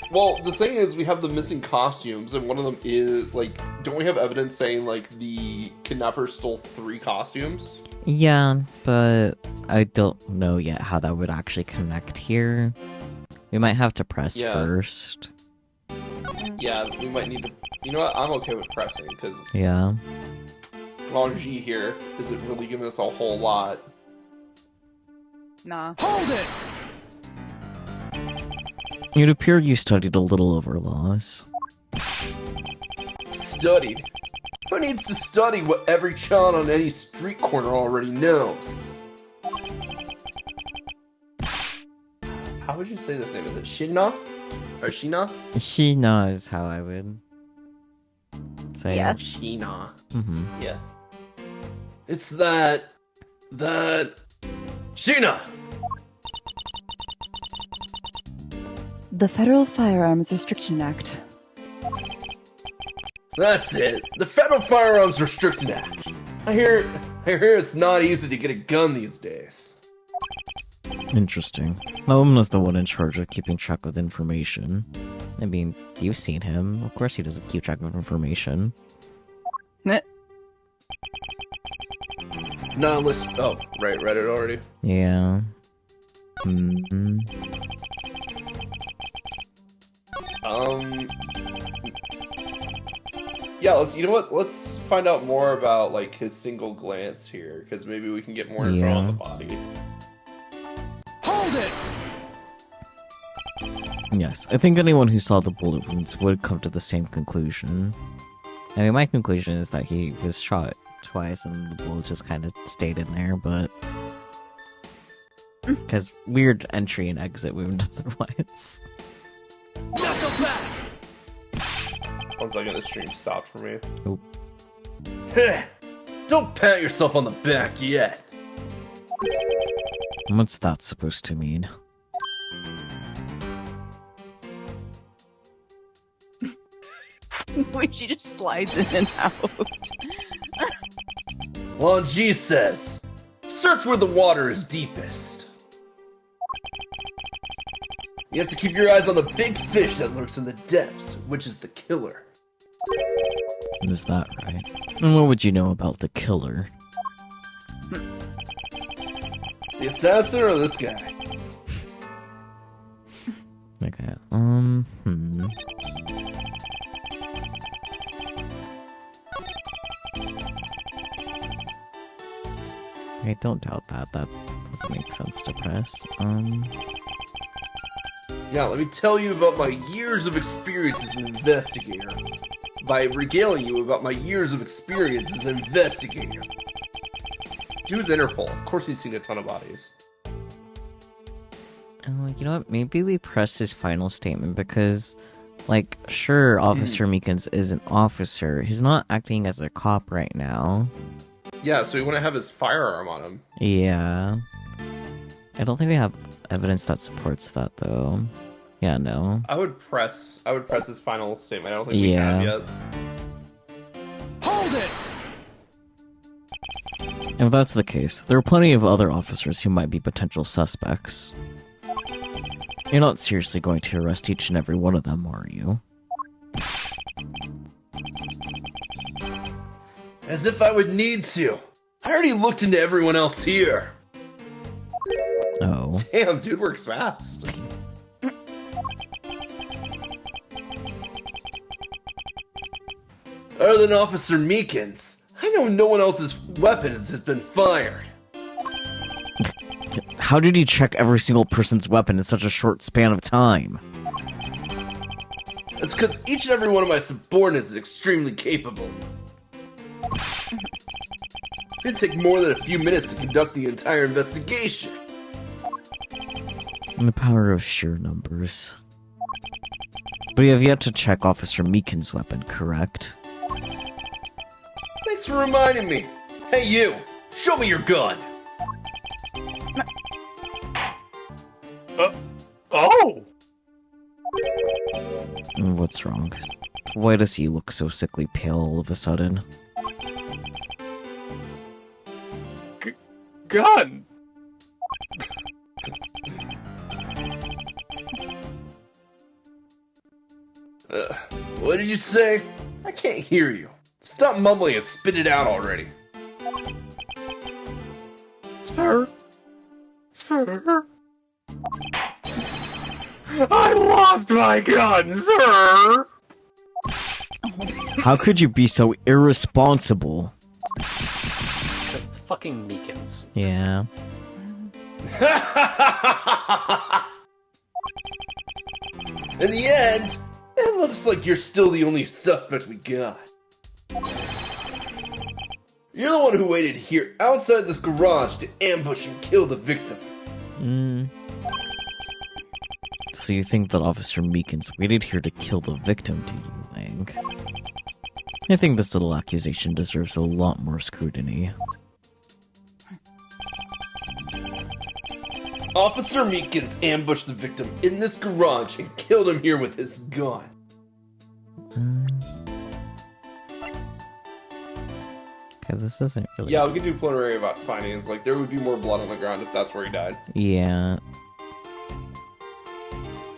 Well, the thing is, we have the missing costumes, and one of them is, like, don't we have evidence saying, like, the kidnapper stole 3 costumes? Yeah, but I don't know yet how that would actually connect here. We might have to press Yeah. first. Yeah, we might need to... You know what? I'm okay with pressing, because Yeah. Long G here isn't really giving us a whole lot. Nah. It appeared you studied a little over laws. Studied? Who needs to study what every child on any street corner already knows? How would you say this name? Is it Shina? Or Shina? She knows how I would say Yeah. it. Shina. Mm-hmm. Yeah. It's that... Shina! The Federal Firearms Restriction Act. That's it. The Federal Firearms Restriction Act. I hear it's not easy to get a gun these days. Interesting. That woman was the one in charge of keeping track of information. I mean, you've seen him. Of course he doesn't keep track of information. Meh. No, listen. Oh, right, read it already. Yeah. Mm-hmm. Yeah, you know what? Let's find out more about, like, his single glance here, because maybe we can get more info on Yeah. the body. Yes, I think anyone who saw the bullet wounds would come to the same conclusion. I mean, my conclusion is that he was shot twice and the bullet just kind of stayed in there, but... Because weird entry and exit wound otherwise. 1 second, the stream stopped for me. Oop. Don't pat yourself on the back yet. What's that supposed to mean? Wait, she just slides in and out. Lanji says, search where the water is deepest. You have to keep your eyes on the big fish that lurks in the depths, which is the killer. Is that right? And what would you know about the killer? The assassin or this guy? Okay, I don't doubt that. That doesn't make sense to press. Yeah, let me tell you about my years of experience as an investigator. By regaling you about my years of experience as an investigator. Dude's Interpol. Of course he's seen a ton of bodies. You know what? Maybe we press his final statement because, like, sure, Officer Meekins is an officer. He's not acting as a cop right now. Yeah, so he wouldn't have his firearm on him. Yeah. I don't think we have evidence that supports that, though. Yeah, no. I would press his final statement. I don't think we have yet. Hold it! If that's the case, there are plenty of other officers who might be potential suspects. You're not seriously going to arrest each and every one of them, are you? As if I would need to. I already looked into everyone else here. Oh. Damn, dude works fast. Other than Officer Meekins, I know no one else's weapons has been fired. How did you check every single person's weapon in such a short span of time? It's because each and every one of my subordinates is extremely capable. It didn't take more than a few minutes to conduct the entire investigation. The power of sheer numbers. But you have yet to check Officer Meekins' weapon, correct? Thanks for reminding me. Hey you, show me your gun. Oh! What's wrong? Why does he look so sickly pale all of a sudden? Gun! What did you say? I can't hear you. Stop mumbling and spit it out already. Sir? Sir? I lost my gun, sir! How could you be so irresponsible? Because it's fucking Meekins. Yeah. In the end, it looks like you're still the only suspect we got. You're the one who waited here outside this garage to ambush and kill the victim. So you think that Officer Meekins waited here to kill the victim, do you, Lang? I think this little accusation deserves a lot more scrutiny. Officer Meekins ambushed the victim in this garage and killed him here with his gun. Okay, this doesn't really... Yeah, we could do preliminary findings. Like, there would be more blood on the ground if that's where he died. Yeah.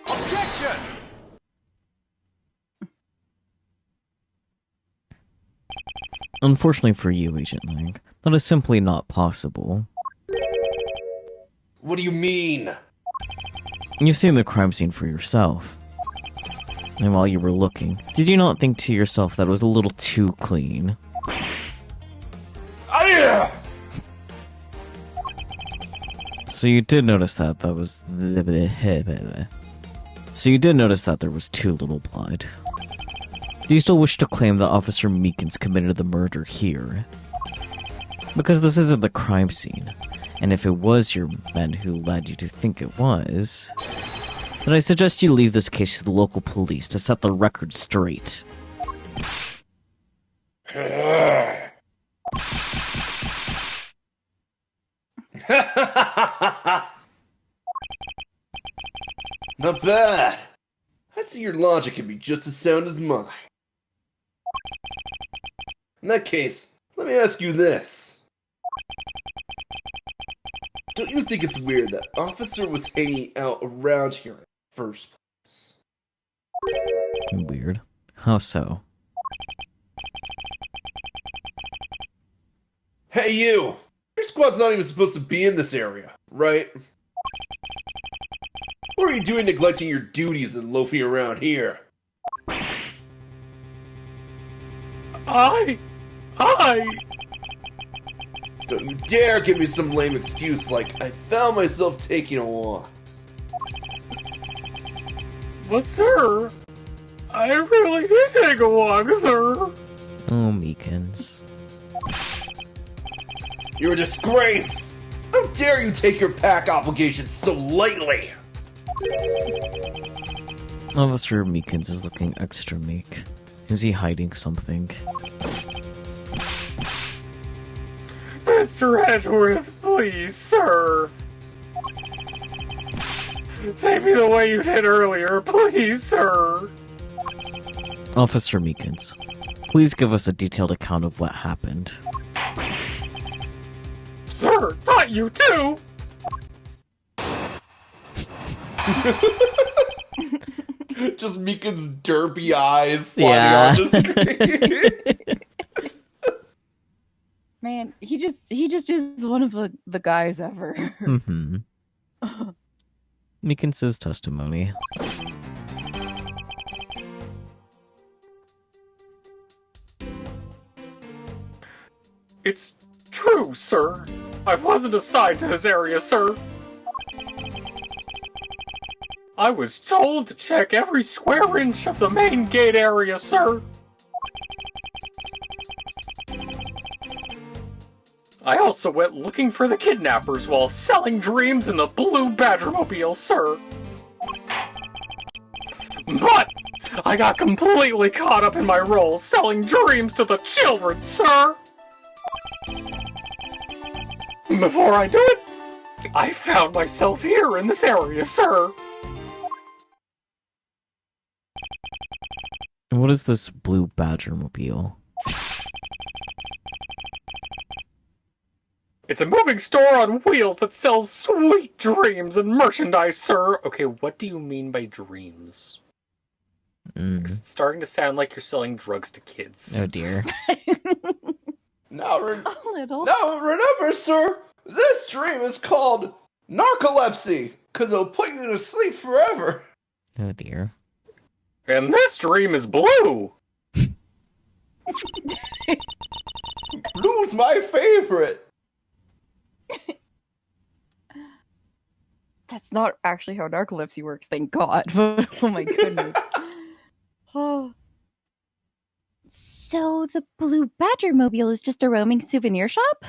Objection! Unfortunately for you, Agent Lang, that is simply not possible. What do you mean? You've seen the crime scene for yourself. And while you were looking, did you not think to yourself that it was a little too clean? So you did notice that So you did notice that there was too little blood. Do you still wish to claim that Officer Meekins committed the murder here? Because this isn't the crime scene, and if it was your men who led you to think it was, then I suggest you leave this case to the local police to set the record straight. Not bad. I see your logic can be just as sound as mine. In that case, let me ask you this. Don't you think it's weird that Officer was hanging out around here in the first place? Weird. How so? Hey you! Your squad's not even supposed to be in this area, right? What are you doing neglecting your duties and loafing around here? I... Don't you dare give me some lame excuse like I found myself taking a walk. But sir, I really did take a walk, sir. Oh, Meekins. You're a disgrace! How dare you take your pack obligations so lightly? Officer Meekins is looking extra meek. Is he hiding something? Mr. Edgeworth, please, sir. Save me the way you did earlier, please, sir. Officer Meekins, please give us a detailed account of what happened. Sir, not you too! Just Meekins' derpy eyes sliding on the screen. Man, he just is one of the guys ever. Mm-hmm. Meekins' testimony. It's true, sir. I wasn't assigned to this area, sir. I was told to check every square inch of the main gate area, sir. I also went looking for the kidnappers while selling dreams in the blue Badgermobile, sir. But I got completely caught up in my role selling dreams to the children, sir. Before I knew it, I found myself here in this area, sir. And what is this blue Badgermobile? It's a moving store on wheels that sells sweet dreams and merchandise, sir. Okay, what do you mean by dreams? Because it's starting to sound like you're selling drugs to kids. Oh dear. Now, A little. now remember, sir, this dream is called narcolepsy, because it'll put you to sleep forever. Oh dear. And this dream is blue. Blue's my favorite. That's not actually how narcolepsy works, thank God. But oh my goodness. Oh. So the Blue Badgermobile is just a roaming souvenir shop?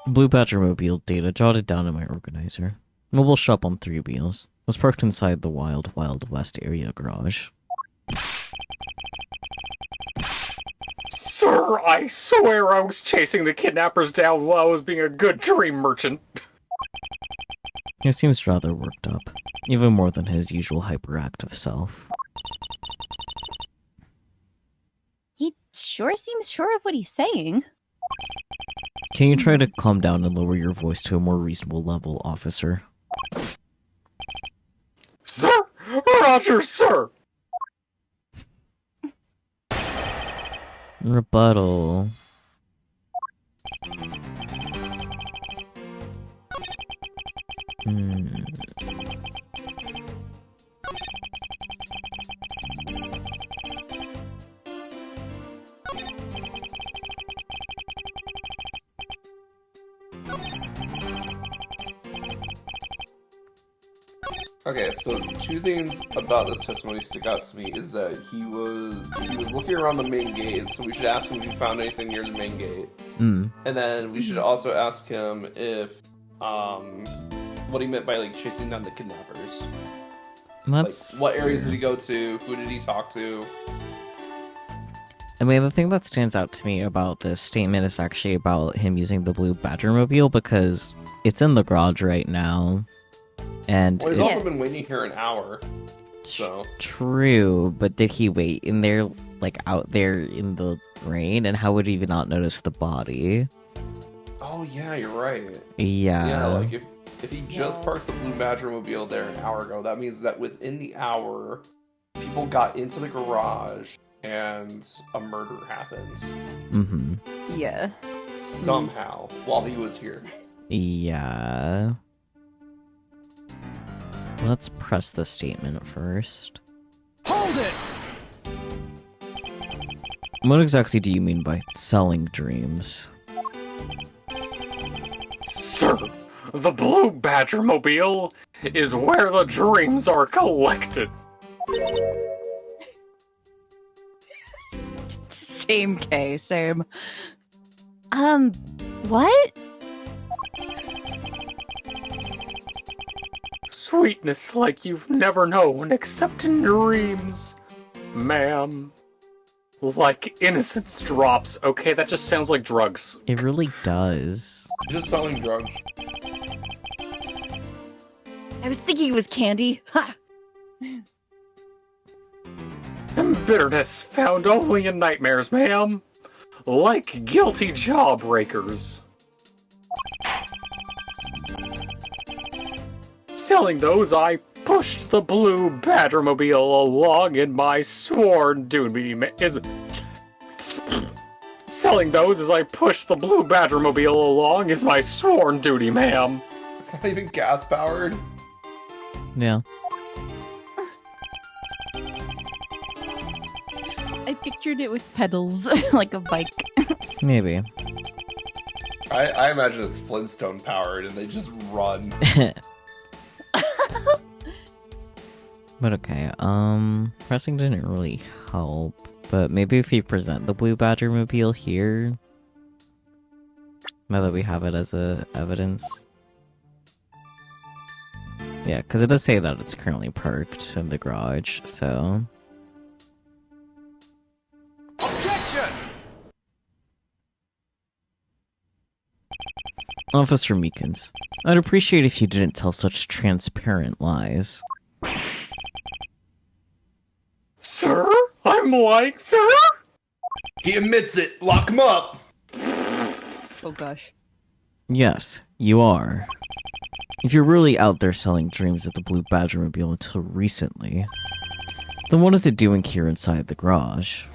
Blue Badgermobile data jotted down in my organizer. Mobile shop on 3 wheels. Was parked inside the Wild Wild West area garage. Sir, I swear I was chasing the kidnappers down while I was being a good dream merchant. He seems rather worked up, even more than his usual hyperactive self. He sure seems sure of what he's saying. Can you try to calm down and lower your voice to a more reasonable level, officer? Sir? Roger, sir! Rebuttal. Okay, so two things about this testimony stick out to me is that he was looking around the main gate, so we should ask him if he found anything near the main gate. Mm. And then we should also ask him if what he meant by like chasing down the kidnappers. That's Like, what areas did he go to? Who did he talk to? I mean, the thing that stands out to me about this statement is actually about him using the blue Badgermobile, because it's in the garage right now. And Well, he's also been waiting here an hour. So true, but did he wait in there, like out there in the rain? And how would he not notice the body? Oh yeah, you're right. Yeah. Yeah, like if he just parked the blue Badgermobile there an hour ago, that means that within the hour, people got into the garage and a murder happened. Mm-hmm. Yeah. Somehow, while he was here. Yeah. Let's press the statement first. Hold it! What exactly do you mean by selling dreams? Sir, the blue Badgermobile is where the dreams are collected. Same K, same. What? Sweetness like you've never known except in dreams, ma'am. Like innocence drops. Okay, that just sounds like drugs. It really does. Just selling drugs. I was thinking it was candy. Ha! And bitterness found only in nightmares, ma'am. Like guilty jawbreakers. Selling those, I pushed the blue Badgermobile along in my sworn duty. Selling those as I pushed the blue Badgermobile along is my sworn duty, ma'am. It's not even gas powered. Yeah. I pictured it with pedals, like a bike. Maybe. I imagine it's Flintstone powered and they just run. But okay, pressing didn't really help. But maybe if we present the blue Badgermobile here, now that we have it as evidence. Yeah, because it does say that it's currently parked in the garage, so... Objection! Officer Meekins, I'd appreciate if you didn't tell such transparent lies. Sir? I'm like, sir? He admits it. Lock him up. Oh gosh. Yes, you are. If you're really out there selling dreams at the blue Badgermobile until recently, then what is it doing here inside the garage?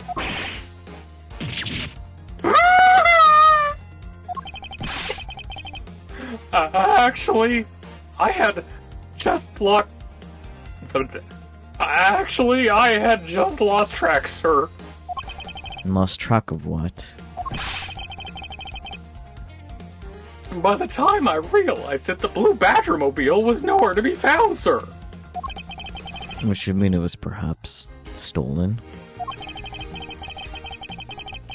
Actually, I had just lost track, sir. And lost track of what? By the time I realized it, the blue Badgermobile was nowhere to be found, sir. Which should mean it was perhaps stolen.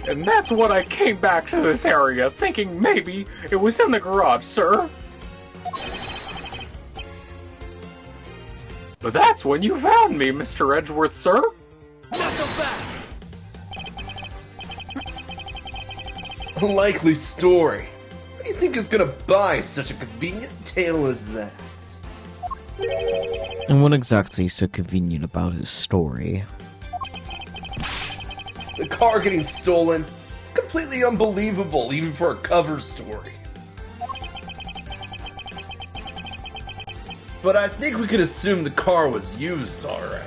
And that's when I came back to this area, thinking maybe it was in the garage, sir. But that's when you found me, Mr. Edgeworth, sir. Knuckle back! Unlikely story. Who do you think is gonna buy such a convenient tale as that? And what exactly is so convenient about his story? The car getting stolen. It's completely unbelievable, even for a cover story. But I think we can assume the car was used, alright.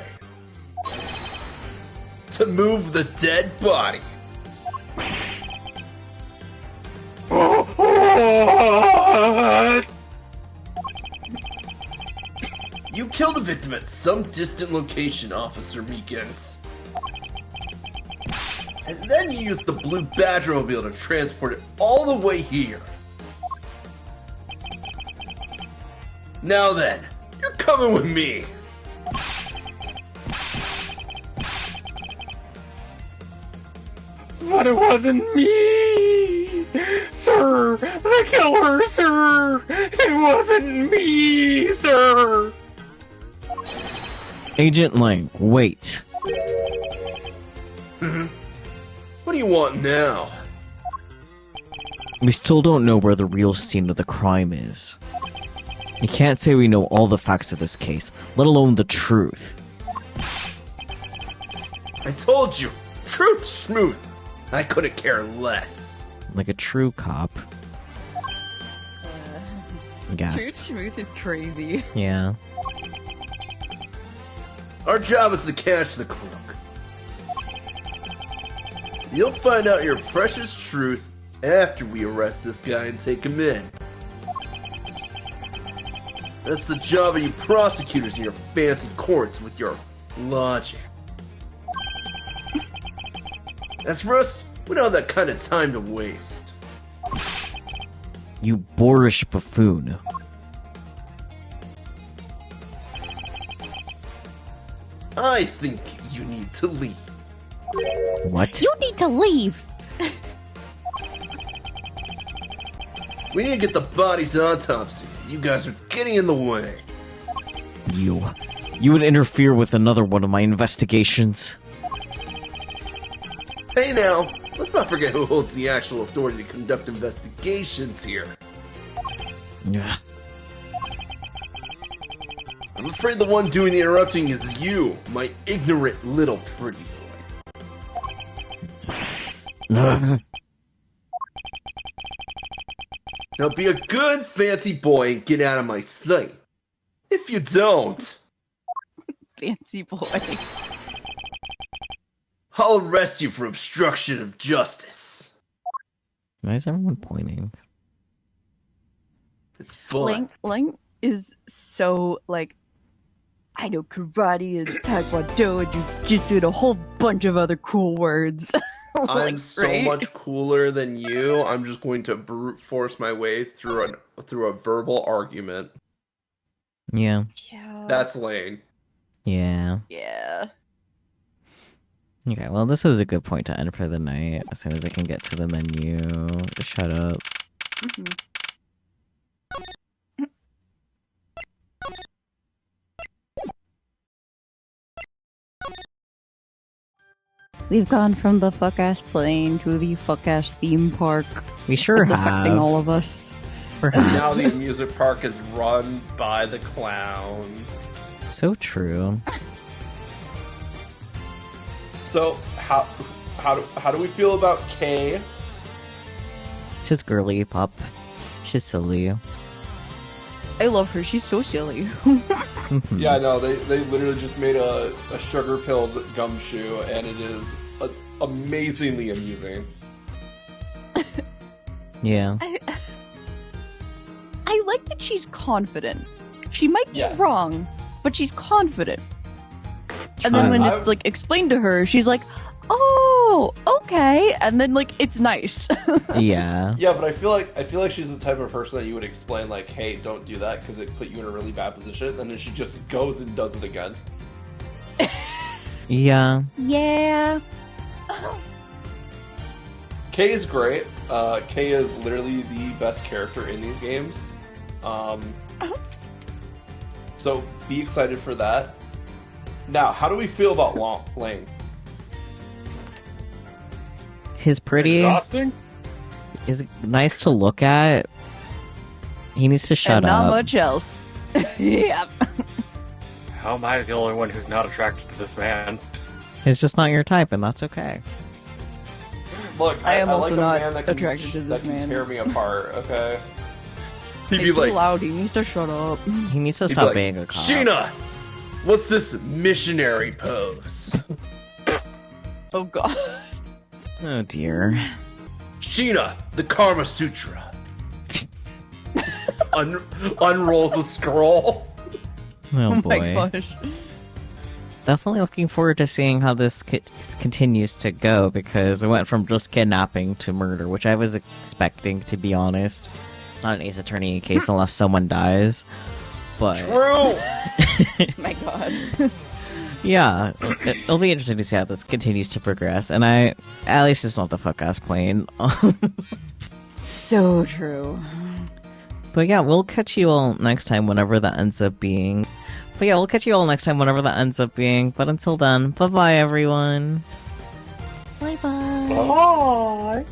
To move the dead body. You killed the victim at some distant location, Officer Meekins. And then you used the blue Badgermobile to transport it all the way here. Now then, You're coming with me! But it wasn't me! Sir! The killer, sir! It wasn't me, sir! Agent Lang, wait. What do you want now? We still don't know where the real scene of the crime is. You can't say we know all the facts of this case, let alone the truth. I told you! Truth, schmooth! I couldn't care less. Like a true cop. Gasp. Truth Schmooth is crazy. Yeah. Our job is to catch the crook. You'll find out your precious truth after we arrest this guy and take him in. That's the job of you prosecutors in your fancy courts with your logic. As for us, we don't have that kind of time to waste. You boorish buffoon. I think you need to leave. What? You need to leave. We need to get the bodies autopsy. You guys are getting in the way. You would interfere with another one of my investigations. Hey now, let's not forget who holds the actual authority to conduct investigations here. Ugh. I'm afraid the one doing the interrupting is you, my ignorant little pretty boy. Ugh. Now be a good fancy boy and get out of my sight. If you don't, Fancy boy. I'll arrest you for obstruction of justice. Why is everyone pointing? It's fun. Lang is so, like, I know karate and taekwondo and jujitsu and a whole bunch of other cool words. Like, I'm so right? much cooler than you. I'm just going to brute force my way through a verbal argument. Yeah. Yeah. That's Lane. Yeah. Yeah. Okay, well, this is a good point to end for the night. As soon as I can get to the menu. Shut up. Mhm. We've gone from the fuck-ass plane to the fuck-ass theme park. We sure It's have. affecting all of us. Perhaps. Now the amusement park is run by the clowns. So true. So how do we feel about Kay? She's girly, pop. She's silly. I love her. She's so silly. Mhm. Yeah, I know. They literally just made a sugar-pilled gumshoe, and it is amazingly amusing. Yeah. I like that she's confident. She might be Yes. wrong, but she's confident. And then when I- it's like explained to her, she's like, "Oh, okay." And then like it's nice. Yeah. Yeah, but I feel like she's the type of person that you would explain like, "Hey, don't do that because it put you in a really bad position," and then she just goes and does it again. Yeah. Yeah. Kay is great. Kay is literally the best character in these games. So be excited for that. Now, how do we feel about Lang? He's pretty. Exhausting? He's nice to look at. He needs to shut and not up. much else. Yep. How am I the only one who's not attracted to this man? He's just not your type, and that's okay. Look, I am also like a not man that can, attracted to this that can man. tear me apart. Okay. He'd He's be like, too loud. He needs to shut up. He needs to he'd be stop like, being a cop. Sheena, what's this missionary pose? Oh god. Oh dear. Sheena, the Karma Sutra. Unrolls a scroll. Oh Oh boy. my gosh. Definitely looking forward to seeing how this continues to go, because it went from just kidnapping to murder, which I was expecting, to be honest. It's not an Ace Attorney case unless someone dies. But True! My God. yeah, it'll be interesting to see how this continues to progress. And at least it's not the fuck ass plane. So true. But yeah, we'll catch you all next time, whenever that ends up being. But until then, bye-bye, everyone. Bye-bye. Bye!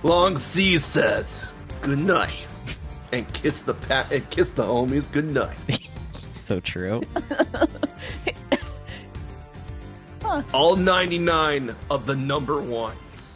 Long C says good night, and kiss the homies good night. So true. All 99 of the number ones.